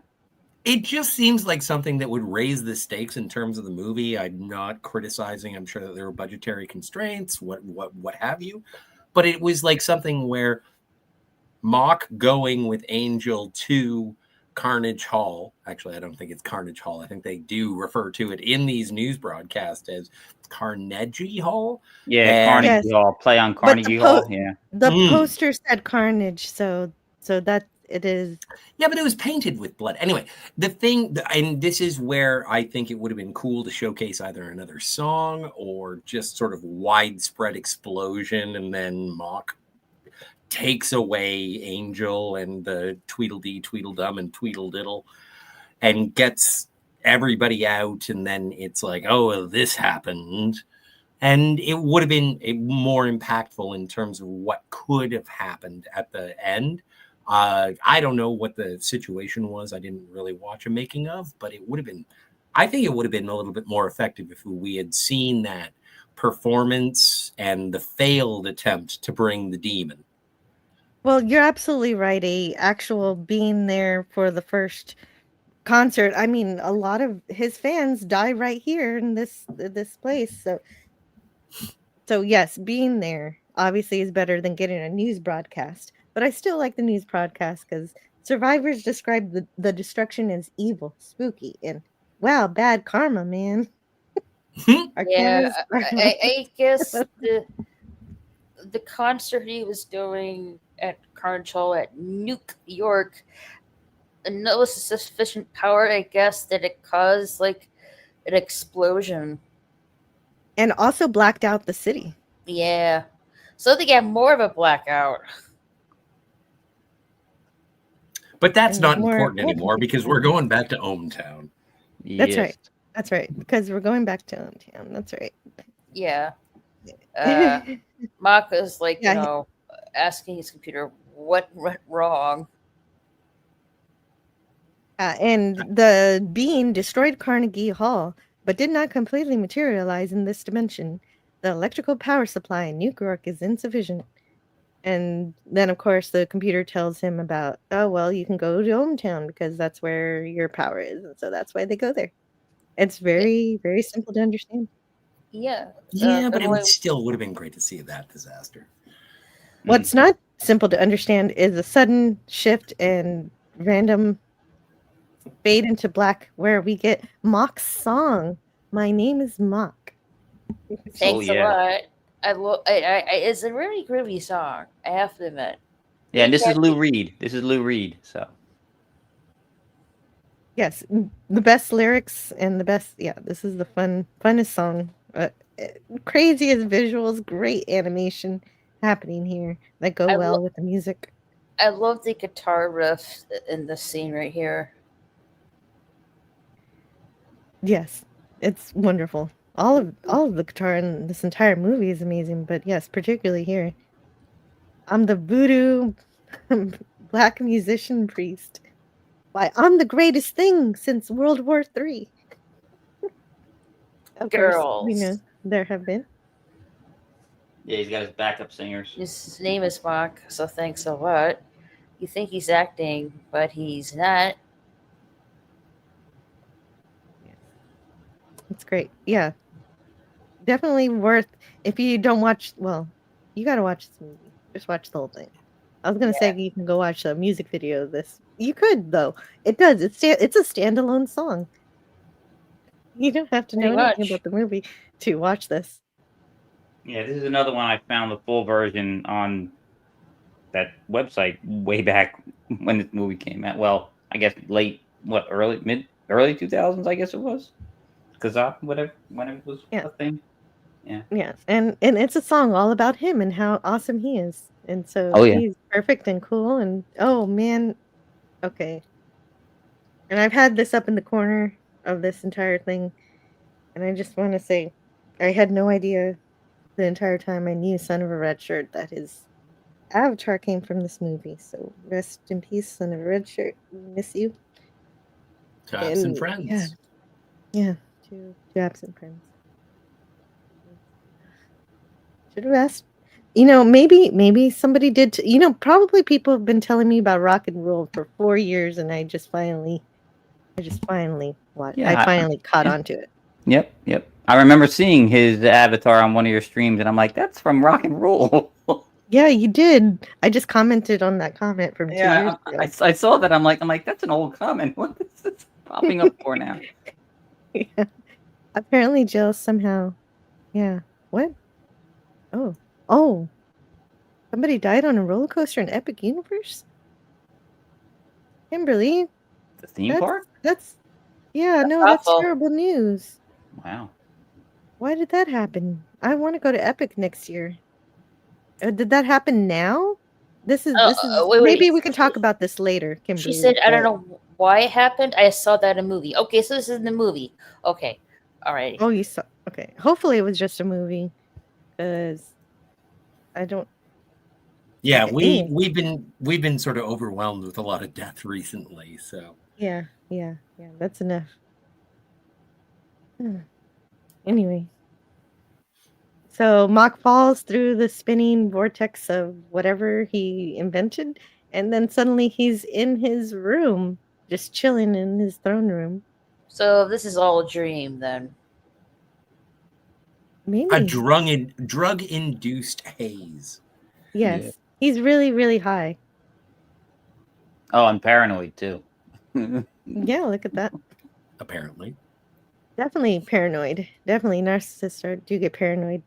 It just seems like something that would raise the stakes in terms of the movie. I'm not criticizing. I'm sure that there were budgetary constraints, what have you. But it was like something where Mock going with Angel to Carnage Hall. Actually, I don't think it's Carnage Hall. I think they do refer to it in these news broadcasts as Carnegie Hall. Yeah, Carnegie Hall. Play on Carnegie Hall. Yeah. The poster said Carnage, so that it is. Yeah, but it was painted with blood. Anyway, the thing, and this is where I think it would have been cool to showcase either another song or just sort of widespread explosion, and then Mock takes away Angel and the Tweedledee, Tweedledum, and Tweedlediddle and gets everybody out, and then it's like, oh, this happened. And it would have been more impactful in terms of what could have happened at the end. I don't know what the situation was. I didn't really watch a making of, but it would have been, I think it would have been a little bit more effective if we had seen that performance and the failed attempt to bring the demon. Well, you're absolutely right. A actual being there for the first concert. I mean, a lot of his fans die right here in this place. So yes, being there obviously is better than getting a news broadcast. But I still like the news broadcast because survivors describe the destruction as evil, spooky, and wow, bad karma, man. Yeah, I guess the concert he was doing at Carnage Hall at New York, no sufficient power, I guess, that it caused like an explosion. And also blacked out the city. Yeah. So they get more of a blackout. But that's not important anymore because we're going back to Ohmtown. That's right. That's right. Because we're going back to Ohmtown. That's right. Yeah. Mock is like, asking his computer, what went wrong. And the being destroyed Carnegie Hall, but did not completely materialize in this dimension. The electrical power supply in New York is insufficient. And then, of course, the computer tells him about, oh, well, you can go to Hometown because that's where your power is. And so that's why they go there. It's very, very simple to understand. Yeah. Yeah, but it still would have been great to see that disaster. What's not simple to understand is a sudden shift and random fade into black where we get Mock's song. My name is Mock. Thanks a lot. It's a really groovy song, I have to admit. Yeah, and this is Lou Reed. So. Yes, the best lyrics and the best. Yeah, this is the funnest song. Craziest visuals, great animation happening here that go well with the music. I love the guitar riff in this scene right here. Yes, it's wonderful. All of the guitar in this entire movie is amazing, but yes, particularly here. I'm the voodoo black musician priest. Why, I'm the greatest thing since World War III. Of Girls. course, we know there have been. Yeah, he's got his backup singers. His name is Mock, so thanks a lot. You think he's acting, but he's not. It's great. Yeah. Definitely worth, if you don't watch, well, you got to watch this movie. Just watch the whole thing. I was going to say you can go watch a music video of this. You could, though. It does. It's a standalone song. You don't have to know anything about the movie to watch this. Yeah, this is another one I found the full version on that website way back when this movie came out. Well, I guess early 2000s, I guess it was. Because whenever it was a thing. Yeah. Yeah, and it's a song all about him and how awesome he is. And so he's perfect and cool and oh man. Okay. And I've had this up in the corner of this entire thing. And I just want to say I had no idea the entire time I knew Son of a Red Shirt that his avatar came from this movie. So rest in peace, Son of a Red Shirt. We miss you. To absent friends. Yeah. To absent friends. Should have asked. Maybe somebody did. Probably people have been telling me about rock and roll for 4 years, and I just finally caught on to it. Yep. I remember seeing his avatar on one of your streams, and I'm like, that's from rock and roll. Yeah, you did. I just commented on that comment from 2 years ago. I saw that. I'm like, that's an old comment. What is this popping up for now? Yeah. Apparently, Jill somehow. Yeah. What? Oh. Somebody died on a roller coaster in Epic Universe? Kimberly. The theme park? That's terrible news. Wow. Why did that happen? I want to go to Epic next year. Did that happen now? This is maybe we can talk about this later, Kimberly. She said, I don't know why it happened. I saw that in a movie. Okay, so this is in the movie. Okay. All right. Oh, you saw. Okay. Hopefully it was just a movie. Because I don't. Yeah, we've been sort of overwhelmed with a lot of death recently, so. Yeah, that's enough. Anyway. So Mock falls through the spinning vortex of whatever he invented, and then suddenly he's in his room, just chilling in his throne room. So this is all a dream, then. Maybe. A drug-induced haze. Yes. Yeah. He's really, really high. Oh, I'm paranoid, too. Yeah, look at that. Apparently. Definitely paranoid. Definitely narcissists do get paranoid.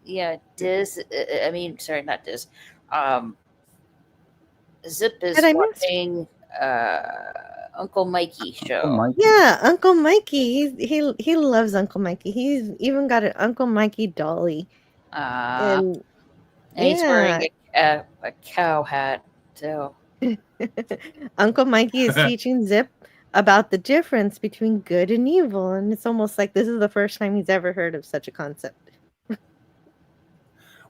Yeah, not Diz. Zip is watching Uncle Mikey show. Uncle Mikey. Yeah, Uncle Mikey. He loves Uncle Mikey. He's even got an Uncle Mikey dolly. And he's wearing a cow hat too. Uncle Mikey is teaching Zip about the difference between good and evil, and it's almost like this is the first time he's ever heard of such a concept.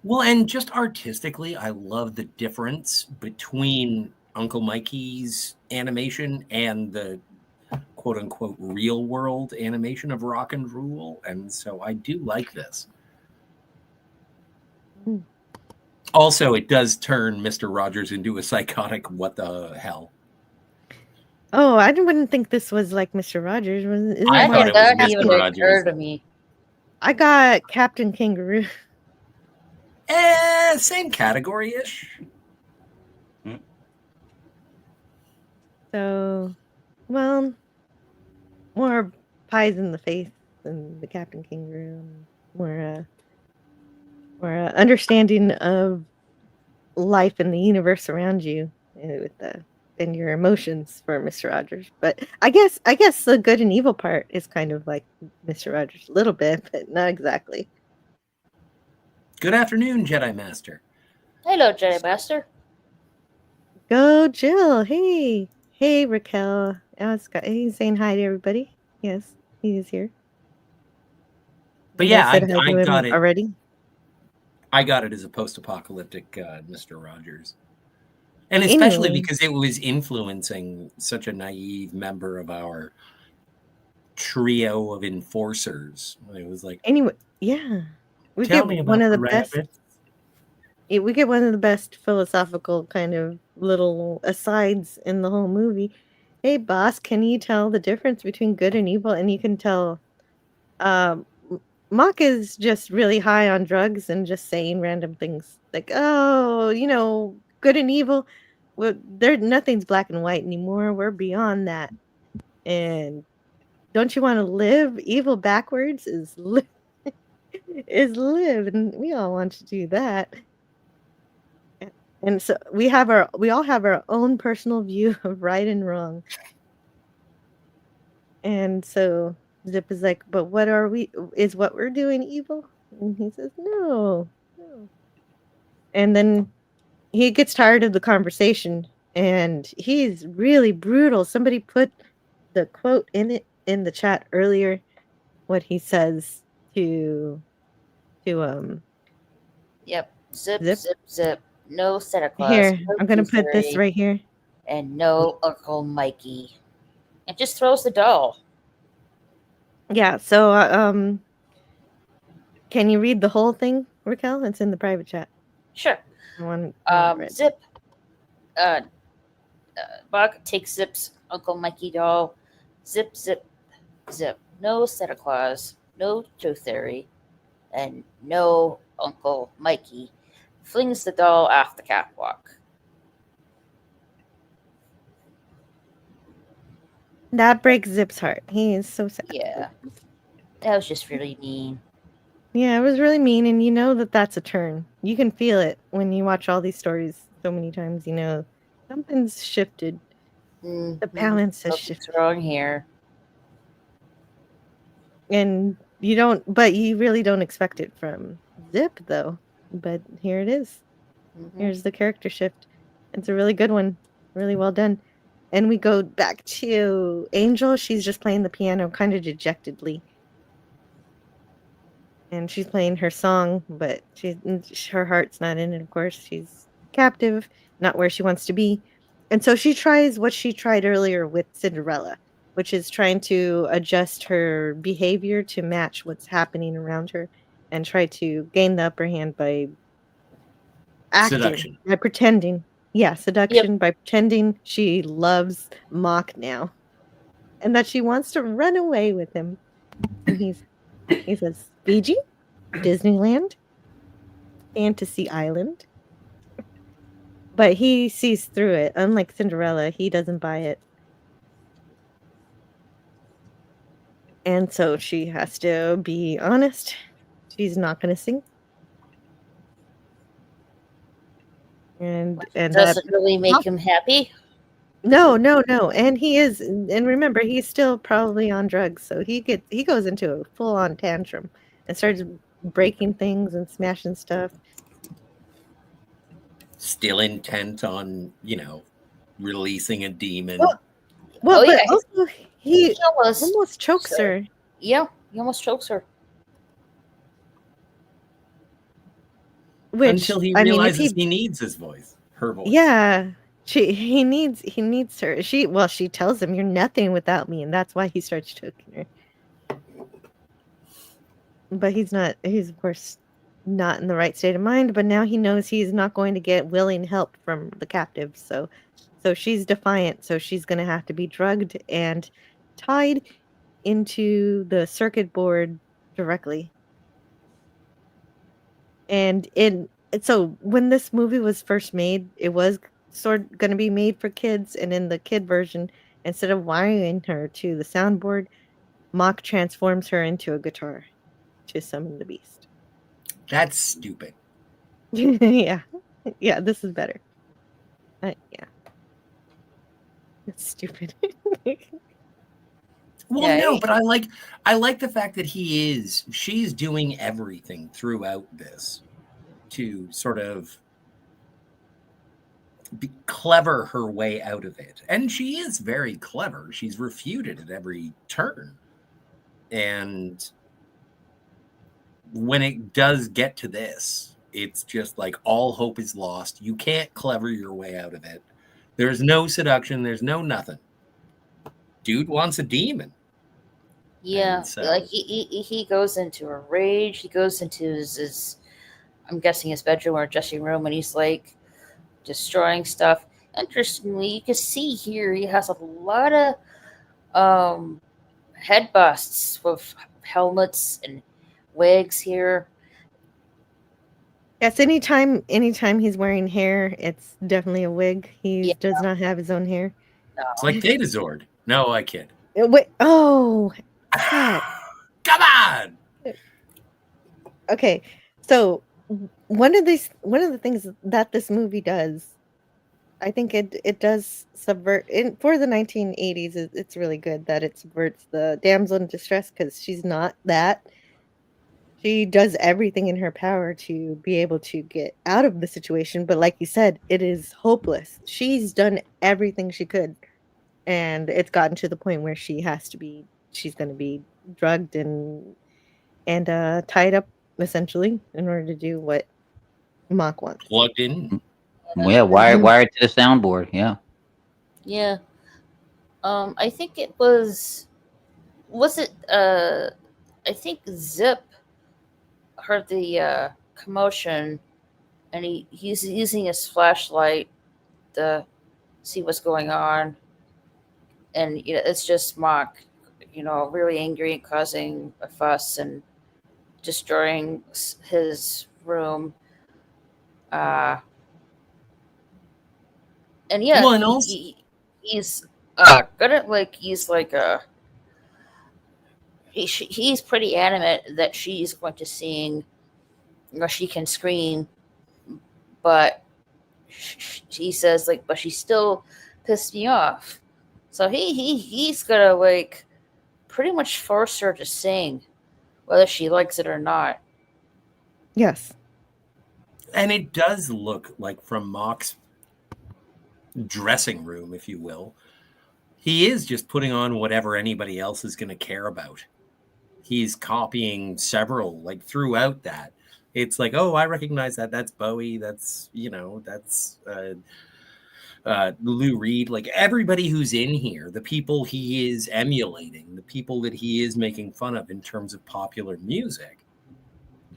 Well, and just artistically, I love the difference between Uncle Mikey's animation and the quote unquote real world animation of Rock and Rule. And so I do like this. Mm. Also, it does turn Mr. Rogers into a psychotic what the hell. Oh, I wouldn't think this was like Mr. Rogers. Isn't I it more thought like it was that Mr. even Rogers. occurred to me. I got Captain Kangaroo. Same category-ish. So, well, more pies in the face than the Captain Kangaroo. More understanding of life and the universe around you with and your emotions for Mr. Rogers. But I guess the good and evil part is kind of like Mr. Rogers a little bit, but not exactly. Good afternoon, Jedi Master. Hello, Jedi Master. Go, Jill. Hey, Raquel. He's saying hi to everybody. Yes, he is here. But You guys yeah, said hi to I him got it. already. I got it as a post-apocalyptic Mr. Rogers. And especially Anyway. because it was influencing such a naive member of our trio of enforcers. It was like, Anyway, yeah. We tell get me about one of the rabbit. best. We get one of the best philosophical kind of little asides in the whole movie. Hey, boss, can you tell the difference between good and evil? And you can tell Mock is just really high on drugs and just saying random things like, oh, good and evil. Well, nothing's black and white anymore. We're beyond that. And don't you want to live? Evil backwards is live, and we all want to do that. And so we all have our own personal view of right and wrong. And so Zip is like, but what are we? Is what we're doing evil? And he says, no. And then he gets tired of the conversation, and he's really brutal. Somebody put the quote in the chat earlier. What he says to Yep. Zip, Zip. zip, zip. No Santa Claus. Here, no I'm gonna put this Tuesday, right here. And no Uncle Mikey. And just throws the doll. Yeah. So, can you read the whole thing, Raquel? It's in the private chat. Sure. I want it read. Zip. Buck takes Zip's Uncle Mikey doll. Zip, zip, zip. No Santa Claus. No Tooth Fairy. And no Uncle Mikey. Flings the doll off the catwalk. That breaks Zip's heart. He is so sad. Yeah. That was just really mean. Yeah, it was really mean, and you know that's a turn. You can feel it when you watch all these stories so many times. You know, something's shifted. The balance has shifted. What's wrong here? And you really don't expect it from Zip, though. But here it is. Here's the character shift. It's a really good one. Really well done. And we go back to Angel. She's just playing the piano kind of dejectedly. And she's playing her song, but her heart's not in it, of course. She's captive, not where she wants to be. And so she tries what she tried earlier with Cinderella, which is trying to adjust her behavior to match what's happening around her and try to gain the upper hand by acting, seduction. by pretending. Yeah, seduction, by pretending she loves Mock now and that she wants to run away with him. And he says, Fiji, Disneyland, Fantasy Island. But he sees through it. Unlike Cinderella, he doesn't buy it. And so she has to be honest. She's not going to sing. And doesn't really make him happy. No. And he is, and remember, he's still probably on drugs. So he goes into a full-on tantrum and starts breaking things and smashing stuff. Still intent on, releasing a demon. Well, but also he almost chokes her. Yeah, he almost chokes her. Which until he I mean, if realizes he he needs his voice, her voice. yeah, he needs her. She tells him you're nothing without me, and that's why he starts choking her. But he's of course not in the right state of mind, but now he knows he's not going to get willing help from the captives. So she's defiant, so she's going to have to be drugged and tied into the circuit board directly. And so when this movie was first made, it was sort of going to be made for kids, and in the kid version, instead of wiring her to the soundboard, Mock transforms her into a guitar to summon the beast. That's stupid. Yeah. Yeah, this is better. Yeah. It's stupid. Well, Yeah, no, but I like the fact that she's doing everything throughout this to sort of be clever her way out of it. And she is very clever. She's refuted at every turn. And when it does get to this, it's just like all hope is lost. You can't clever your way out of it. There's no seduction, there's no nothing. Dude wants a demon. yeah. And so- Like he goes into a rage. He goes into his I'm guessing his bedroom or dressing room, and he's like destroying stuff. Interestingly, you can see here he has a lot of head busts with helmets and wigs here. Yes, anytime he's wearing hair, it's definitely a wig. He Yeah. does not have his own hair. It's like Datazord. No, I kid. Wait, oh, crap. Come on. Okay, so one of the things that this movie does, I think it does subvert for the 1980s. It's really good that it subverts the damsel in distress, because she's not that. She does everything in her power to be able to get out of the situation, but like you said, it is hopeless. She's done everything she could, and it's gotten to the point where she's going to be drugged and tied up essentially in order to do what Mock wants. Plugged in. Yeah, wired to the soundboard. Yeah. Yeah. I think it was it I think Zip heard the commotion, and he's using his flashlight to see what's going on, and it's just Mock, really angry and causing a fuss and destroying his room. And yeah, Well, and also- he's gonna he's pretty adamant that she's going to sing, she can scream, but he says but she still pissed me off. So he's gonna pretty much force her to sing, whether she likes it or not. Yes. And it does look like, from Mock's dressing room, if you will, he is just putting on whatever anybody else is going to care about. He's copying several, throughout that. It's like, oh, I recognize that. That's Bowie. That's, that's Lou Reed. Everybody who's in here, the people he is emulating, the people that he is making fun of in terms of popular music.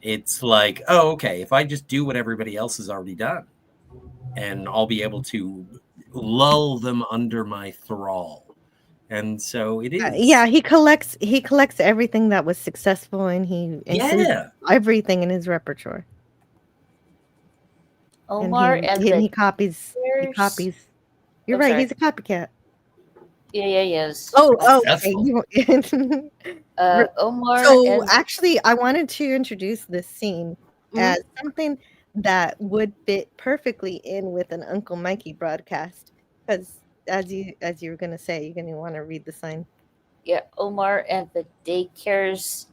It's like, oh, okay, if I just do what everybody else has already done, and I'll be able to lull them under my thrall. And so it is. Yeah, he collects everything that was successful, and he includes everything in his repertoire. Omar and he copies. He copies. You're right. Sorry. He's a copycat. Yeah, he is. Oh, okay. Omar. So actually, I wanted to introduce this scene as something that would fit perfectly in with an Uncle Mikey broadcast, because as you were going to say, you're going to want to read the sign. Yeah, Omar and the Daycare's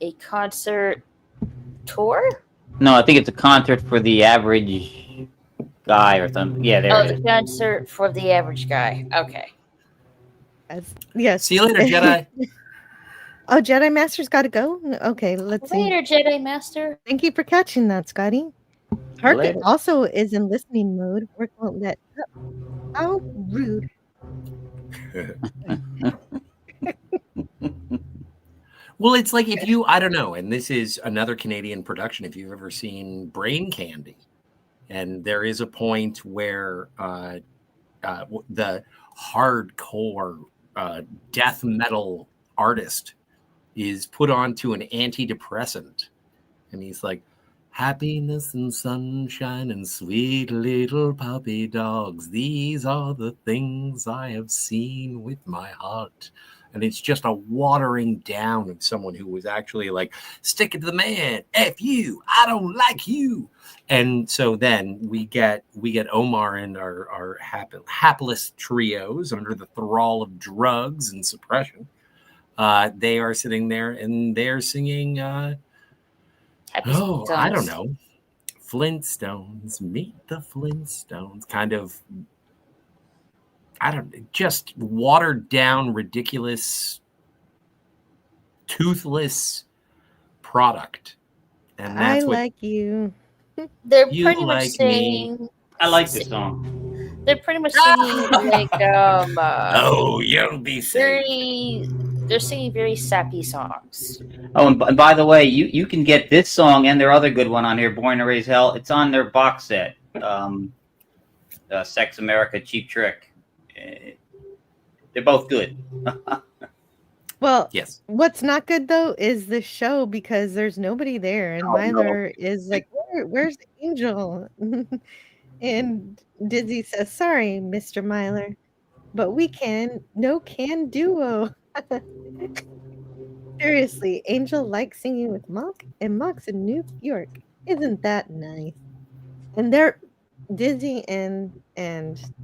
a concert tour? No, I think it's a concert for the average guy or something. Yeah, there it is. The concert for the average guy. Okay. Yes. See you later, Jedi. Oh, Jedi Master's got to go? Okay, let's see. Later, Jedi Master. Thank you for catching that, Scotty. Hark Later. also is in listening mode. Work won't let up. How rude. Well, it's like if you, I don't know, and this is another Canadian production. If you've ever seen Brain Candy, and there is a point where the hardcore death metal artist is put onto an antidepressant, and he's like, happiness and sunshine and sweet little puppy dogs, these are the things I have seen with my heart. And it's just a watering down of someone who was actually like, stick it to the man, F you, I don't like you. And so then we get Omar and our hapless trios under the thrall of drugs and suppression. They are sitting there and they're singing Happy I don't Stones. know. Flintstones, meet the Flintstones. Kind of, I don't, just watered down, ridiculous, toothless product. And I that's what like you. They're you pretty much like me. saying. I like this song. They're pretty much singing like Oh, you'll be safe. they're singing very sappy songs. Oh, and by the way, you can get this song and their other good one on here, Born to Raise Hell. It's on their box set. Sex America, Cheap Trick. They're both good. Well, Yes. what's not good though is the show because there's nobody there, and Oh, no. Myler is like, "Where's Angel?" And Dizzy says, "Sorry, Mr. Myler, but we no can duo." Seriously, Angel likes singing with Mock, and Mock's in New York. Isn't that nice? And they're Dizzy and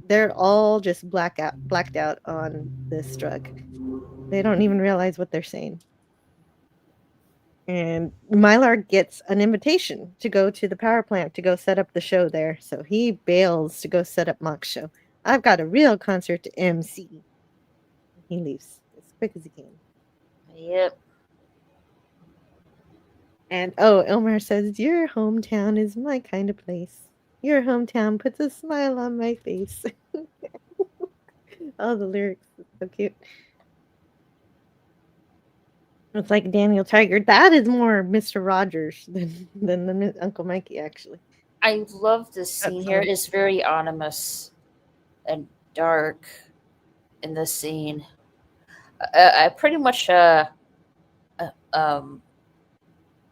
they're all just blacked out on this drug. They don't even realize what they're saying. And Mylar gets an invitation to go to the power plant to go set up the show there. So he bails to go set up Mock's show. I've got a real concert to MC. He leaves as quick as he can. Yep. And Elmer says, your hometown is my kind of place. Your hometown puts a smile on my face. Oh, the lyrics are so cute. It's like Daniel Tiger. That is more Mr. Rogers than the Uncle Mikey, actually. I love this scene here. It's very ominous and dark in this scene. I pretty much an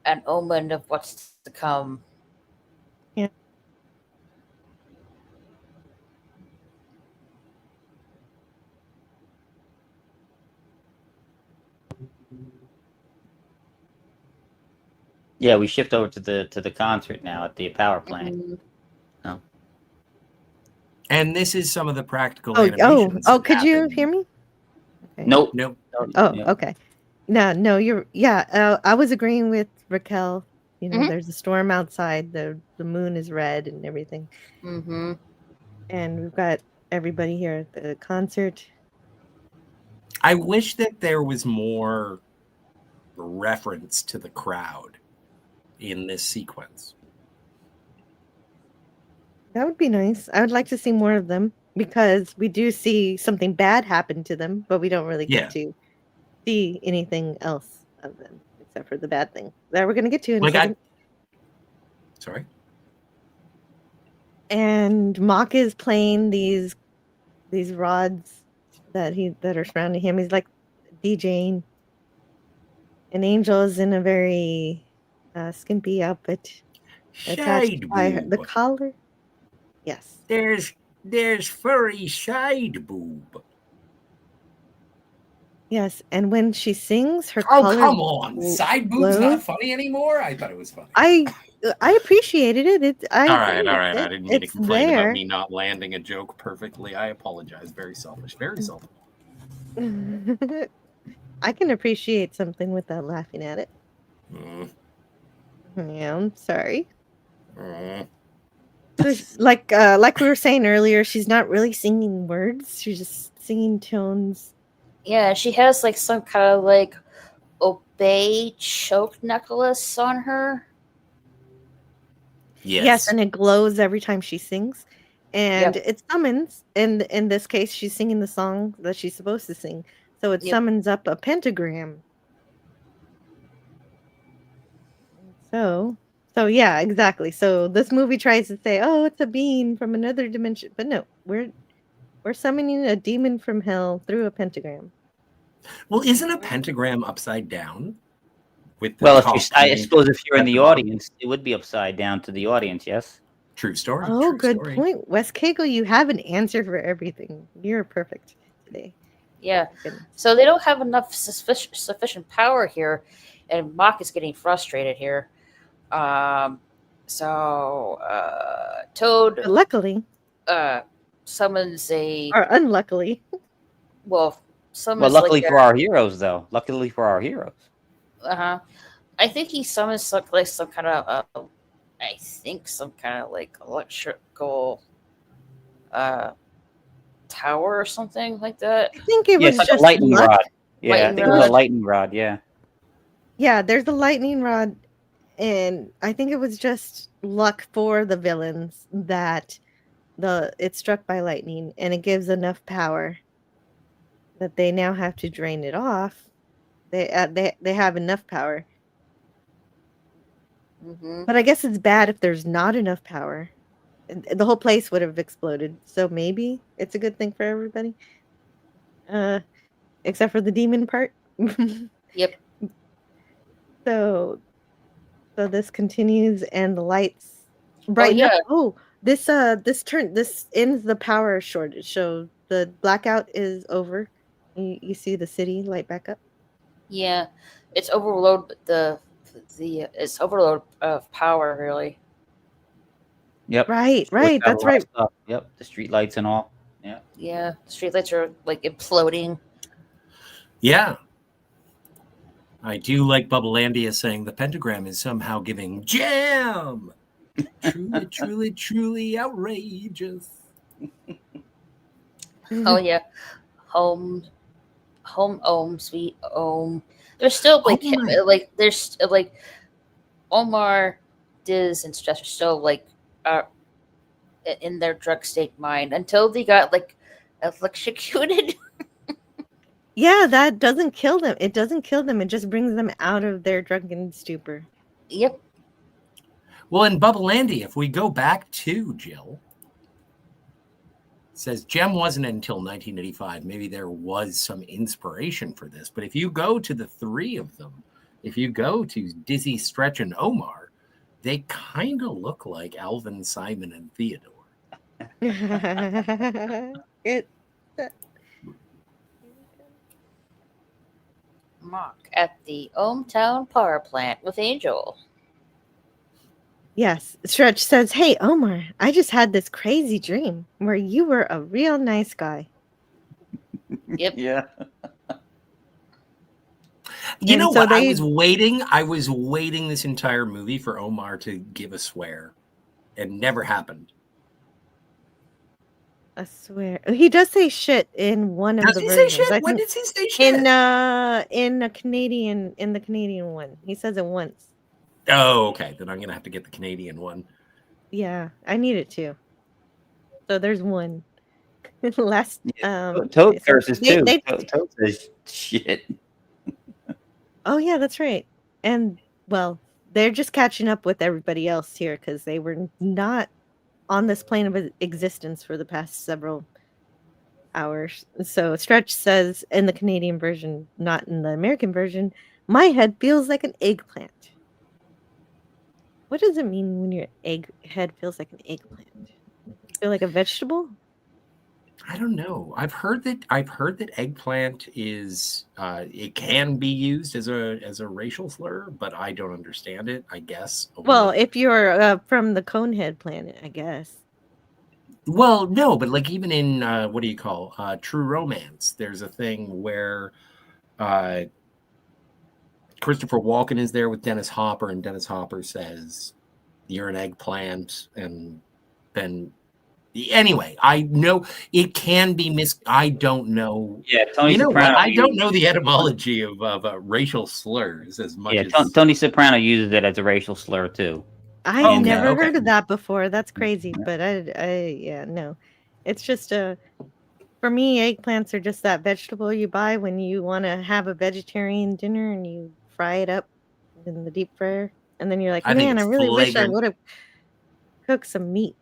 omen of what's to come. Yeah. Yeah, we shift over to the concert now at the power plant. Mhm. Oh. And this is some of the practical Oh, animations. that could you happen. hear me? Okay. Nope. Nope. Oh, Yeah. okay. No, I was agreeing with Raquel. You know, Mhm. there's a storm outside. The moon is red and everything. Mm-hmm. And we've got everybody here at the concert. I wish that there was more reference to the crowd in this sequence. That would be nice. I would like to see more of them because we do see something bad happen to them, but we don't really get to see anything else of them except for the bad thing that we're going to get to in a second. Sorry. And Mock is playing these rods that are surrounding him. He's like DJing. And Angel is in a very skimpy outfit attached by the collar. Yes. There's furry side boob. Yes, and when she sings, her Oh, collar come on. Side boob's glows. not funny anymore? I thought it was funny. I appreciated it. All right. I didn't mean to complain about me not landing a joke perfectly. I apologize. Very selfish. Very selfish. I can appreciate something without laughing at it. Yeah, I'm sorry. So, like we were saying earlier, she's not really singing words. She's just singing tones. Yeah, she has like some kind of like obey choke necklace on her. Yes, and it glows every time she sings. And Yep. it summons, in this case, she's singing the song that she's supposed to sing. So it Yep. summons up a pentagram. So yeah, exactly. So this movie tries to say, "Oh, it's a being from another dimension," but no, we're summoning a demon from hell through a pentagram. Well, isn't a pentagram upside down? With the Well, if top I suppose if you're in at the bottom? audience, it would be upside down to the audience. Yes. True story. Oh, True good story. point, Wes Kegel. You have an answer for everything. You're perfect today. Yeah. Goodness. So they don't have enough sufficient power here, and Mock is getting frustrated here. So Toad But luckily, summons a or unluckily, summons Well, luckily like for our heroes, though. Luckily for our heroes. I think he summons some kind of some kind of like electrical tower or something like that. I think it Yeah, was it's like just a lightning luck. rod. Yeah, I Lightning think it was rod. a lightning rod. Yeah. Yeah, there's a lightning rod, and I think it was just luck for the villains that it's struck by lightning, and it gives enough power that they now have to drain it off. They have enough power, but I guess it's bad if there's not enough power. The whole place would have exploded. So maybe it's a good thing for everybody, except for the demon part. Yep. So this continues, and the lights brighten up. Oh, this ends the power shortage. So the blackout is over. You see the city light back up. Yeah, it's overload it's overload of power really. Yep. Right. That's right. Stuff. Yep. The street lights and all. Yeah. Yeah, the streetlights are like imploding. Yeah. I do like Bubblelandia saying the pentagram is somehow giving jam. Truly, truly, truly outrageous. Oh yeah, home, sweet home. There's still there's Omar, Diz, and Stress are still in their drug state mind until they got electrocuted. Yeah, that doesn't kill them. It doesn't kill them. It just brings them out of their drunken stupor. Yep. Well, in Bubblelandia, if we go back to Jill, it says Gem wasn't until 1985. Maybe there was some inspiration for this. But if you go to the three of them, if you go to Dizzy, Stretch, and Omar, they kind of look like Alvin, Simon, and Theodore. Mock at the Ohmtown power plant with Angel. Yes, Stretch says, "Hey, Omar, I just had this crazy dream where you were a real nice guy." Yep. Yeah. You know what? I was waiting this entire movie for Omar to give a swear. It never happened. I swear. He does say shit in one of Does the he versions. say shit? I When think does he say shit? in the Canadian one. He says it once. Oh, okay. Then I'm gonna have to get the Canadian one. Yeah, I need it too. So there's one. Last Toad curses too. they- Toad says shit. Oh yeah, that's right. And well, they're just catching up with everybody else here because they were not on this plane of existence for the past several hours. So Stretch says in the Canadian version, not in the American version, my head feels like an eggplant. What does it mean when your head feels like an eggplant? Feel like a vegetable? I don't know. I've heard that eggplant is it can be used as a racial slur, but I don't understand it. I guess. Well, if you're from the Conehead planet, I guess. Well, no, but like even in what do you call True Romance, there's a thing where Christopher Walken is there with Dennis Hopper, and Dennis Hopper says, "You're an eggplant," and then. Anyway, I know it can be I don't know. Yeah, Tony Soprano. I don't know the etymology of racial slurs as much. Yeah, as... Tony Soprano uses it as a racial slur too. I've Okay, never okay. heard of that before. That's crazy, but yeah, no. It's just for me, eggplants are just that vegetable you buy when you want to have a vegetarian dinner and you fry it up in the deep fryer, and then you're like, I think man, I it's really wish I flagrant. would have cooked some meat.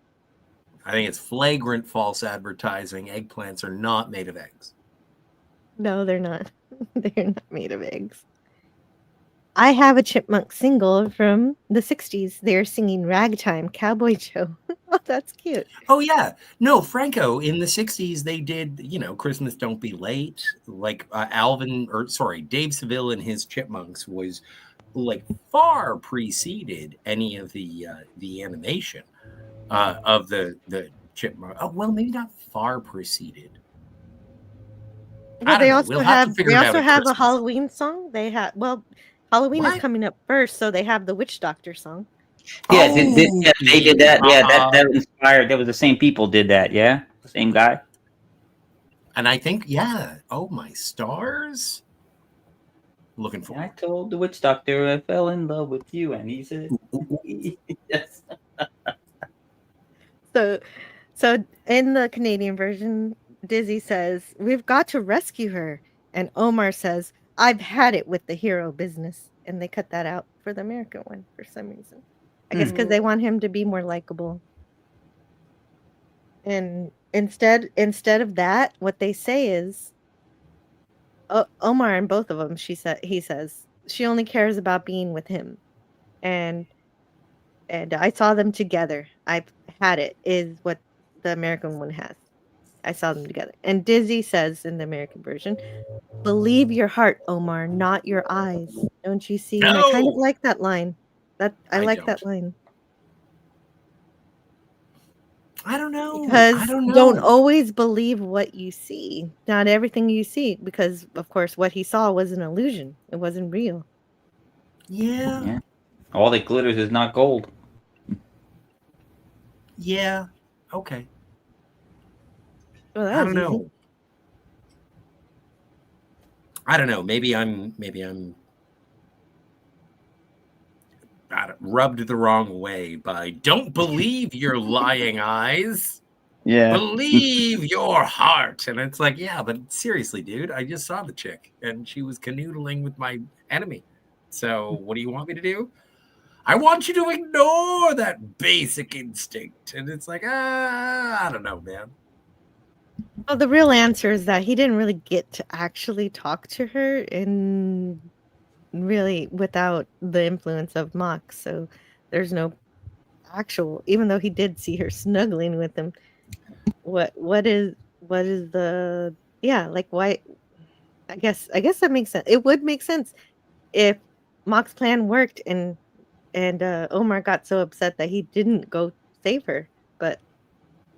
I think it's flagrant false advertising. Eggplants are not made of eggs. No, they're not. They're not made of eggs. I have a Chipmunk single from the 60s. They're singing Ragtime Cowboy Joe. Oh, that's cute. Oh yeah, no, Franco in the '60s they did, Christmas Don't Be Late. Like Dave Seville and his Chipmunks was like far preceded any of the animation of the Chipmunk. Oh well, maybe not far preceded. Well, I don't know. We'll have to figure they it out also at have a Christmas. Halloween song. Halloween is What? coming up first, so they have the Witch Doctor song. Yeah, Oh, they did that. Yeah, uh-huh. that inspired. That was the same people did that. Yeah, same guy. And I think, yeah. Oh my stars! Looking I forward. told the witch doctor I fell in love with you, and he said, "Yes." So in the Canadian version, Dizzy says, "We've got to rescue her," and Omar says, "I've had it with the hero business." And they cut that out for the American one for some reason. I guess because they want him to be more likable. And instead of that, what they say is, Omar and both of them, he says, she only cares about being with him. And I saw them together. I've had it, is what the American one has. I saw them together. And Dizzy says in the American version, "Believe your heart, Omar, not your eyes. Don't you see?" And I kind of No, like that line. I I like that don't. line. I don't know. I Because don't don't know. always believe what you see. Not everything you see, because of course what he saw was an illusion. It wasn't real. Yeah. Yeah. All that glitters is not gold. Yeah. Okay. Well, that I was don't easy. know. I don't know. Maybe I'm rubbed the wrong way by "Don't believe your lying eyes. Yeah. Believe your heart." And it's like, yeah, but seriously, dude, I just saw the chick and she was canoodling with my enemy. So what do you want me to do? I want you to ignore that basic instinct. And it's like, I don't know, man. Well, the real answer is that he didn't really get to actually talk to her and really without the influence of Mox. So there's no actual, even though he did see her snuggling with him. What is the yeah, like why I guess that makes sense. It would make sense if Mock's plan worked and Omar got so upset that he didn't go save her. But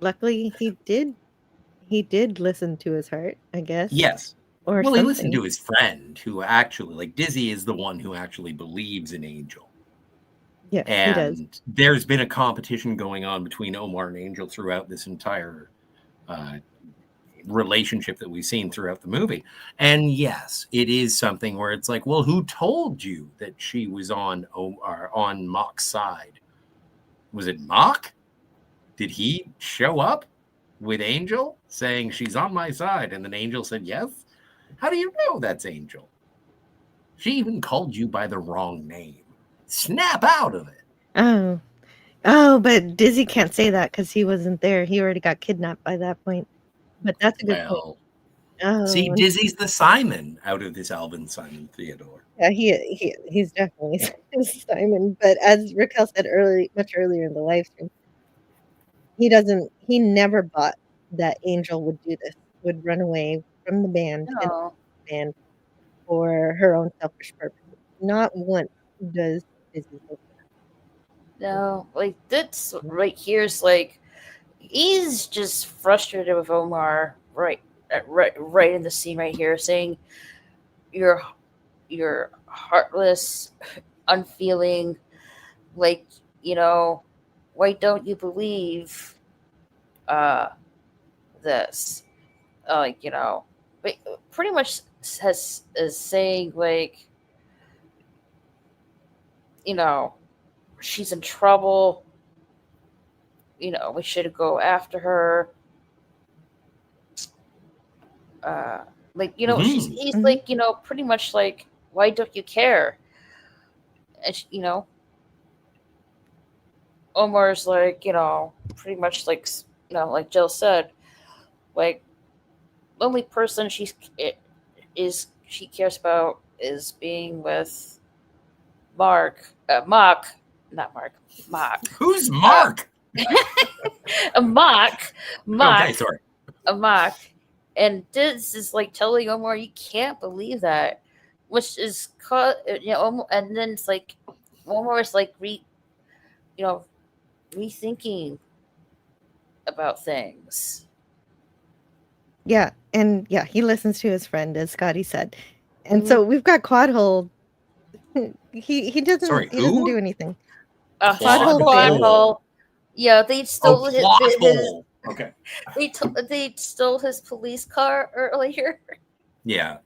luckily he did listen to his heart, I guess, Yes. or Well, he listened something. to his friend who actually, like, Dizzy is the one who actually believes in Angel. Yes, he does. And there's been a competition going on between Omar and Angel throughout this entire uh, relationship that we've seen throughout the movie. And yes, it is something where it's like, well, who told you that she was on Mock's side? Was it Mock? Did he show up with Angel saying she's on my side? And then Angel said yes? How do you know that's Angel? She even called you by the wrong name. Snap out of it. Oh. Oh, but Dizzy can't say that because he wasn't there. He already got kidnapped by that point. But that's a good point. Well, see, Oh, Dizzy's the Simon out of this Alvin Simon Theodore. yeah, he's definitely Simon. But as Raquel said much earlier in the live stream, he never bought that Angel would do this, would run away from the band and No, the band for her own selfish purposes. Not once does Dizzy think no, like that's right here's like he's just frustrated with Omar right in the scene right here, saying you're heartless, unfeeling, like why don't you believe this? Like but pretty much is saying like you know she's in trouble. We should go after her. He's like, pretty much like, why don't you care? And Omar's like, pretty much like, like Jill said, like, the only person she cares about is being with Mark, Mock, not Mark, Mock. Who's Mark? Mock. Okay, sorry. Mock. And this is like telling Omar, you can't believe that, which is and then it's like Omar is like rethinking about things. Yeah, and yeah, he listens to his friend, as Scotty said, and so we've got Quadhole. He doesn't. Sorry, he doesn't who? do anything. Quadhole. Yeah, they stole his. Okay. They stole his police car earlier. Yeah.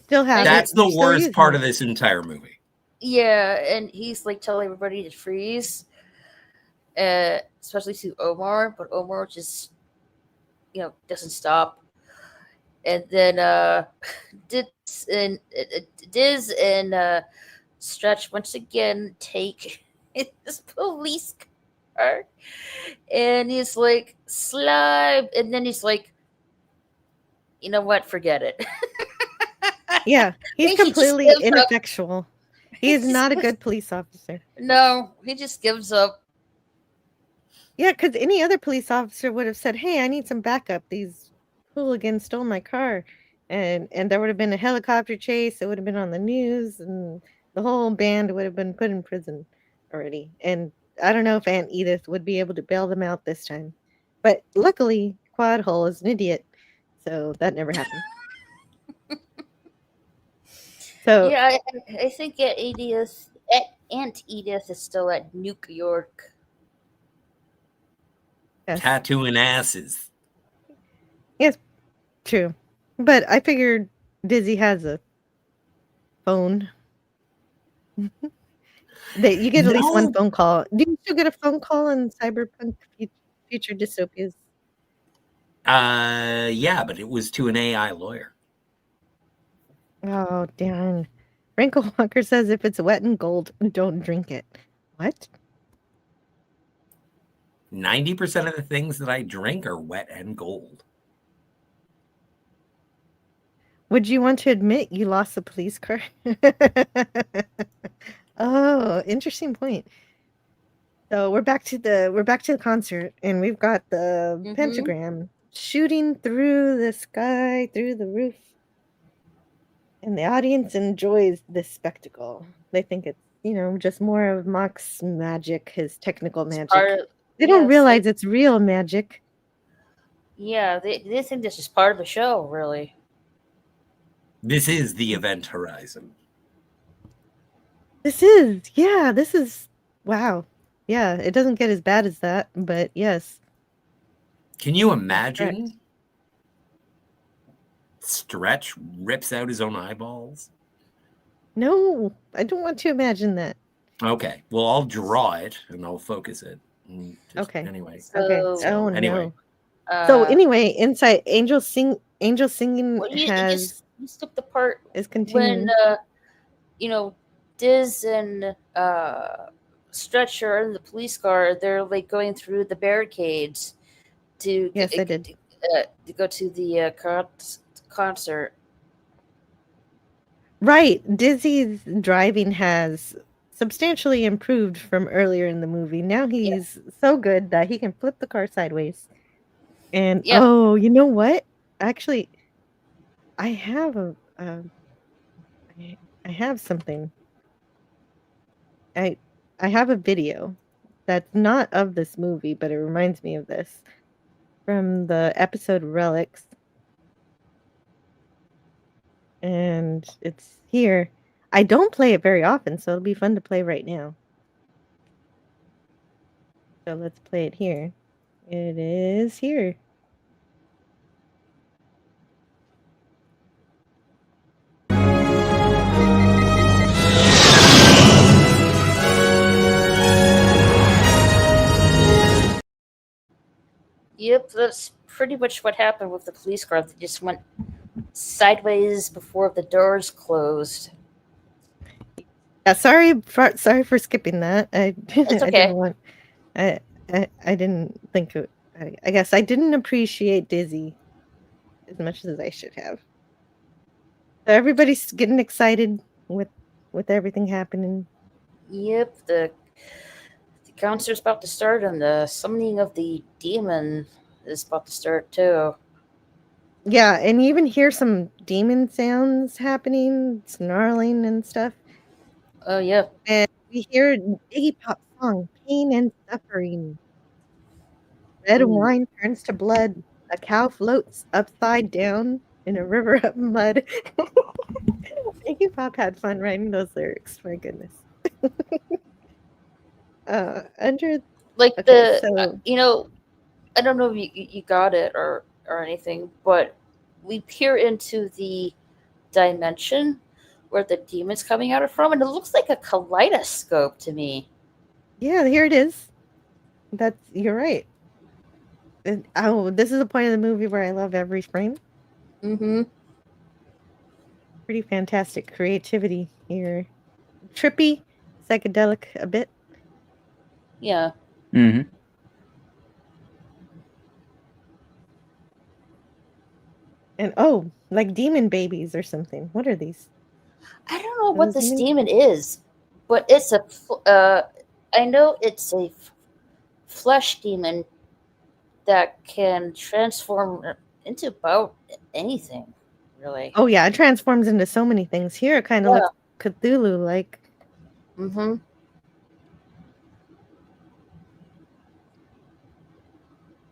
Still have That's it. the Still worst using part it. of this entire movie. Yeah, and he's like telling everybody to freeze, especially to Omar, but Omar just doesn't stop. And then Diz and Stretch once again take his police car, and he's like, slime, and then he's like, you know what, forget it. Yeah, he's completely ineffectual. He is not a good police officer. No, he just gives up. Yeah, because any other police officer would have said, "Hey, I need some backup. These hooligans stole my car," and there would have been a helicopter chase. It would have been on the news, and the whole band would have been put in prison already. And I don't know if Aunt Edith would be able to bail them out this time, but luckily, Quadhole is an idiot, so that never happened. So yeah, I think Aunt Edith is still at New York. yes. Tattooing asses. Yes, true. But I figured Dizzy has a phone. That you get at least one phone call. Do you still get a phone call in Cyberpunk Future Dystopias? Yeah, but it was to an AI lawyer. Oh, darn. Wrinkle Walker says if it's wet and gold, don't drink it. What? 90% of the things that I drink are wet and gold. Would you want to admit you lost a police car? Oh, interesting point. So we're back to the concert, and we've got the pentagram shooting through the sky, through the roof. And the audience enjoys this spectacle. They think it's, just more of Mock's magic, his technical magic. They don't realize it's real magic. Yeah, they think this is part of the show, really. This is the event horizon. This is, wow. Yeah, it doesn't get as bad as that, but yes. Can you imagine? Stretch rips out his own eyeballs? No, I don't want to imagine that. Okay, well, I'll draw it and I'll focus it. Okay. Anyway. So, anyway. No. So anyway, inside Angel singing you skipped the part is continuing. When Diz and Stretch are in the police car. They're like going through the barricades to I did. To go to the concert. Right. Dizzy's driving has substantially improved from earlier in the movie. Now he's so good that he can flip the car sideways. And oh, you know what? Actually, I have I have something. I have a video that's not of this movie, but it reminds me of this from the episode Relics. And it's here. I don't play it very often, so it'll be fun to play right now. So let's play it here. It is here. Yep, that's pretty much what happened with the police car. They just went sideways before the doors closed. Yeah, sorry for skipping that. It's I didn't okay. want. I didn't think. I guess I didn't appreciate Dizzy as much as I should have. So everybody's getting excited with everything happening. Yep, the counter's about to start, and the summoning of the demon is about to start too. Yeah, and you even hear some demon sounds happening, snarling and stuff. Oh yeah. And we hear Iggy Pop's song, Pain and Suffering. Red Ooh. wine turns to blood. A cow floats upside down in a river of mud. Iggy Pop had fun writing those lyrics, my goodness. Under Like okay, the so I don't know if you got it or anything, but we peer into the dimension where the demon's coming out of from, and it looks like a kaleidoscope to me. yeah, here it is. You're right. This is a point of the movie where I love every frame. Mm-hmm. Pretty fantastic creativity here. Trippy, psychedelic a bit. Yeah. Mm-hmm. And like demon babies or something. What are these? I don't know Are what those this demons? demon is, but it's a. I know it's a flesh demon that can transform into about anything, really. Oh yeah, it transforms into so many things. Here it kind of Yeah. looks Cthulhu like. Mm-hmm.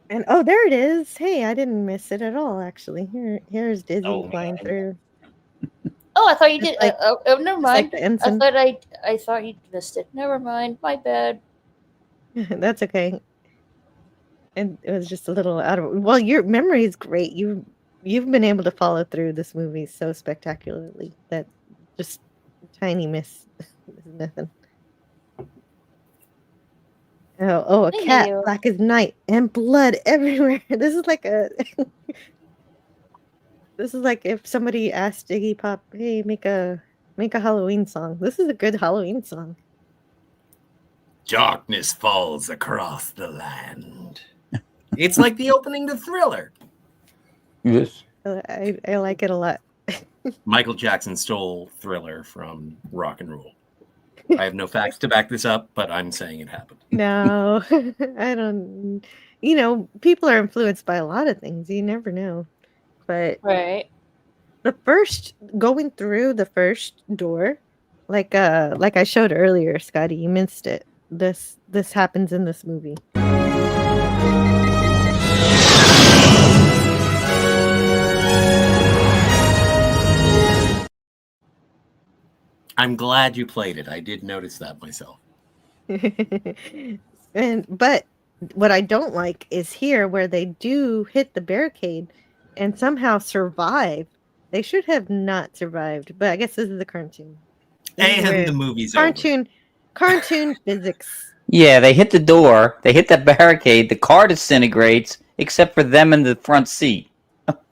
And there it is. Hey, I didn't miss it at all actually. Here's Dizzy flying through. Oh, I thought you Just did. like- Never Just mind. like the ensign. I thought you missed it. Never mind. My bad. That's okay. And it was just a little out of well, your memory is great. You've been able to follow through this movie so spectacularly that just tiny miss is nothing. A Thank cat, you. black as night, and blood everywhere. This is like this is like if somebody asked Iggy Pop, "Hey, make a Halloween song." This is a good Halloween song. Darkness falls across the land. It's like the opening to Thriller. Yes. I like it a lot. Michael Jackson stole Thriller from rock and roll. I have no facts to back this up, but I'm saying it happened. No, I don't. People are influenced by a lot of things. You never know. But Right. going through the first door, like I showed earlier, Scotty, you missed it. This happens in this movie. I'm glad you played it. I did notice that myself. But what I don't like is here where they do hit the barricade and somehow survive. They should have not survived, but I guess this is the cartoon. And the movie's over. Cartoon physics. Yeah, they hit the door, they hit the barricade, the car disintegrates, except for them in the front seat.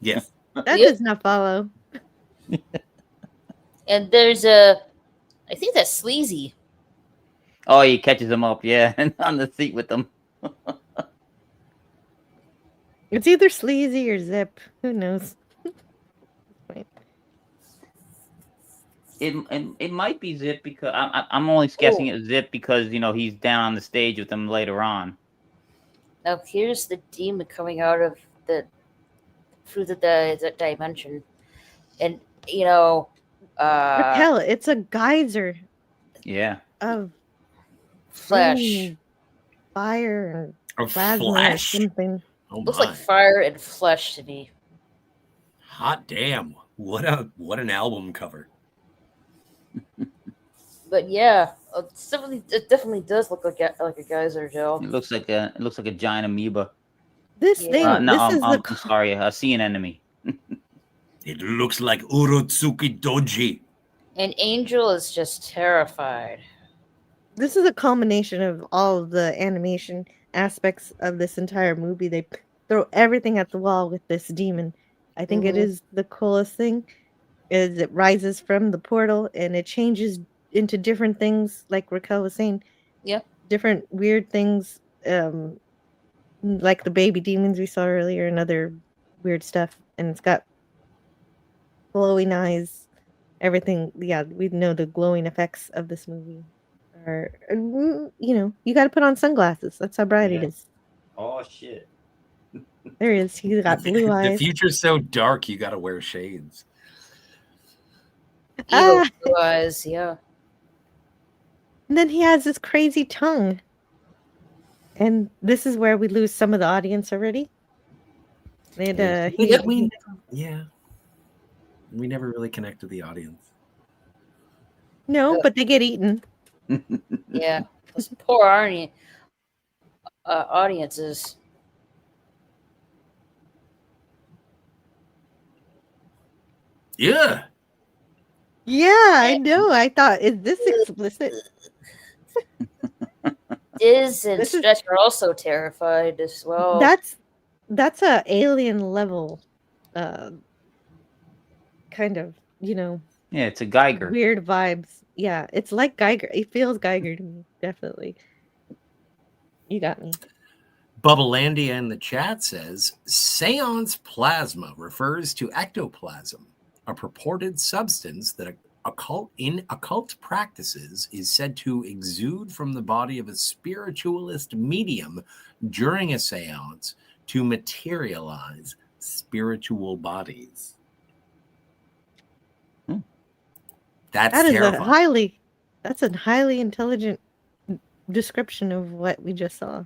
Yes. That Yep. does not follow. And there's a. I think that's Sleazy. Oh, he catches them up, yeah, and on the seat with them. It's either Sleazy or Zip. Who knows? It might be Zip because I'm only guessing it's Zip because he's down on the stage with them later on. Now here's the demon coming out of through the dimension, and Raquel, it's a geyser Yeah. of flesh. green fire and A plasma or flash? something. Oh Looks my. like fire and flesh to me. Hot damn. What an album cover. But yeah, it definitely does look like a geyser, Joe. It looks like a giant amoeba. This Yeah. thing, No, this is I'm sorry, a sea anemone. It looks like Urotsuki Doji. And Angel is just terrified. this is a culmination of all of the animation aspects of this entire movie. They throw everything at the wall with this demon. I think it is the coolest thing. Is it rises from the portal and it changes into different things, like Raquel was saying. Yeah. Different weird things, like the baby demons we saw earlier and other weird stuff. And it's got glowing eyes, everything. Yeah, we know the glowing effects of this movie are, you got to put on sunglasses. That's how bright it Yeah. is. Oh shit. There he is. He's got blue The eyes. future's so dark, you got to wear shades. Evil Ah, blue eyes, yeah. and then he has this crazy tongue. And this is where we lose some of the audience already. And Yeah. We never really connect to the audience. no, but they get eaten. Yeah. Those poor audiences. Yeah. Yeah, I know. I thought, is this explicit? Diz and This is- Stretch are also terrified as well. That's a alien level, kind of, Yeah, it's a Geiger. weird vibes. Yeah, it's like Geiger. It feels Geiger to me, definitely. You got me. Bubblelandia in the chat says, seance plasma refers to ectoplasm, a purported substance that occult practices is said to exude from the body of a spiritualist medium during a seance to materialize spiritual bodies. That's terrifying. That's a highly intelligent description of what we just saw.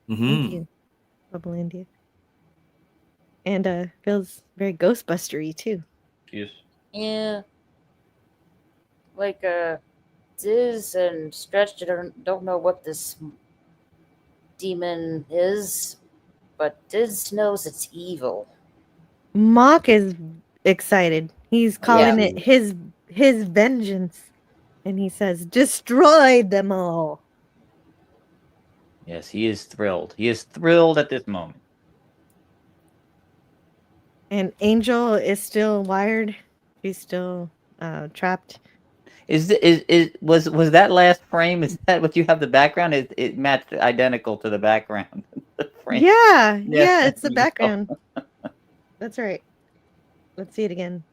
Thank you, Bubblelandia. And feels very Ghostbustery too. Yes. Yeah. Like Diz and Stretch don't know what this demon is, but Diz knows it's evil. Mock is excited. He's calling it his vengeance. And he says, destroy them all. Yes, he is thrilled. He is thrilled at this moment. And Angel is still wired. She's still trapped. Was that last frame? Is that what you have the background? It matched identical to the background. The frame. Yeah, it's the background. That's right. Let's see it again.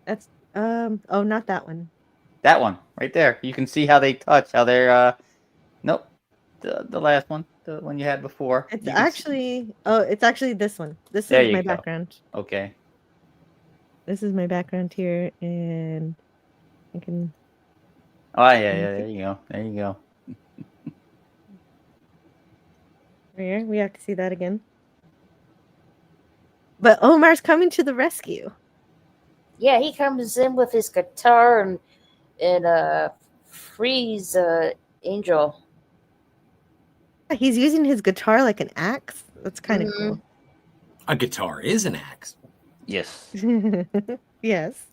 That's oh, not that one. That one right there. You can see how they touch. How they're nope. The last one, the one you had before. It's actually this one. This There is you my go. background. Okay. This is my background here, and I can. Oh yeah. There you go. There you go. Here, we have to see that again. But Omar's coming to the rescue. Yeah, he comes in with his guitar and frees Angel. He's using his guitar like an axe. That's kind of cool. A guitar is an axe. Yes. Yes.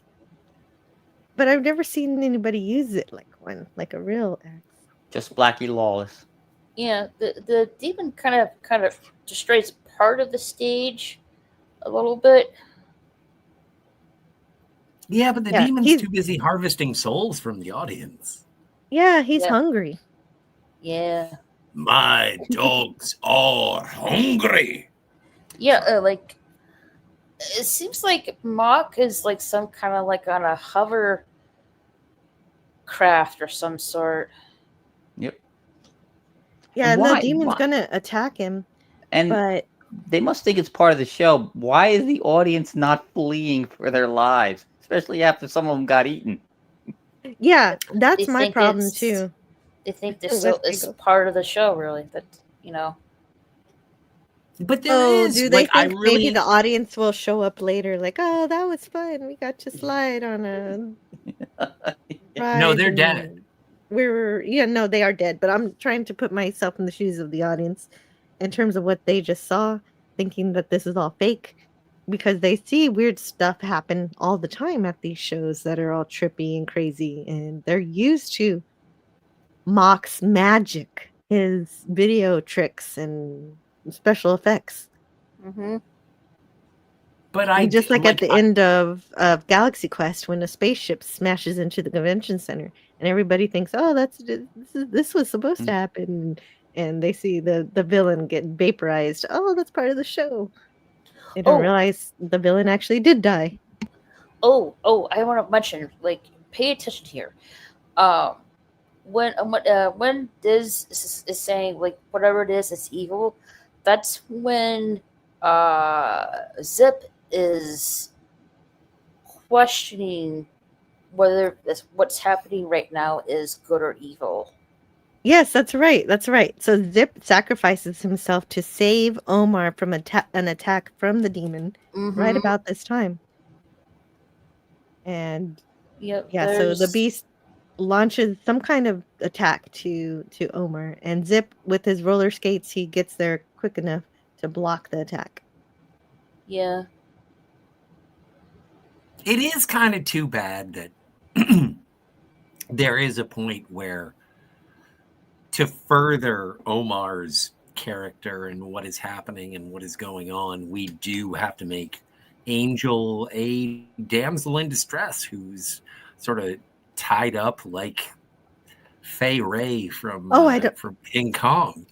But I've never seen anybody use it like one, like a real axe. Just Blackie Lawless. Yeah, the demon kind of destroys part of the stage a little bit. Yeah, but the demon's too busy harvesting souls from the audience. Yeah, he's hungry. Yeah. My dogs are hungry. Yeah, like it seems like Mock is like some kind of like on a hover craft or some sort. Yep. Yeah, and the demon's gonna attack him. But they must think it's part of the show. Why is the audience not fleeing for their lives, especially after some of them got eaten? Yeah, that's my problem too. They think this is part of the show, really. That But there is. Do they think maybe the audience will show up later? Like, oh, that was fun. We got to slide on a ride. No, they're dead. They are dead. But I'm trying to put myself in the shoes of the audience in terms of what they just saw, thinking that this is all fake, because they see weird stuff happen all the time at these shows that are all trippy and crazy, and they're used to Mock's magic, his video tricks and special effects. Mm-hmm. But And just like at the end of Galaxy Quest, when a spaceship smashes into the convention center, and everybody thinks, "Oh, this was supposed to happen," and they see the villain get vaporized. Oh, that's part of the show. They don't realize the villain actually did die. Oh, I want to mention, like, pay attention here. When Diz is saying, like, whatever it is, it's evil. That's when Zip is questioning whether what's happening right now is good or evil. Yes, that's right. That's right. So Zip sacrifices himself to save Omar from an attack from the demon right about this time. And Yep, so the beast launches some kind of attack to Omar, and Zip with his roller skates, he gets there quick enough to block the attack. Yeah. It is kind of too bad that there is a point where, to further Omar's character and what is happening and what is going on, we do have to make Angel a damsel in distress who's sort of tied up like Fay Ray from from King Kong.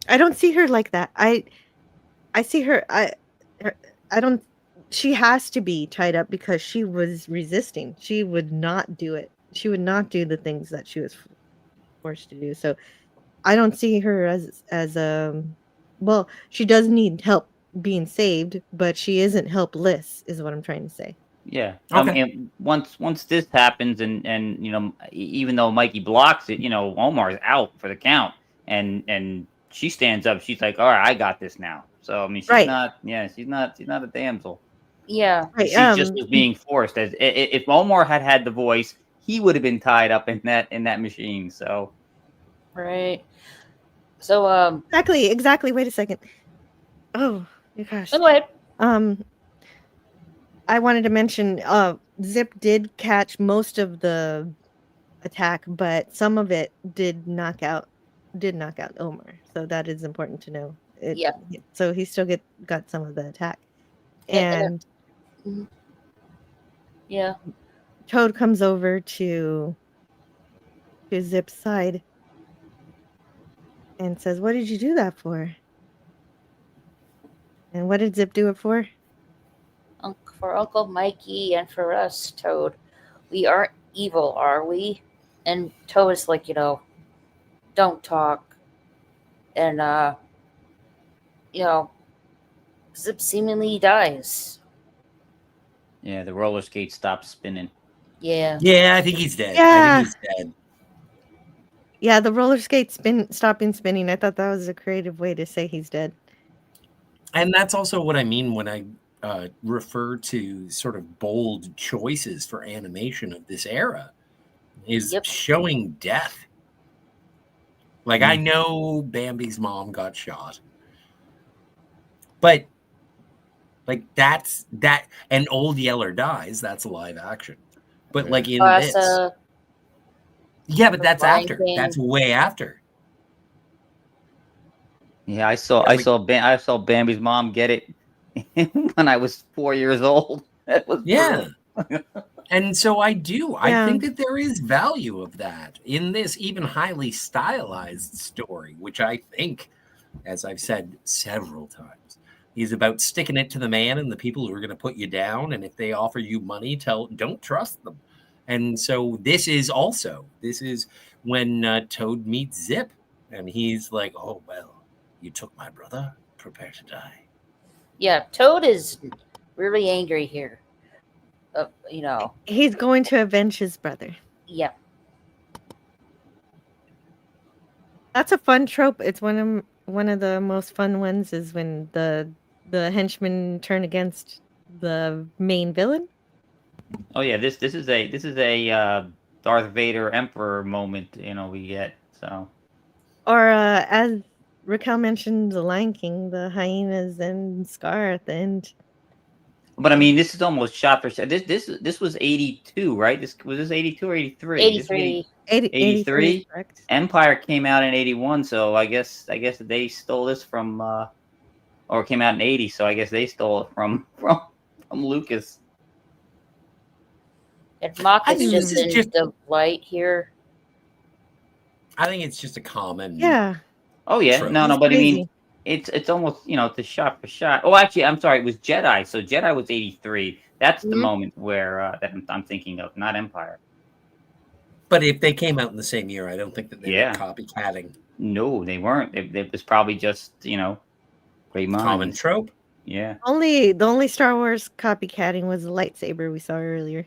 I don't see her like that. I see her. I don't. She has to be tied up because she was resisting. She would not do it. She would not do the things that she was forced to do. So I don't see her as well, she does need help being saved, but she isn't helpless, is what I'm trying to say. Yeah. Okay. I mean, once this happens, and even though Mikey blocks it, Omar's out for the count, and she stands up. She's like, "All right, I got this now." So I mean, she's not. Yeah, she's not a damsel. Yeah. Right, She just was being forced. As if Omar had the voice, he would have been tied up in that machine. So. Right. So Exactly. Wait a second. Oh my gosh. Go ahead. I wanted to mention Zip did catch most of the attack, but some of it did knock out Omar. So that is important to know. So he still got some of the attack. And yeah. Toad comes over to Zip's side and says, "What did you do that for?" And what did Zip do it for? For Uncle Mikey and for us, Toad. We aren't evil, are we? And Toad is like, don't talk. And Zip seemingly dies. Yeah, the roller skate stops spinning. Yeah. Yeah, I think he's dead. Yeah. I think he's dead. Yeah, the roller skate stopping spinning. I thought that was a creative way to say he's dead. And that's also what I mean when I refer to sort of bold choices for animation of this era, is showing death. Like, I know Bambi's mom got shot, but like that, and Old Yeller dies. That's live action, but like in this, yeah, but that's after. That's way after. Yeah, I saw Bambi's mom get it when I was 4 years old. That was And so I think that there is value of that in this even highly stylized story, which I think, as I've said several times, is about sticking it to the man and the people who are going to put you down. And if they offer you money, don't trust them. And so this is when Toad meets Zip, and he's like, "Oh, well, you took my brother. Prepare to die." Yeah, Toad is really angry here. He's going to avenge his brother. Yeah. That's a fun trope. It's one of the most fun ones is when the henchmen turn against the main villain. Oh yeah, this is a Darth Vader Emperor moment, we get. So. Or as Raquel mentioned, the Lion King, the hyenas and Scar at the end. But I mean, this is almost shot for shot. This was 82, right? This 82 or 83? 83. 83. Correct. Empire came out in 81, so I guess they stole this from or came out in 80, so I guess they stole it from Lucas. And Mock I is think just this is in just- the light here. I think it's just a common. Yeah. Oh yeah, Trope. no, It's but I mean, crazy. it's almost it's a shot for shot. Oh, actually, I'm sorry, it was Jedi. So Jedi was 83. That's the Mhm. moment where that I'm thinking of, not Empire. But if they came out in the same year, I don't think that they Yeah. were copycatting. No, they weren't. It was probably just great minds. Common trope. Yeah. The only Star Wars copycatting was the lightsaber we saw earlier.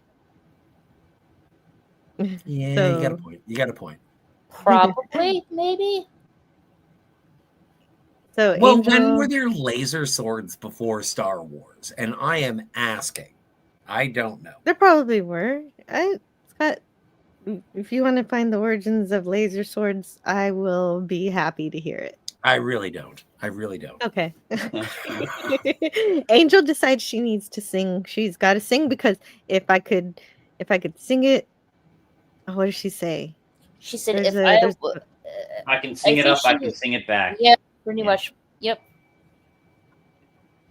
Yeah, you got a point. You got a point. Probably, maybe. So Well, Angel, when were there laser swords before Star Wars? And I am asking. I don't know. there probably were. Scott, if you want to find the origins of laser swords, I will be happy to hear it. I really don't. I really don't. Okay. Angel decides she needs to sing. She's got to sing because if I could sing it, what does she say? She said, There's if a- I there's- w- I can sing it think up. I she- can sing it back. Yeah, pretty Yeah. much. Yep.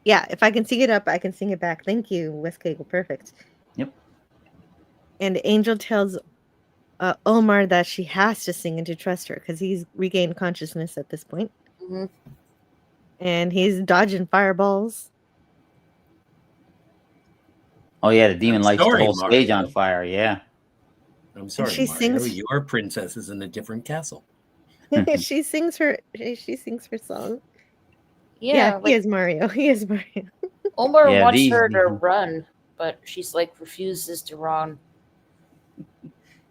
Yeah, if I can sing it up, I can sing it back. Thank you, Wes Cagle. Perfect. Yep. And Angel tells Omar that she has to sing and to trust her because he's regained consciousness at this point. hmm And he's dodging fireballs. Oh yeah, the demon I'm lights sorry, the whole stage Mario. on fire. Yeah. I'm sorry, she Mario. sings- Your princess is in a different castle. she sings her song. Yeah, He is Mario. He is Mario. Omar Yeah, wants these- her to run, but she's like refuses to run.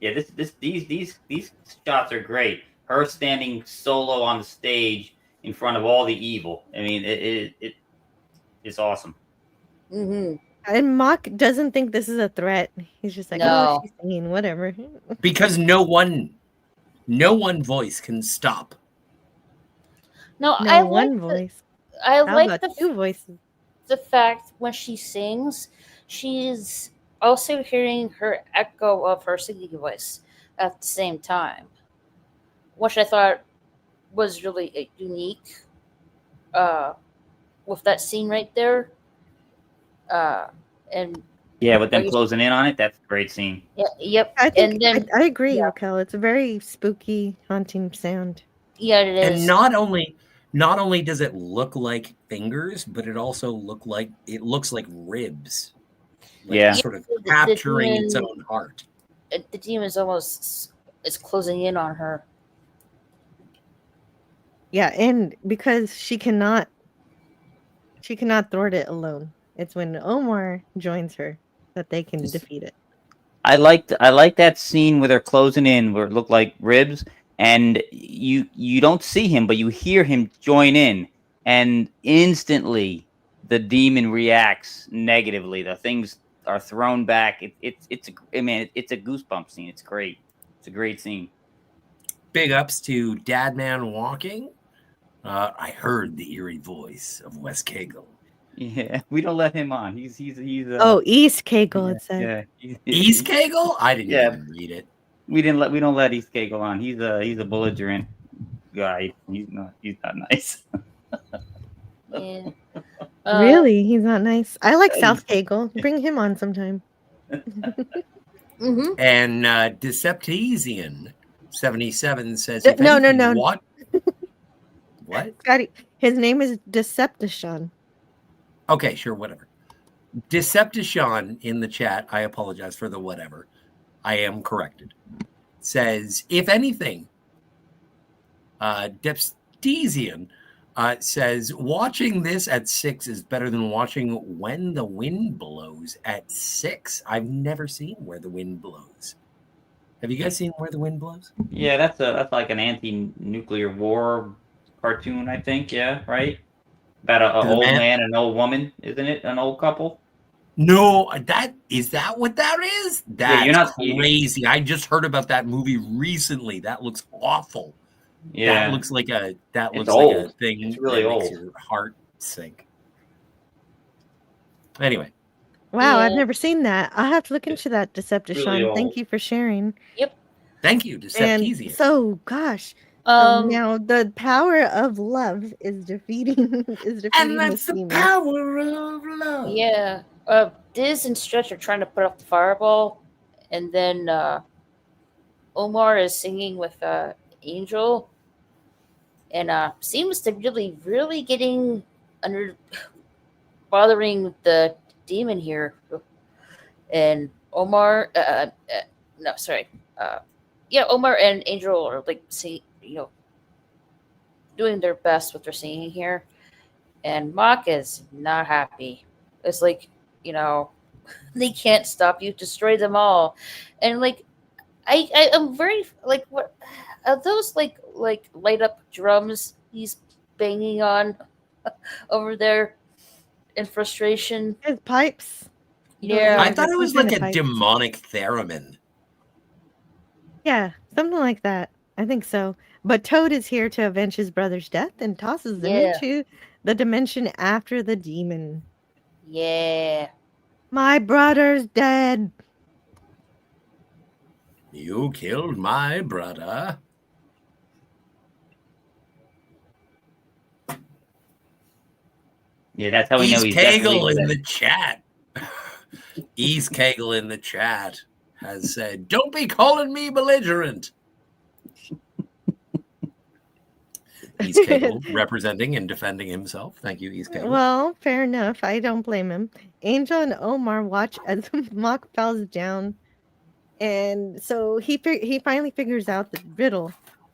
Yeah, these shots are great. Her standing solo on the stage in front of all the evil. I mean, it's awesome. hmm And Mock doesn't think this is a threat. He's just like, No. oh, she's singing, whatever. Because no one voice can stop. No, No I one like voice. I How like about the two voices? the fact when she sings, she's also hearing her echo of her singing voice at the same time, which I thought was really unique with that scene right there. And Yeah, with them Are you- closing in on it, that's a great scene. yep, I think and then I agree, yeah. Raquel. It's a very spooky, haunting sound. yeah, it is. And not only does it look like fingers, but it also looks like ribs. Like Yeah. it's sort of The capturing its demon- own heart. The demon's almost is closing in on her. Yeah, and because she cannot thwart it alone. It's when Omar joins her that they can defeat it. I like that scene where they're closing in, where it looked like ribs, and you don't see him, but you hear him join in, and instantly the demon reacts negatively. The things are thrown back. It's a goosebump scene. It's great. It's a great scene. Big ups to Dadman Walking. I heard the eerie voice of Wes Cagle. Yeah, we don't let him on. He's Oh, East Kegel, it said. yeah. East Cagle? I didn't Yeah. even read it. We don't let East Cagle on. He's a belligerent guy. He's not nice. Yeah. Really? He's not nice. I like South Kegel. Bring him on sometime. hmm And Deceptesian 77 says, No, if no, anything, no. What? What? Scotty, his name is Decepticon. Okay, sure, whatever. Decepticon in the chat, I apologize for the whatever. I am corrected. Says, if anything, Deceptesian says, watching this at 6 is better than watching When the Wind Blows at 6. I've never seen Where the Wind Blows. Have you guys seen Where the Wind Blows? Yeah, that's like an anti-nuclear war cartoon, I think. Yeah, right. About an The old man- man and an old woman, isn't it? An old couple. No, is that what that is? That's you're not- crazy. I just heard about that movie recently. That looks awful. Yeah, That looks like a It's a old. thing It's really that makes old. your heart sink. Anyway, Wow, I've And never seen that. I'll have to look into that, Decepticon. really old. Thank you for sharing. Thank you, And Deceptisian. so, gosh, so um now the power of love is defeating And this that's the demon. power of love. yeah, Diz and Stretch are trying to put up the fireball, and then Omar is singing with Angel, and seems to really getting under bothering the demon here. And Omar, no, sorry, yeah, Omar and Angel are like singing, doing their best with their singing here, and Mock is not happy. It's like, they can't stop you, destroy them all, and like I am very like, what are those like light up drums he's banging on over there in frustration? His pipes. Yeah. I thought it was Some like kind a of pipes. demonic theremin. Yeah, something like that. I think so. But Toad is here to avenge his brother's death and tosses them Yeah. into the dimension after the demon. Yeah. My brother's dead. You killed my brother. Yeah, that's how we know he's definitely Kegel in dead. the chat. East Kegel in the chat has said, "Don't be calling me belligerent." East Kegel representing and defending himself. Thank you, East Kegel. Well, fair enough. I don't blame him. Angel and Omar watch as Mock falls down. And so he finally figures out the riddle,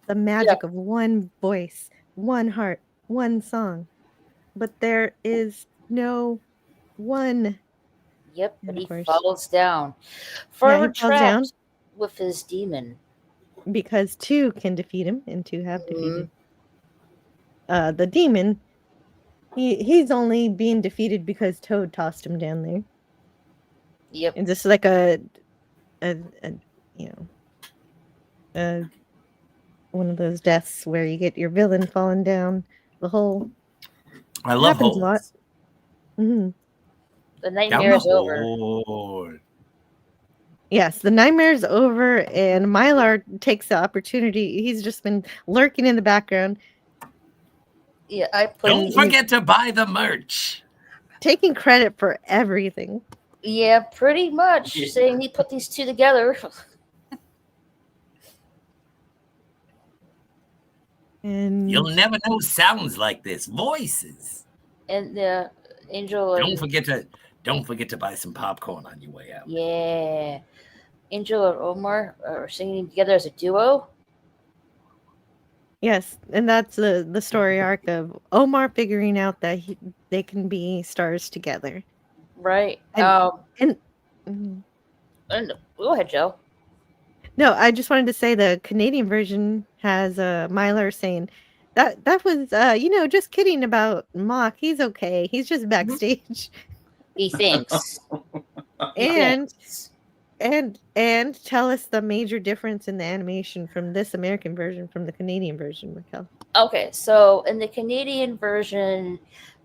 the magic of one voice, one heart, one song. But there is no one. Yep, And but of he course- falls down. Yeah, Forever he falls down. trapped with his demon. Because two can defeat him and two have Mhm. defeated. The demon, he's only being defeated because Toad tossed him down there. Yep. And just like a one of those deaths where you get your villain falling down the hole. I love happens a lot. holes. Mm-hmm. The Down nightmare the is over. hole. Yes, the nightmare's over, and Mylar takes the opportunity. He's just been lurking in the background. Yeah, I put. Don't forget to buy the merch. Taking credit for everything. Yeah, pretty much saying he put these two together. And You'll never know sounds like this. Voices. And the Angel. Don't forget to buy some popcorn on your way out. Yeah, Angel and Omar are singing together as a duo. Yes, and that's the story arc of Omar figuring out that they can be stars together. Right. And go ahead, Joe. No, I just wanted to say the Canadian version has Mylar saying that was just kidding about Mock. He's okay. He's just backstage. He thinks. And tell us the major difference in the animation from this American version from the Canadian version, Raquel. Okay, so in the Canadian version,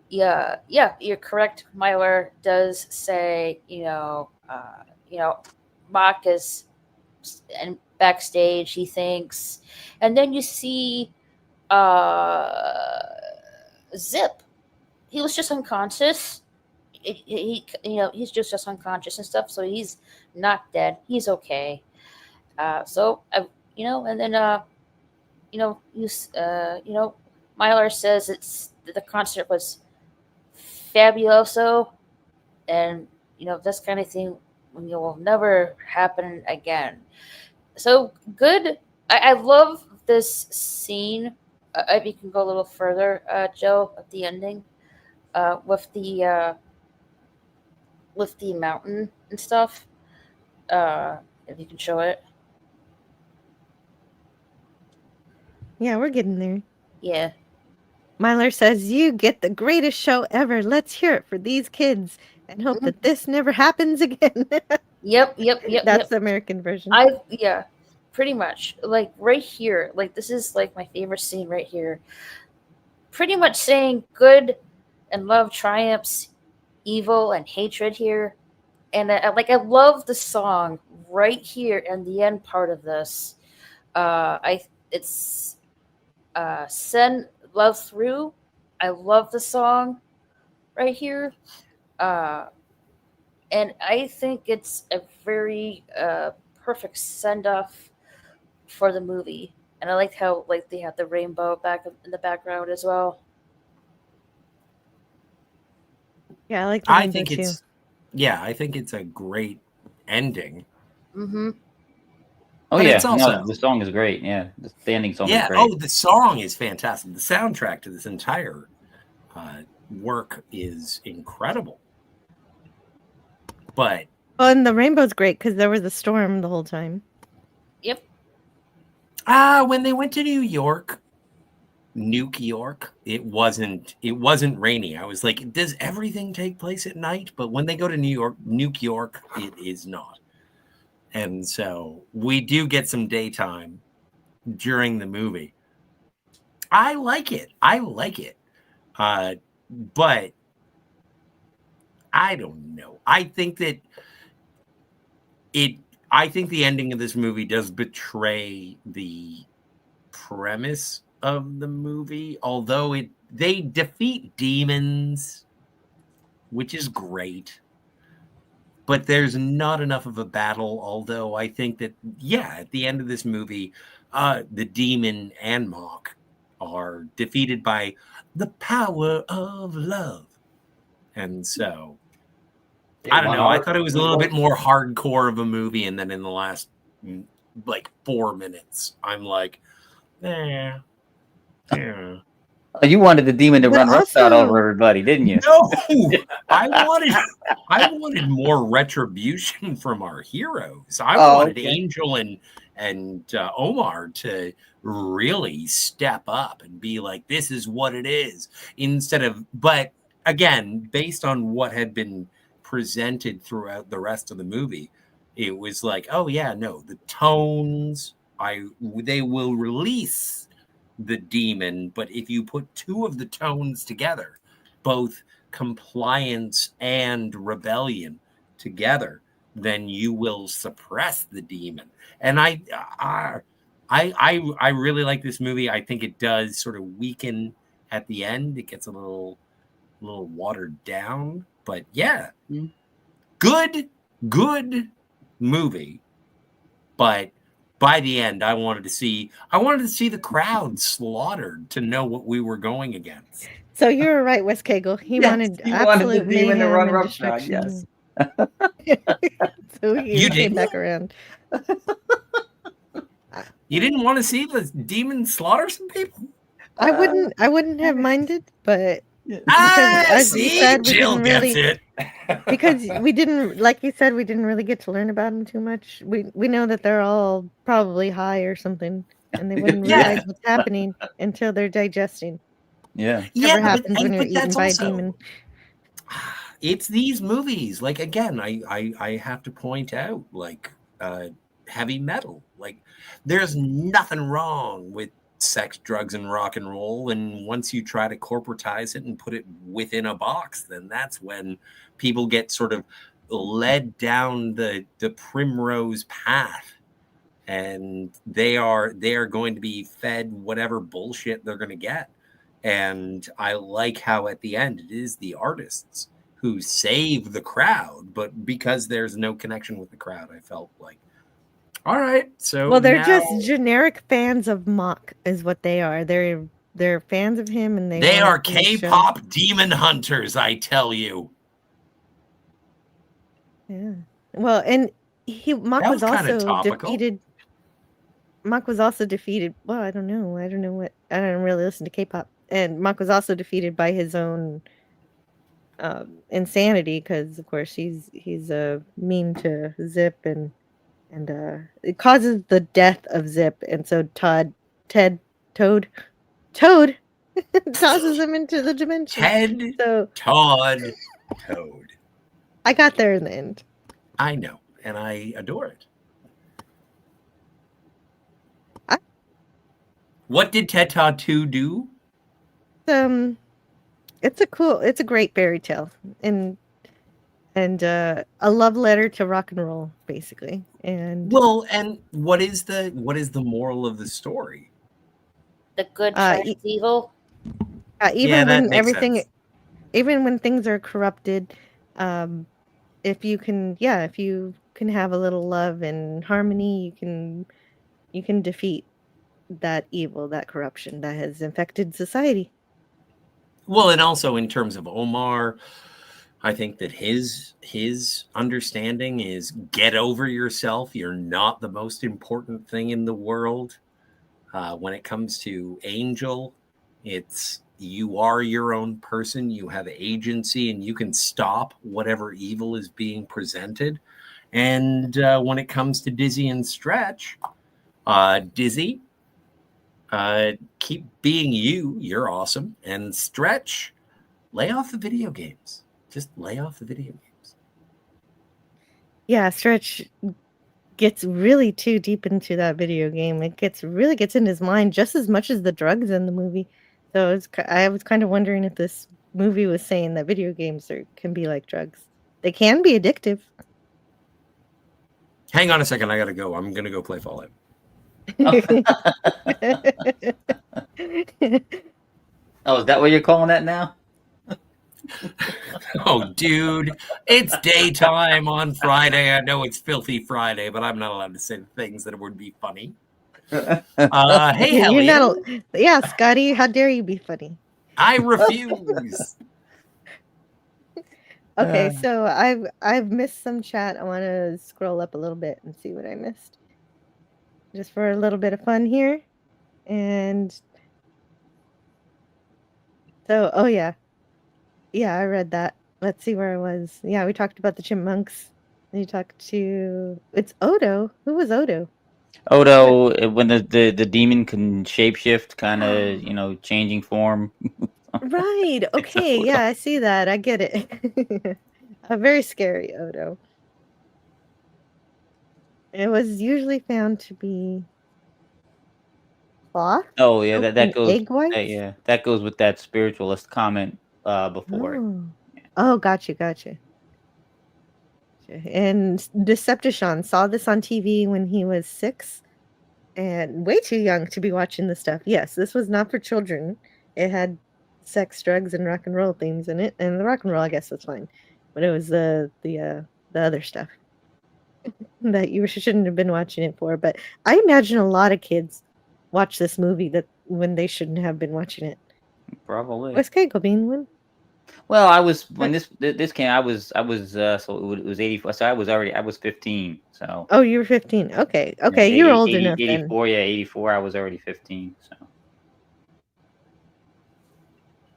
yeah, you're correct. Mylar does say, Mock is and backstage. He thinks, and then you see, Zip. He was just unconscious. He's just unconscious and stuff. So he's not dead. He's okay. And then Mylar says the concert was fabuloso, and this kind of thing will never happen again. So good. I love this scene. If you can go a little further, Joe, at the ending, with the mountain and stuff. If you can show it. Yeah, we're getting there. Yeah. Mylar says, "You get the greatest show ever. Let's hear it for these kids and hope that this never happens again." Yep. That's the American version. Pretty much. Like right here. Like this is like my favorite scene right here. Pretty much saying good and love triumphs evil and hatred here. And I love the song right here in the end part of this. It's Send Love Through. I love the song right here. Uh, and I think it's a very perfect send off for the movie. And I liked how they have the rainbow back in the background as well. Yeah, I like the I rainbow think too. I think it's a great ending. Mm-hmm. Oh But yeah, it's also no, the song is great. Yeah, the standing song is yeah. great. Oh, the song is fantastic. The soundtrack to this entire work is incredible. But Oh, and the rainbow's great because there was a storm the whole time. Yep. when they went to New York, it wasn't rainy. I was like, does everything take place at night? But when they go to Nuke York, it is not. And so we do get some daytime during the movie. I like it. But I don't know. I think the ending of this movie does betray the premise of the movie, although they defeat demons, which is great. But there's not enough of a battle, although I think that, at the end of this movie, the demon and Mock are defeated by the power of love. And so, I don't know. I thought it was a little bit more hardcore of a movie. And then in the last, 4 minutes, I'm like, yeah. You wanted the demon to run roughshod over everybody, didn't you? No, I wanted more retribution from our heroes. I wanted Angel and Omar to really step up and be like, "This is what it is." But again, based on what had been presented throughout the rest of the movie, it was like, "Oh yeah, no, the tones. They will release the demon, but if you put two of the tones together, both compliance and rebellion together, then you will suppress the demon." And I really like this movie. I think it does sort of weaken at the end. It gets a little watered down, but yeah, good movie. But by the end, I wanted to see the crowd slaughtered to know what we were going against. So you were right, Wes Cagle. He wanted absolute mayhem and destruction. Yes. So he came back around. You didn't want to see the demon slaughter some people? I wouldn't have minded, but as you said, Jill gets it. Because we didn't, like you said, we didn't really get to learn about them too much. We know that they're all probably high or something, and they wouldn't realize what's happening until they're digesting. Yeah. Never happens when you're eaten by a demon. It's these movies. Like, again, I have to point out, like, heavy metal. Like, there's nothing wrong with sex, drugs, and rock and roll. And once you try to corporatize it and put it within a box, then that's when people get sort of led down the primrose path. And they are going to be fed whatever bullshit they're going to get. And I like how at the end it is the artists who save the crowd, but because there's no connection with the crowd, I felt like, all right. So they're just generic fans of Mock, is what they are. They're fans of him, and they are K-pop demon hunters. I tell you. Yeah. Well, and Mock was also defeated. Mock was also defeated. Well, I don't know. I don't really listen to K-pop. And Mock was also defeated by his own insanity, because of course he's mean to Zip, and it causes the death of Zip, and so Toad tosses him into the dimension. Toad. I got there in the end. I know, and I adore it. What did Ted Todd 2 do? It's a great fairy tale, and and a love letter to rock and roll, basically. And Well, and what is the moral of the story? The good Uh, turns e- evil. even that when makes everything, sense. even when things are corrupted, if you can, if you can have a little love and harmony, you can defeat that evil, that corruption that has infected society. Well, and also in terms of Omar, I think that his understanding is get over yourself. You're not the most important thing in the world. When it comes to Angel, it's you are your own person. You have agency, and you can stop whatever evil is being presented. And when it comes to Dizzy and Stretch, Dizzy, keep being you. You're awesome. And Stretch, lay off the video games. Just lay off the video games. Yeah, Stretch gets really too deep into that video game. It really gets in his mind just as much as the drugs in the movie. So I was kind of wondering if this movie was saying that video games can be like drugs. They can be addictive. Hang on a second. I got to go. I'm going to go play Fallout. Oh, is that what you're calling that now? Oh, dude, it's daytime on Friday. I know it's filthy Friday, but I'm not allowed to say things that would be funny. Hey, You're Hellion. not. Scotty, how dare you be funny? I refuse. Okay, so I've missed some chat. I want to scroll up a little bit and see what I missed, just for a little bit of fun here. And so, oh yeah, I read that. Let's see where I was. Yeah, we talked about the chipmunks. And you talked to it's Odo. Who was Odo? Odo, when the demon can shapeshift, kind of, changing form. Right. Okay. Yeah, I see that. I get it. A very scary Odo. It was usually found to be cloth. Oh yeah, soaked that in goes. egg whites. Yeah, that goes with that spiritualist comment before. Oh, gotcha. And Decepticon saw this on TV when he was 6 and way too young to be watching this stuff. Yes, this was not for children. It had sex, drugs, and rock and roll themes in it, and the rock and roll, I guess, was fine, but it was the other stuff that you shouldn't have been watching it for. But I imagine a lot of kids watch this movie that when they shouldn't have been watching it. Probably. What's Keiko when? Well, I was when this came. I was so it was 84. So I was 15. So. Oh, you were 15. Okay, Yeah, you're old enough 84. then. Yeah, 84. I was already 15. So.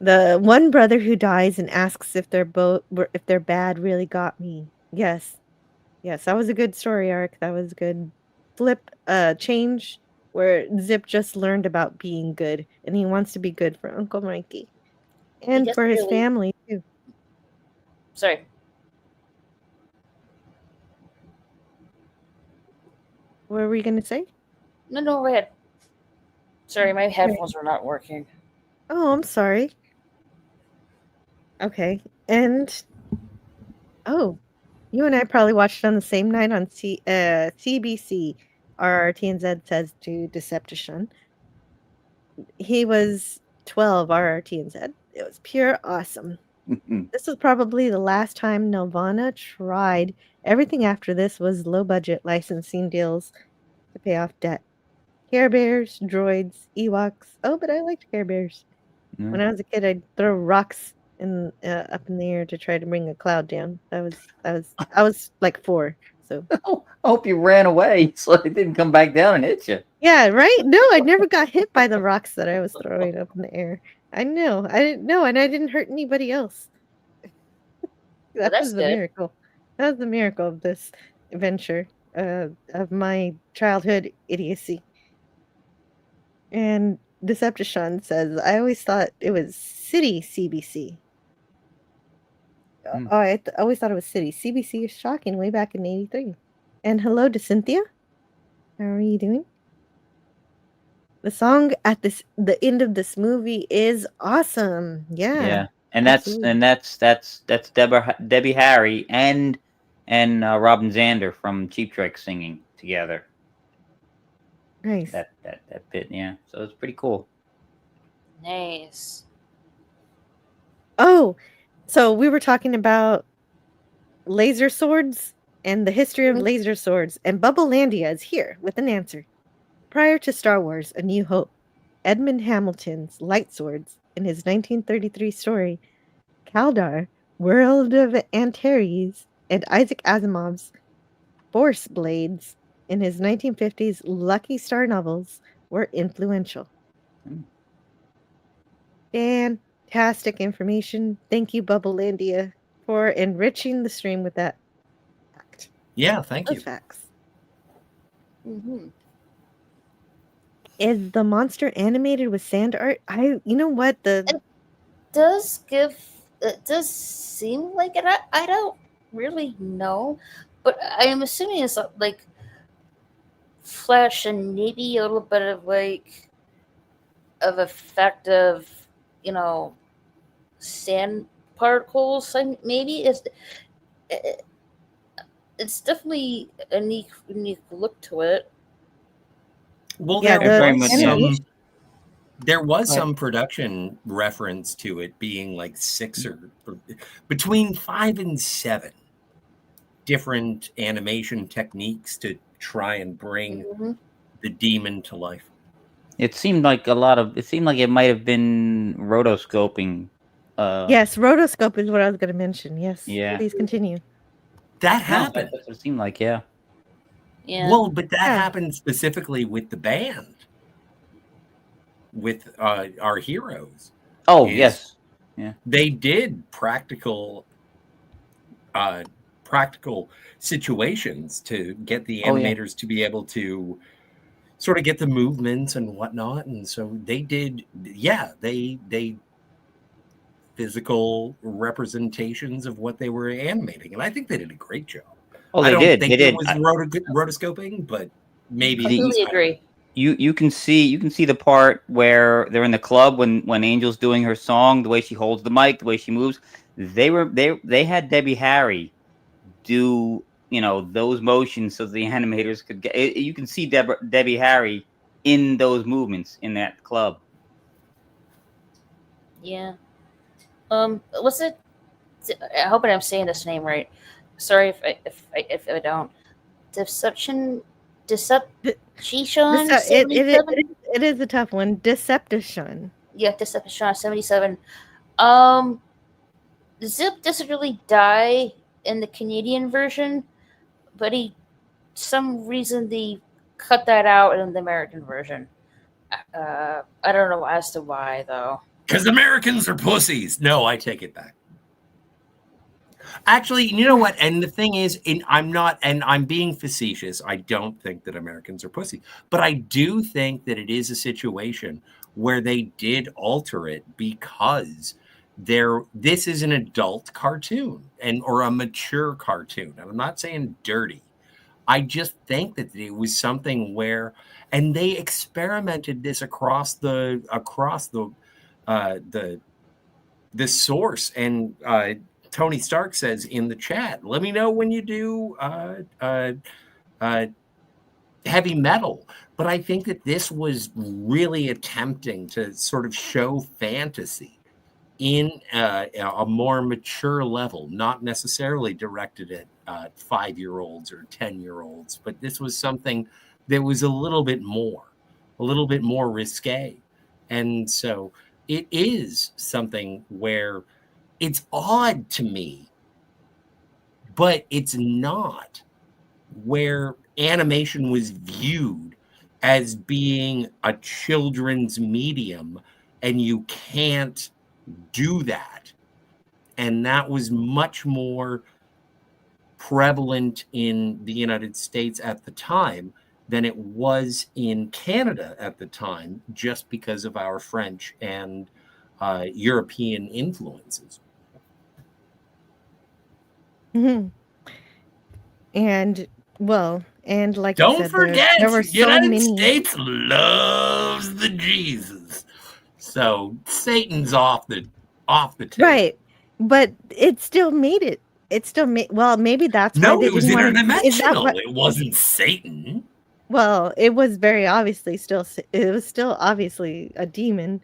The one brother who dies and asks if they're bad really got me. Yes, that was a good story arc. That was good. Flip change where Zip just learned about being good and he wants to be good for Uncle Mikey and for his family too. Sorry. What were we gonna say? No, go ahead. Sorry, my headphones are not working. Oh, I'm sorry. Okay, and you and I probably watched it on the same night on CBC. RRTNZ says to Decepticon. He was 12, RRTNZ. It was pure awesome. This was probably the last time Nelvana tried. Everything after this was low-budget licensing deals to pay off debt. Care Bears, droids, Ewoks. Oh, but I liked Care Bears. When I was a kid, I'd throw rocks up in the air to try to bring a cloud down. I was like 4, so. I hope you ran away so it didn't come back down and hit you. Yeah, right? No, I never got hit by the rocks that I was throwing up in the air. I know. I didn't know, and I didn't hurt anybody else. That was the miracle. That was the miracle of this adventure of my childhood idiocy. And Decepticon says, I always thought it was City CBC. Oh, I always thought it was City. CBC is shocking way back in 83. And hello to Cynthia. How are you doing? The song at the end of this movie is awesome. Yeah. and Absolutely. that's Debbie Harry and Robin Zander from Cheap Trick singing together. Nice. That bit, yeah. So it's pretty cool. Nice. Oh, so we were talking about laser swords and the history of Mhm. laser swords, and Bubblelandia is here with an answer. Prior to Star Wars: A New Hope, Edmund Hamilton's light swords in his 1933 story, Kaldar, World of Antares, and Isaac Asimov's Force Blades in his 1950s Lucky Star novels were influential. Mm. Fantastic information. Thank you, Bubblelandia, for enriching the stream with that fact. Yeah, thank Those you. facts. Mm-hmm. Is the monster animated with sand art? You know what? It does seem like it. I don't really know, but I am assuming it's like flesh and maybe a little bit of of effect of sand particles. Maybe it's definitely a unique look to it. Well, Yeah, there very was much, yeah. animation. there was Go ahead. some production reference to it being like between 5 and 7 different animation techniques to try and bring Mhm. the demon to life. It seemed like it might have been rotoscoping. Yes, rotoscope is what I was going to mention. Yes. Yeah. Please continue. That No, happened. that's what it seemed like, yeah. Yeah. Well, but that Yeah. happened specifically with the band, with our heroes. Oh, is yes. Yeah. They did practical situations to get the Oh, yeah. animators to be able to sort of get the movements and whatnot. And so they did, they physical representations of what they were animating. And I think they did a great job. Oh, I they don't did. think They it did. was rotoscoping, but maybe Completely agree. You can see the part where they're in the club when Angel's doing her song, the way she holds the mic, the way she moves. They had Debbie Harry do those motions so the animators could get it. You can see Debbie Harry in those movements in that club. Yeah. Was it? I hope I'm saying this name right. Sorry if I don't. Deception. Deception. It is a tough one. Decepticon. Yeah, Deception 77. Zip doesn't really die in the Canadian version, but some reason they cut that out in the American version. I don't know as to why though. because Americans are pussies. No, I take it back. Actually, you know what? And the thing is, I'm being facetious. I don't think that Americans are pussy, but I do think that it is a situation where they did alter it because this is an adult cartoon or a mature cartoon. And I'm not saying dirty. I just think that it was something where, and they experimented this across the source. And Tony Stark says in the chat, let me know when you do heavy metal. But I think that this was really attempting to sort of show fantasy in a more mature level, not necessarily directed at 5-year-olds or 10-year-olds, but this was something that was a little bit more risque. And so it is something where it's odd to me, but it's not where animation was viewed as being a children's medium, and you can't do that. And that was much more prevalent in the United States at the time than it was in Canada at the time, just because of our French and European influences. Mm-hmm. And like you Don't said, forget, there were the so United many. States loves the Jesus. So Satan's off the off the table. Right. But it still made it. It still made. Well, maybe that's why No, they it was didn't want to. Is that interdimensional. what? It wasn't Satan. Well, it was very obviously still. It was still obviously a demon.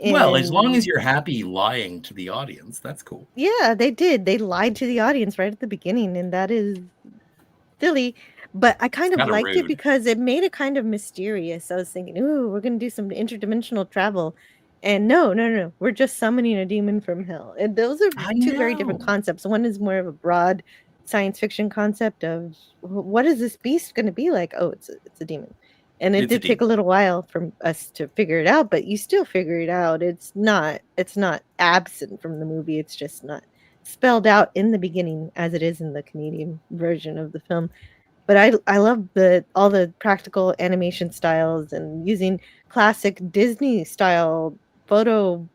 Well, as long And as you're happy lying to the audience, that's cool. yeah, they did. They lied to the audience right at the beginning, and that is silly. But I kind It's of kinda liked it rude. because it made it kind of mysterious. I was thinking, ooh, we're gonna do some interdimensional travel. And no, we're just summoning a demon from hell. And those are I two very different know. concepts. One is more of a broad science fiction concept of what is this beast going to be like? Oh, it's a demon. And it It's a did take a demon. little while for us to figure it out, but you still figure it out. It's not absent from the movie. It's just not spelled out in the beginning as it is in the Canadian version of the film. But I love all the practical animation styles and using classic Disney style photo.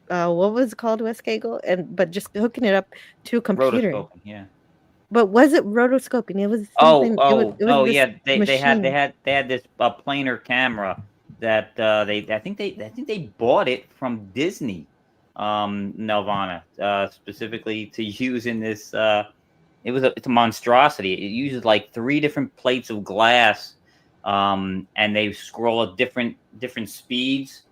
What was it called, Wes Cagle? But just hooking it up to a computer. Rotoscoping, yeah. But was it rotoscoping? It was something. It was this Yeah. They machine. had this planar camera that I think they bought it from Disney, Nelvana, specifically to use in this. It's a monstrosity. It uses like 3 different plates of glass, and they scroll at different speeds.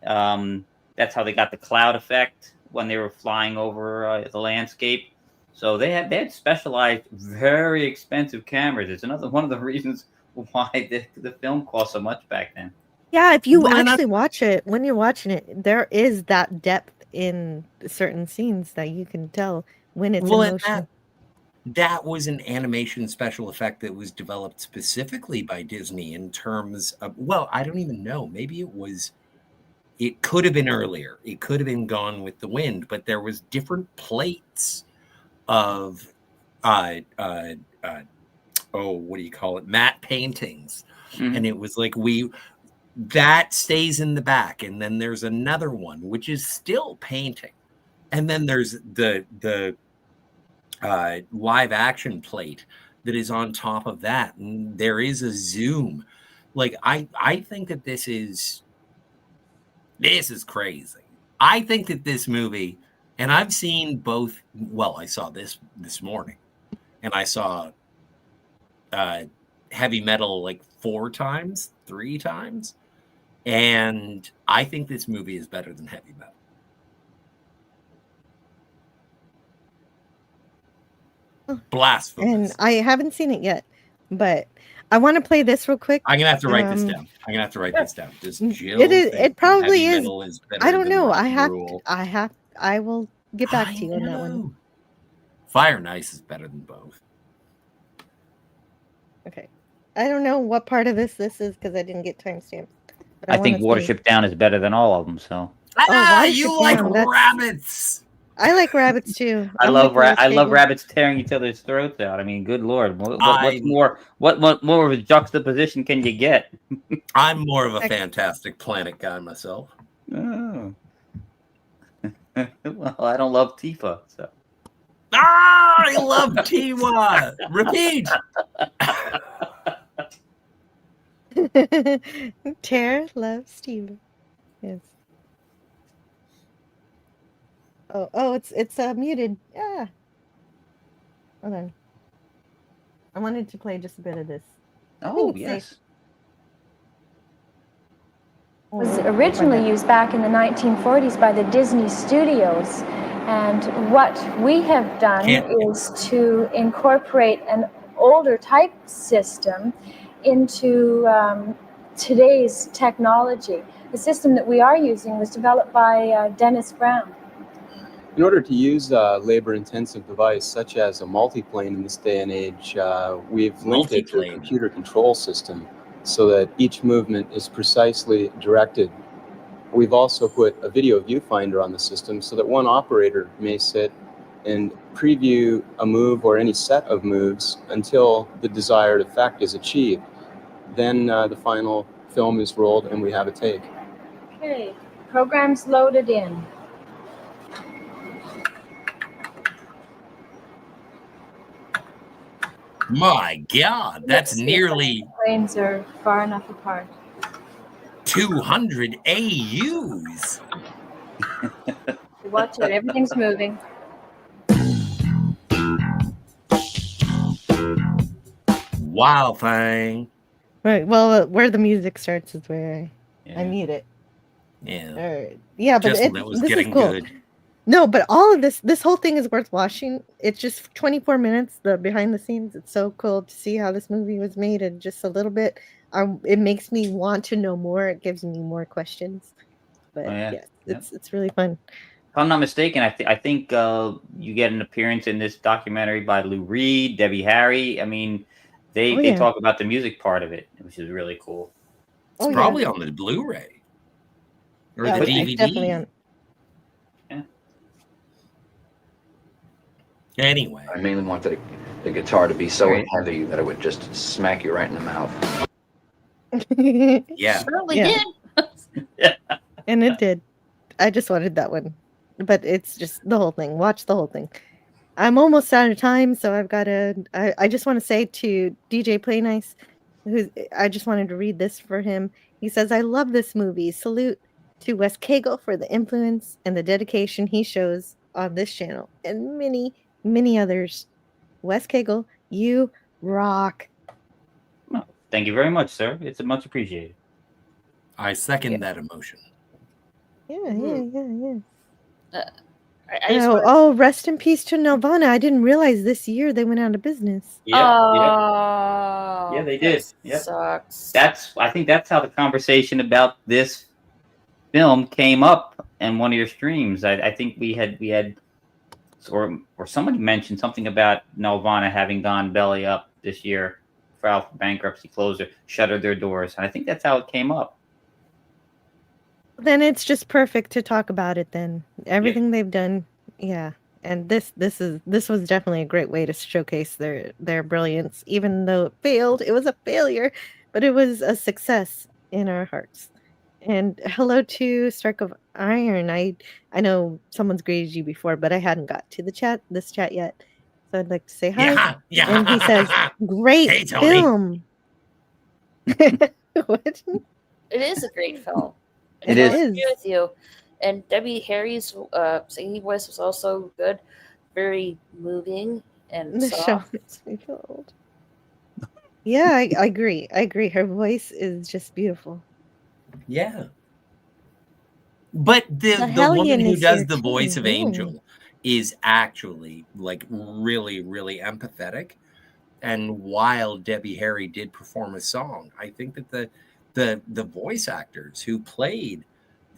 That's how they got the cloud effect when they were flying over the landscape. So they had specialized, very expensive cameras. It's another one of the reasons why the film cost so much back then. Yeah, if you Well, and actually watch it, when you're watching it, there is that depth in certain scenes that you can tell when it's in Well, and motion. that was an animation special effect that was developed specifically by Disney in terms of, well, I don't even know. Maybe it could have been earlier. It could have been Gone with the Wind, but there was different plates of what do you call it? Matte paintings. Mhm. And it was like that stays in the back, and then there's another one which is still painting. And then there's the live action plate that is on top of that, and there is a zoom. Like I think that this is crazy. I think that this movie, and I've seen both. Well, I saw this morning, and I saw Heavy Metal like 3 times, and I think this movie is better than Heavy Metal. Blasphemous. And I haven't seen it yet, but I want to play this real quick. I'm gonna have to write this down. Does Jill It is. think It probably Heavy is. Metal is better I don't than know. Rock Rule? I will get back to you on that one. know. Fire and Ice is better than both. Okay. I don't know what part of this is because I didn't get timestamps. I think Watership Down is better than all of them. So You like Down, rabbits? I like rabbits too. I I'm love like Wes Cagle. rabbits tearing each other's throats out. I mean, good lord, what's more? What more of a juxtaposition can you get? I'm more of a Fantastic Planet guy myself. Oh. Well, I don't love Tifa, so. I love Tiwa. Repeat. Tara loves Steve. Yes. Oh, it's muted. Yeah. Hold on. I wanted to play just a bit of this. Oh, yes. Was originally used back in the 1940s by the Disney studios. And what we have done is to incorporate an older type system into today's technology. The system that we are using was developed by Dennis Brown. In order to use a labor-intensive device such as a multiplane in this day and age, we've linked it to a computer control system so that each movement is precisely directed. We've also put a video viewfinder on the system so that one operator may sit and preview a move or any set of moves until the desired effect is achieved. Then the final film is rolled and we have a take. Okay, program's loaded in. My God, that's nearly Planes are far enough apart. 200 AUs. Watch it. Everything's moving. Wild thing. Right. Well, where the music starts is where I need it. Yeah. All right. Yeah, but Just when it was this is getting cool. good. No, but all of this whole thing is worth watching. It's just 24 minutes. The behind the scenes. It's so cool to see how this movie was made, and just a little bit. It makes me want to know more. It gives me more questions. But yes, it's really fun. If I'm not mistaken, I think you get an appearance in this documentary by Lou Reed, Debbie Harry. I mean, they talk about the music part of it, which is really cool. It's probably on the Blu-ray or the DVD. Definitely on. Yeah. Anyway, I mainly want the guitar to be so heavy that it would just smack you right in the mouth. Yeah. Certainly did. And it did. I just wanted that one. But it's just the whole thing. Watch the whole thing. I'm almost out of time, so I've got to... I just want to say to DJ Play Nice, I just wanted to read this for him. He says, I love this movie. Salute to Wes Cagle for the influence and the dedication he shows on this channel and many, many others. Wes Cagle, you rock. Well, thank you very much, sir. It's much appreciated. I second that emotion. Yeah. I just rest in peace to Nirvana. I didn't realize this year they went out of business. Yeah, they did. Yep. Sucks. I think that's how the conversation about this film came up in one of your streams. I think we had or somebody mentioned something about Nirvana having gone belly up this year, filed for bankruptcy, closed, shuttered their doors, and I think that's how it came up. Then it's just perfect to talk about it then. Everything they've done, yeah. And this was definitely a great way to showcase their brilliance. Even though it failed, it was a failure, but it was a success in our hearts. And hello to Stark of Iron. I know someone's greeted you before, but I hadn't got to this chat yet. So I'd like to say hi. Yeah. And he says, great Hey, Tony. film. What? It is a great film. It I is. agree with you. And Debbie Harry's singing voice was also good, very moving and The show soft. makes me feel old. Yeah, I agree. Her voice is just beautiful. Yeah. But the woman who does the voice of Angel is actually like really, really empathetic. And while Debbie Harry did perform a song, I think that the voice actors who played,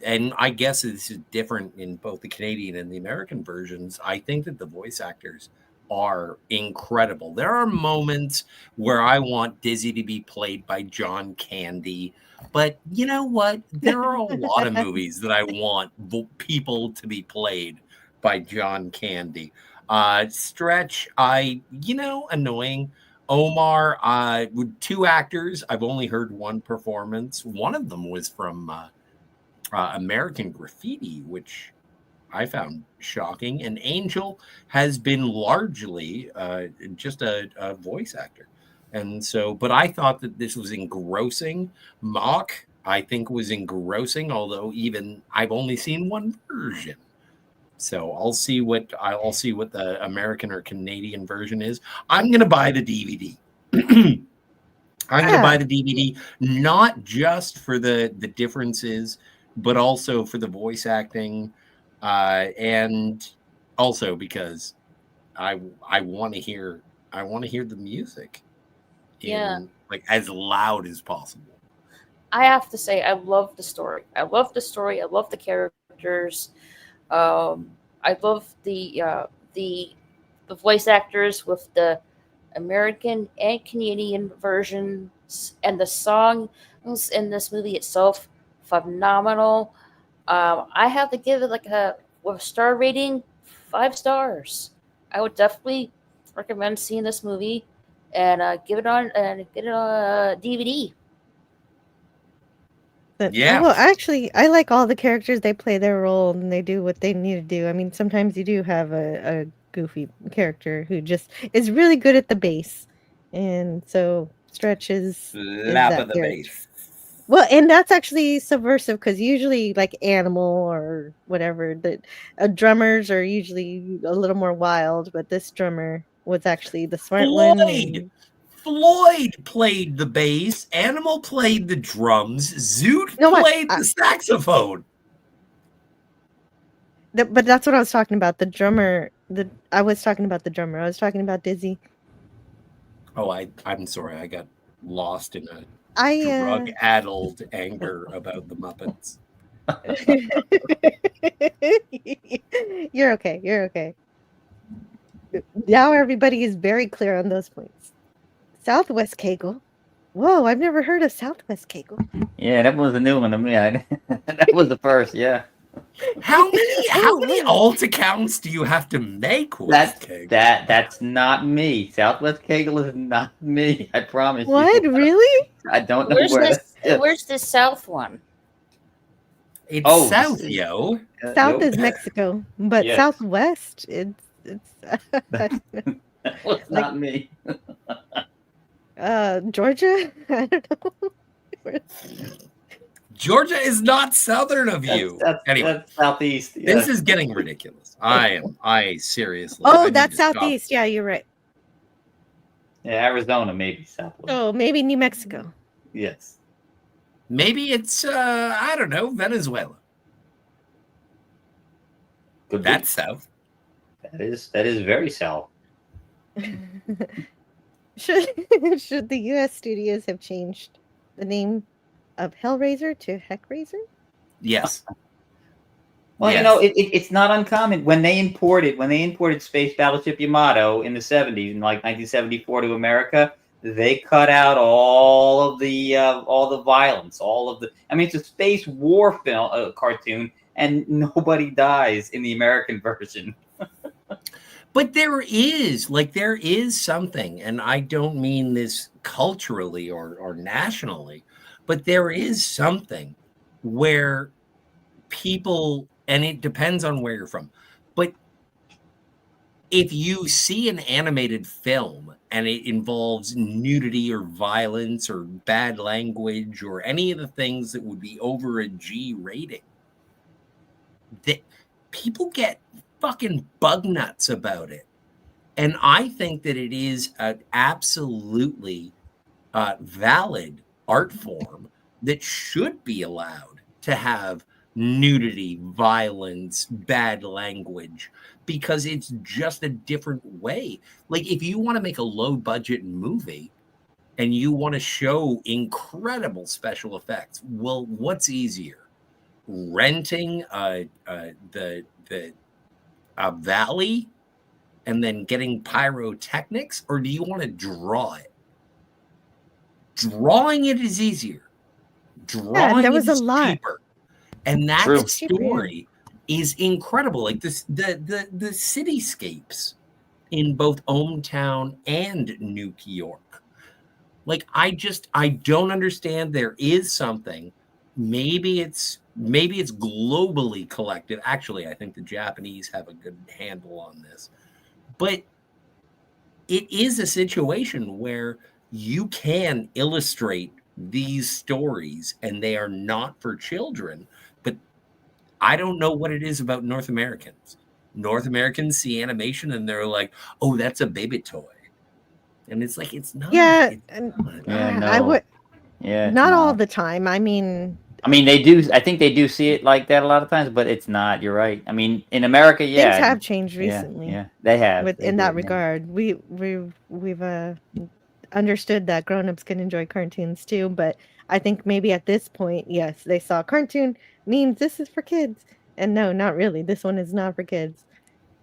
and I guess this is different in both the Canadian and the American versions, I think that the voice actors are incredible. There are moments where I want Dizzy to be played by John Candy, but you know what? There are a lot of movies that I want people to be played by John Candy. Stretch, annoying. Omar, with two actors. I've only heard one performance. One of them was from American Graffiti, which I found shocking. And Angel has been largely just a voice actor. And so, but I thought that this was engrossing. Mock, I think, was engrossing, although even I've only seen one version. So I'll see what the American or Canadian version is. I'm gonna buy the DVD. I'm gonna buy the DVD, not just for the differences, but also for the voice acting, and also because I want to hear the music, like as loud as possible. I have to say, I love the story. I love the characters. I love the voice actors with the American and Canadian versions, and the songs in this movie itself phenomenal. I have to give it like a star rating, 5 stars. I would definitely recommend seeing this movie and get it on DVD. Yeah. Well, actually, I like all the characters. They play their role and they do what they need to do. I mean, sometimes you do have a goofy character who just is really good at the bass, and so Stretch is Lap that of the character. bass. Well, and that's actually subversive because usually, like Animal or whatever, drummers are usually a little more wild, but this drummer was actually the smart one. And... Floyd played the bass. Animal played the drums. Zoot played the saxophone. But that's what I was talking about. The drummer. I was talking about the drummer. I was talking about Dizzy. Oh, I'm sorry. I got lost in a drug-addled anger about the Muppets. You're okay. You're okay. Now everybody is very clear on those points. Southwest Kegel. Whoa, I've never heard of Southwest Kegel. Yeah, that was a new one to me. That was the first, yeah. How many alt accounts do you have to make? That's not me. Southwest Kegel is not me. I promise you. What? Really? I don't know Where's the South one? It's South, yo. South is Mexico, but Southwest, it's well, it's not me. Georgia? I don't know. Georgia is not southern of you. Anyway, that's southeast. Yeah. This is getting ridiculous. I seriously. Oh, that's southeast. Yeah, you're right. Yeah, Arizona, maybe southwest. Oh, maybe New Mexico. Yes. Maybe it's I don't know, Venezuela. That's south. That is very south. Should the U.S. studios have changed the name of Hellraiser to Heckraiser? Yes. Well, yes. You know, it's not uncommon when they imported Space Battleship Yamato in the 70s, in like 1974 to America. They cut out all the violence, I mean, it's a space war film, cartoon, and nobody dies in the American version. But there is something, and I don't mean this culturally or nationally, but there is something where people, and it depends on where you're from, but if you see an animated film and it involves nudity or violence or bad language or any of the things that would be over a G rating, that people get fucking bug nuts about it. And I think that it is an absolutely valid art form that should be allowed to have nudity, violence, bad language, because it's just a different way. Like, if you want to make a low budget movie and you want to show incredible special effects, well, what's easier? Renting the valley and then getting pyrotechnics, or do you want to draw it? Drawing it is easier. Drawing it is cheaper. And that story is incredible. Like this, the cityscapes in both ohmTown and New York. Like, I don't understand. There is something. Maybe it's globally collective. Actually, I think the Japanese have a good handle on this. But it is a situation where you can illustrate these stories and they are not for children. But I don't know what it is about North Americans. North Americans see animation and they're like, oh, that's a baby toy. And it's like, it's not. Yeah. It's not. No. I would. Yeah. Not all the time. I mean, they do. I think they do see it like that a lot of times, but it's not. You're right. I mean, in America, yeah, things have changed recently. Yeah, they have. In that regard, we've understood that grown-ups can enjoy cartoons too. But I think maybe at this point, yes, they saw cartoon means this is for kids, and no, not really. This one is not for kids.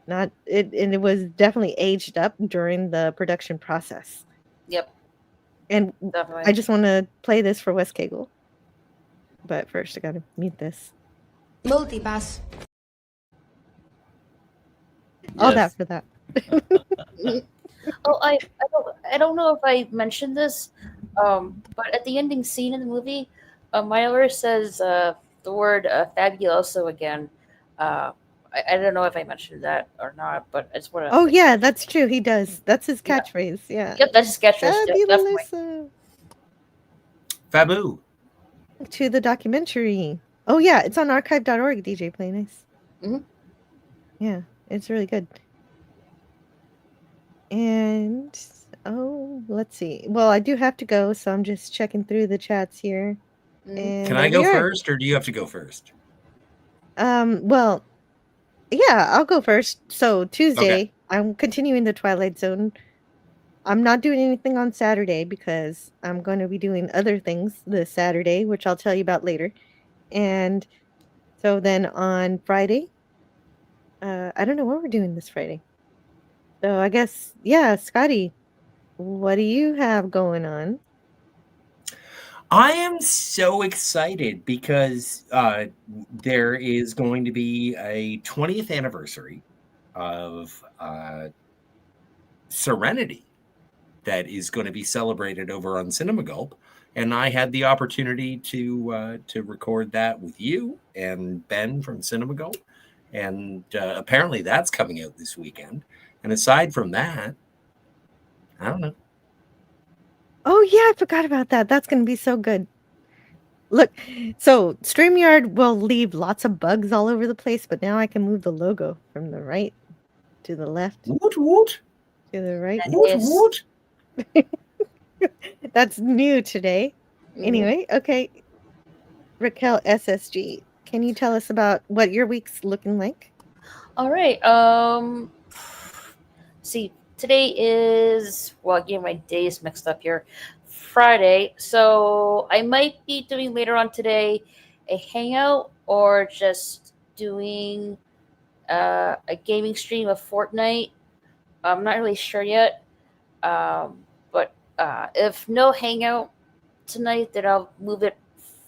Not it, and it was definitely aged up during the production process. Yep. And Definitely. I just want to play this for West Kegel. But first, I gotta mute this. Multipass. All that for that. Oh, I don't know if I mentioned this, but at the ending scene in the movie, Myler says the word fabuloso again. I don't know if I mentioned that or not, but I just want to. Oh yeah, that's true. He does. That's his catchphrase. Yeah. Yep, that's his catchphrase. Definitely. Fabu. to the documentary. Oh yeah, it's on archive.org, DJ Play Nice. Mhm. Yeah, it's really good. And let's see. Well, I do have to go, so I'm just checking through the chats here. And Can there I go we are. first, or do you have to go first? Well, yeah, I'll go first. So Tuesday, Okay. I'm continuing the Twilight Zone. I'm not doing anything on Saturday because I'm going to be doing other things this Saturday, which I'll tell you about later. And so then on Friday, I don't know what we're doing this Friday. So I guess, yeah, Scotty, what do you have going on? I am so excited because there is going to be a 20th anniversary of Serenity that is going to be celebrated over on Cinema Gulp, and I had the opportunity to record that with you and Ben from Cinema Gulp, and apparently that's coming out this weekend. And aside from that, I don't know. Oh yeah, I forgot about that. That's going to be so good. Look, so StreamYard will leave lots of bugs all over the place, but now I can move the logo from the right to the left. Woot woot. To the right. Woot woot. That's new today. Mhm. Anyway, okay. Raquel SSG, can you tell us about what your week's looking like? All right. See, today is, well, again, my days mixed up here. Friday, so I might be doing later on today a hangout or just doing a gaming stream of Fortnite. I'm not really sure yet. But if no hangout tonight, then I'll move it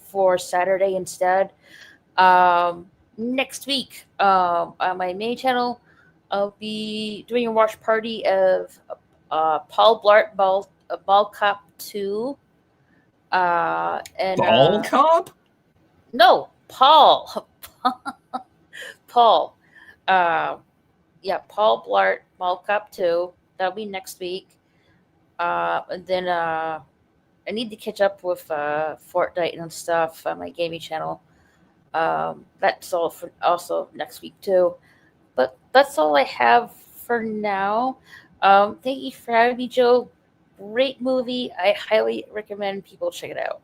for Saturday instead. Next week, on my main channel, I'll be doing a watch party of Paul Blart Ball Cop 2. And Ball Cop? No, Paul. Paul. Yeah, Paul Blart Ball Cop 2. That'll be next week. And then I need to catch up with Fortnite and stuff on my gaming channel. That's all for also next week too. But that's all I have for now. Thank you for having me, Joe. Great movie. I highly recommend people check it out.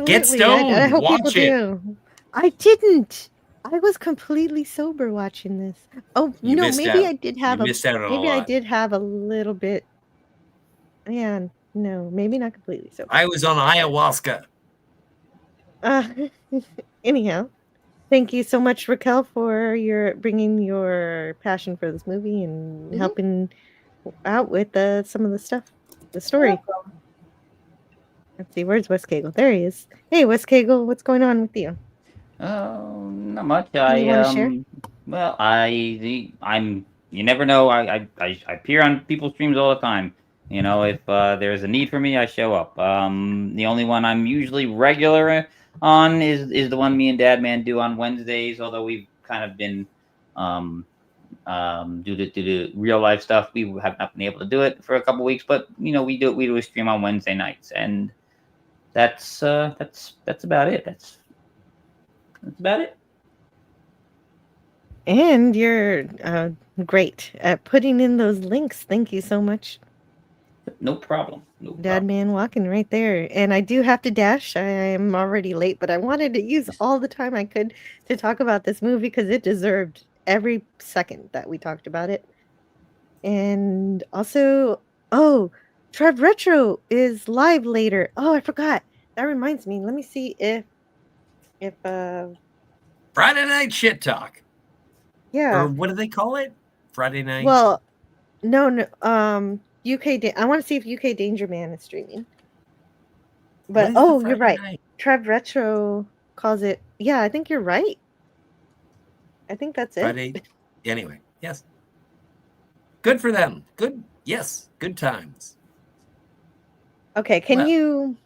Get stoned. I hope Watch people it. do. I didn't. I was completely sober watching this. Oh You no, missed maybe out. I did have You missed out on a maybe I lot. did have a little bit. Yeah, no, maybe not completely sober. I was on ayahuasca. Anyhow, thank you so much, Raquel, for your bringing your passion for this movie and helping out with some of the stuff, the story. Let's see, where's Wes Cagle? There he is. Hey, Wes Cagle, what's going on with you? Not much. You want to share? Well, I'm. You never know. I appear on people's streams all the time. You know, if there's a need for me, I show up. The only one I'm usually regular on is the one me and Dad Man do on Wednesdays. Although we've kind of been due to real life stuff, we have not been able to do it for a couple weeks. But you know, we do a stream on Wednesday nights, and that's about it. That's about it. And you're great at putting in those links. Thank you so much. No problem. Dad Man walking right there. And I do have to dash. I am already late, but I wanted to use all the time I could to talk about this movie because it deserved every second that we talked about it. And also, Trev Retro is live later. Oh, I forgot. That reminds me. Let me see if Friday Night Shit Talk. Yeah. Or what do they call it? Friday night. Well, no. I want to see if UK Danger Man is streaming. But you're right. Night? Trev Retro calls it. Yeah, I think you're right. I think that's it. Friday. Anyway, yes. Good for them. Good. Yes. Good times. Okay. Can you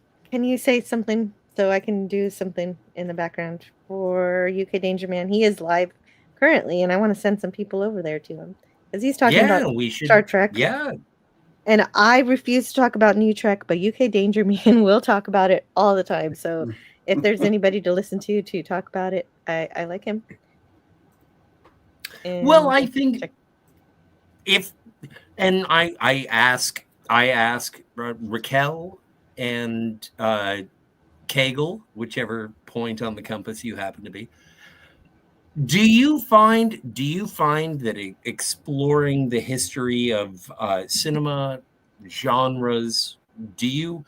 say something so I can do something in the background for UK Danger Man? He is live currently, and I want to send some people over there to him because he's talking about we should, Star Trek. Yeah. And I refuse to talk about New Trek, but UK Danger Man will talk about it all the time. So if there's anybody to listen to talk about it, I like him. And well, I think I ask Raquel and Kegel, whichever point on the compass you happen to be. Do you find that exploring the history of cinema genres, do you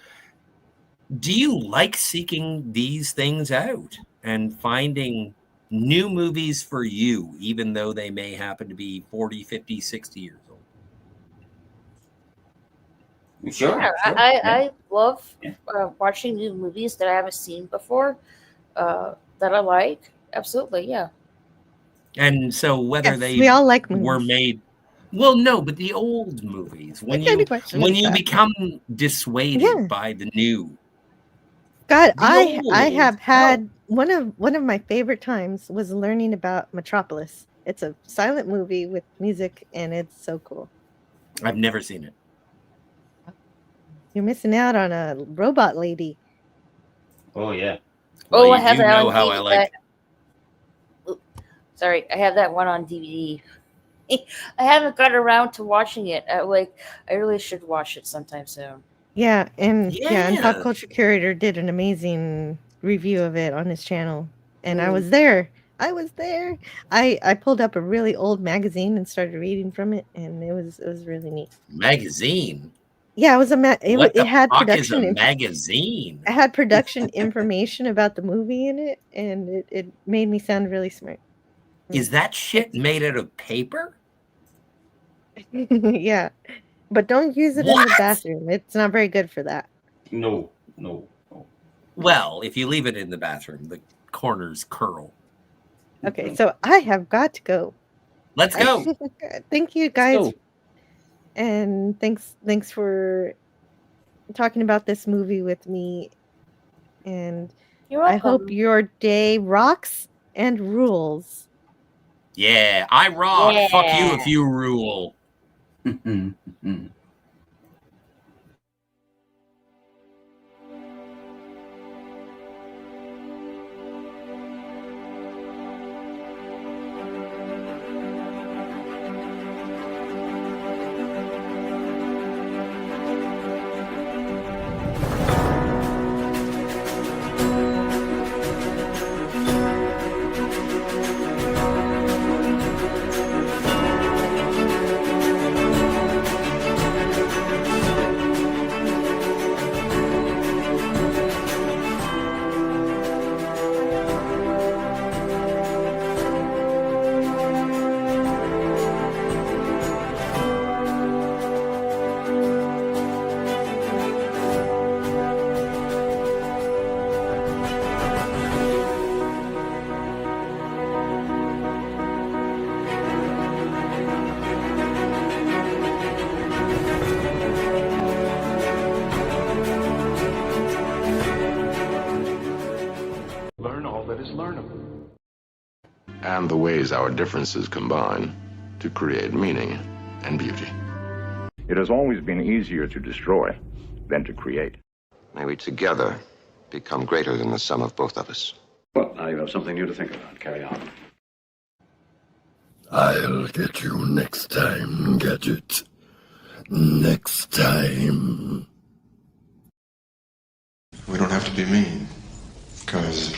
like seeking these things out and finding new movies for you, even though they may happen to be 40, 50, 60 years old? Sure. Yeah, I love watching new movies that I haven't seen before, that I like. Absolutely, yeah. And so whether we all like were movies. made, well, no, but the old movies, when you become dissuaded by the new. God, I have had one of my favorite times was learning about Metropolis. It's a silent movie with music, and it's so cool. I've never seen it. You're missing out on a robot lady. Oh yeah. Well, I have that know on how DVD. I like. Sorry, I have that one on DVD. I haven't got around to watching it. I really should watch it sometime soon. Yeah, and Pop Culture Curator did an amazing review of it on his channel, and I was there. I pulled up a really old magazine and started reading from it, and it was really neat. Magazine. Yeah, it was it had fuck production. Is a magazine. It had production information about the movie in it, and it made me sound really smart. Is that shit made out of paper? Yeah, but don't use it in the bathroom. It's not very good for that. No. Well, if you leave it in the bathroom, the corners curl. Okay, so I have got to go. Let's go. Thank you, guys. And thanks for talking about this movie with me. And I hope your day rocks and rules. Yeah, I rock. Yeah. Fuck you if you rule. And the ways our differences combine to create meaning and beauty. It has always been easier to destroy than to create. May we together become greater than the sum of both of us. Well, now you have something new to think about. Carry on. I'll get you next time, Gadget. Next time. We don't have to be mean. Because,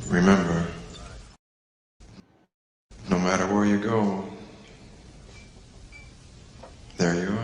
remember, no matter where you go, there you are.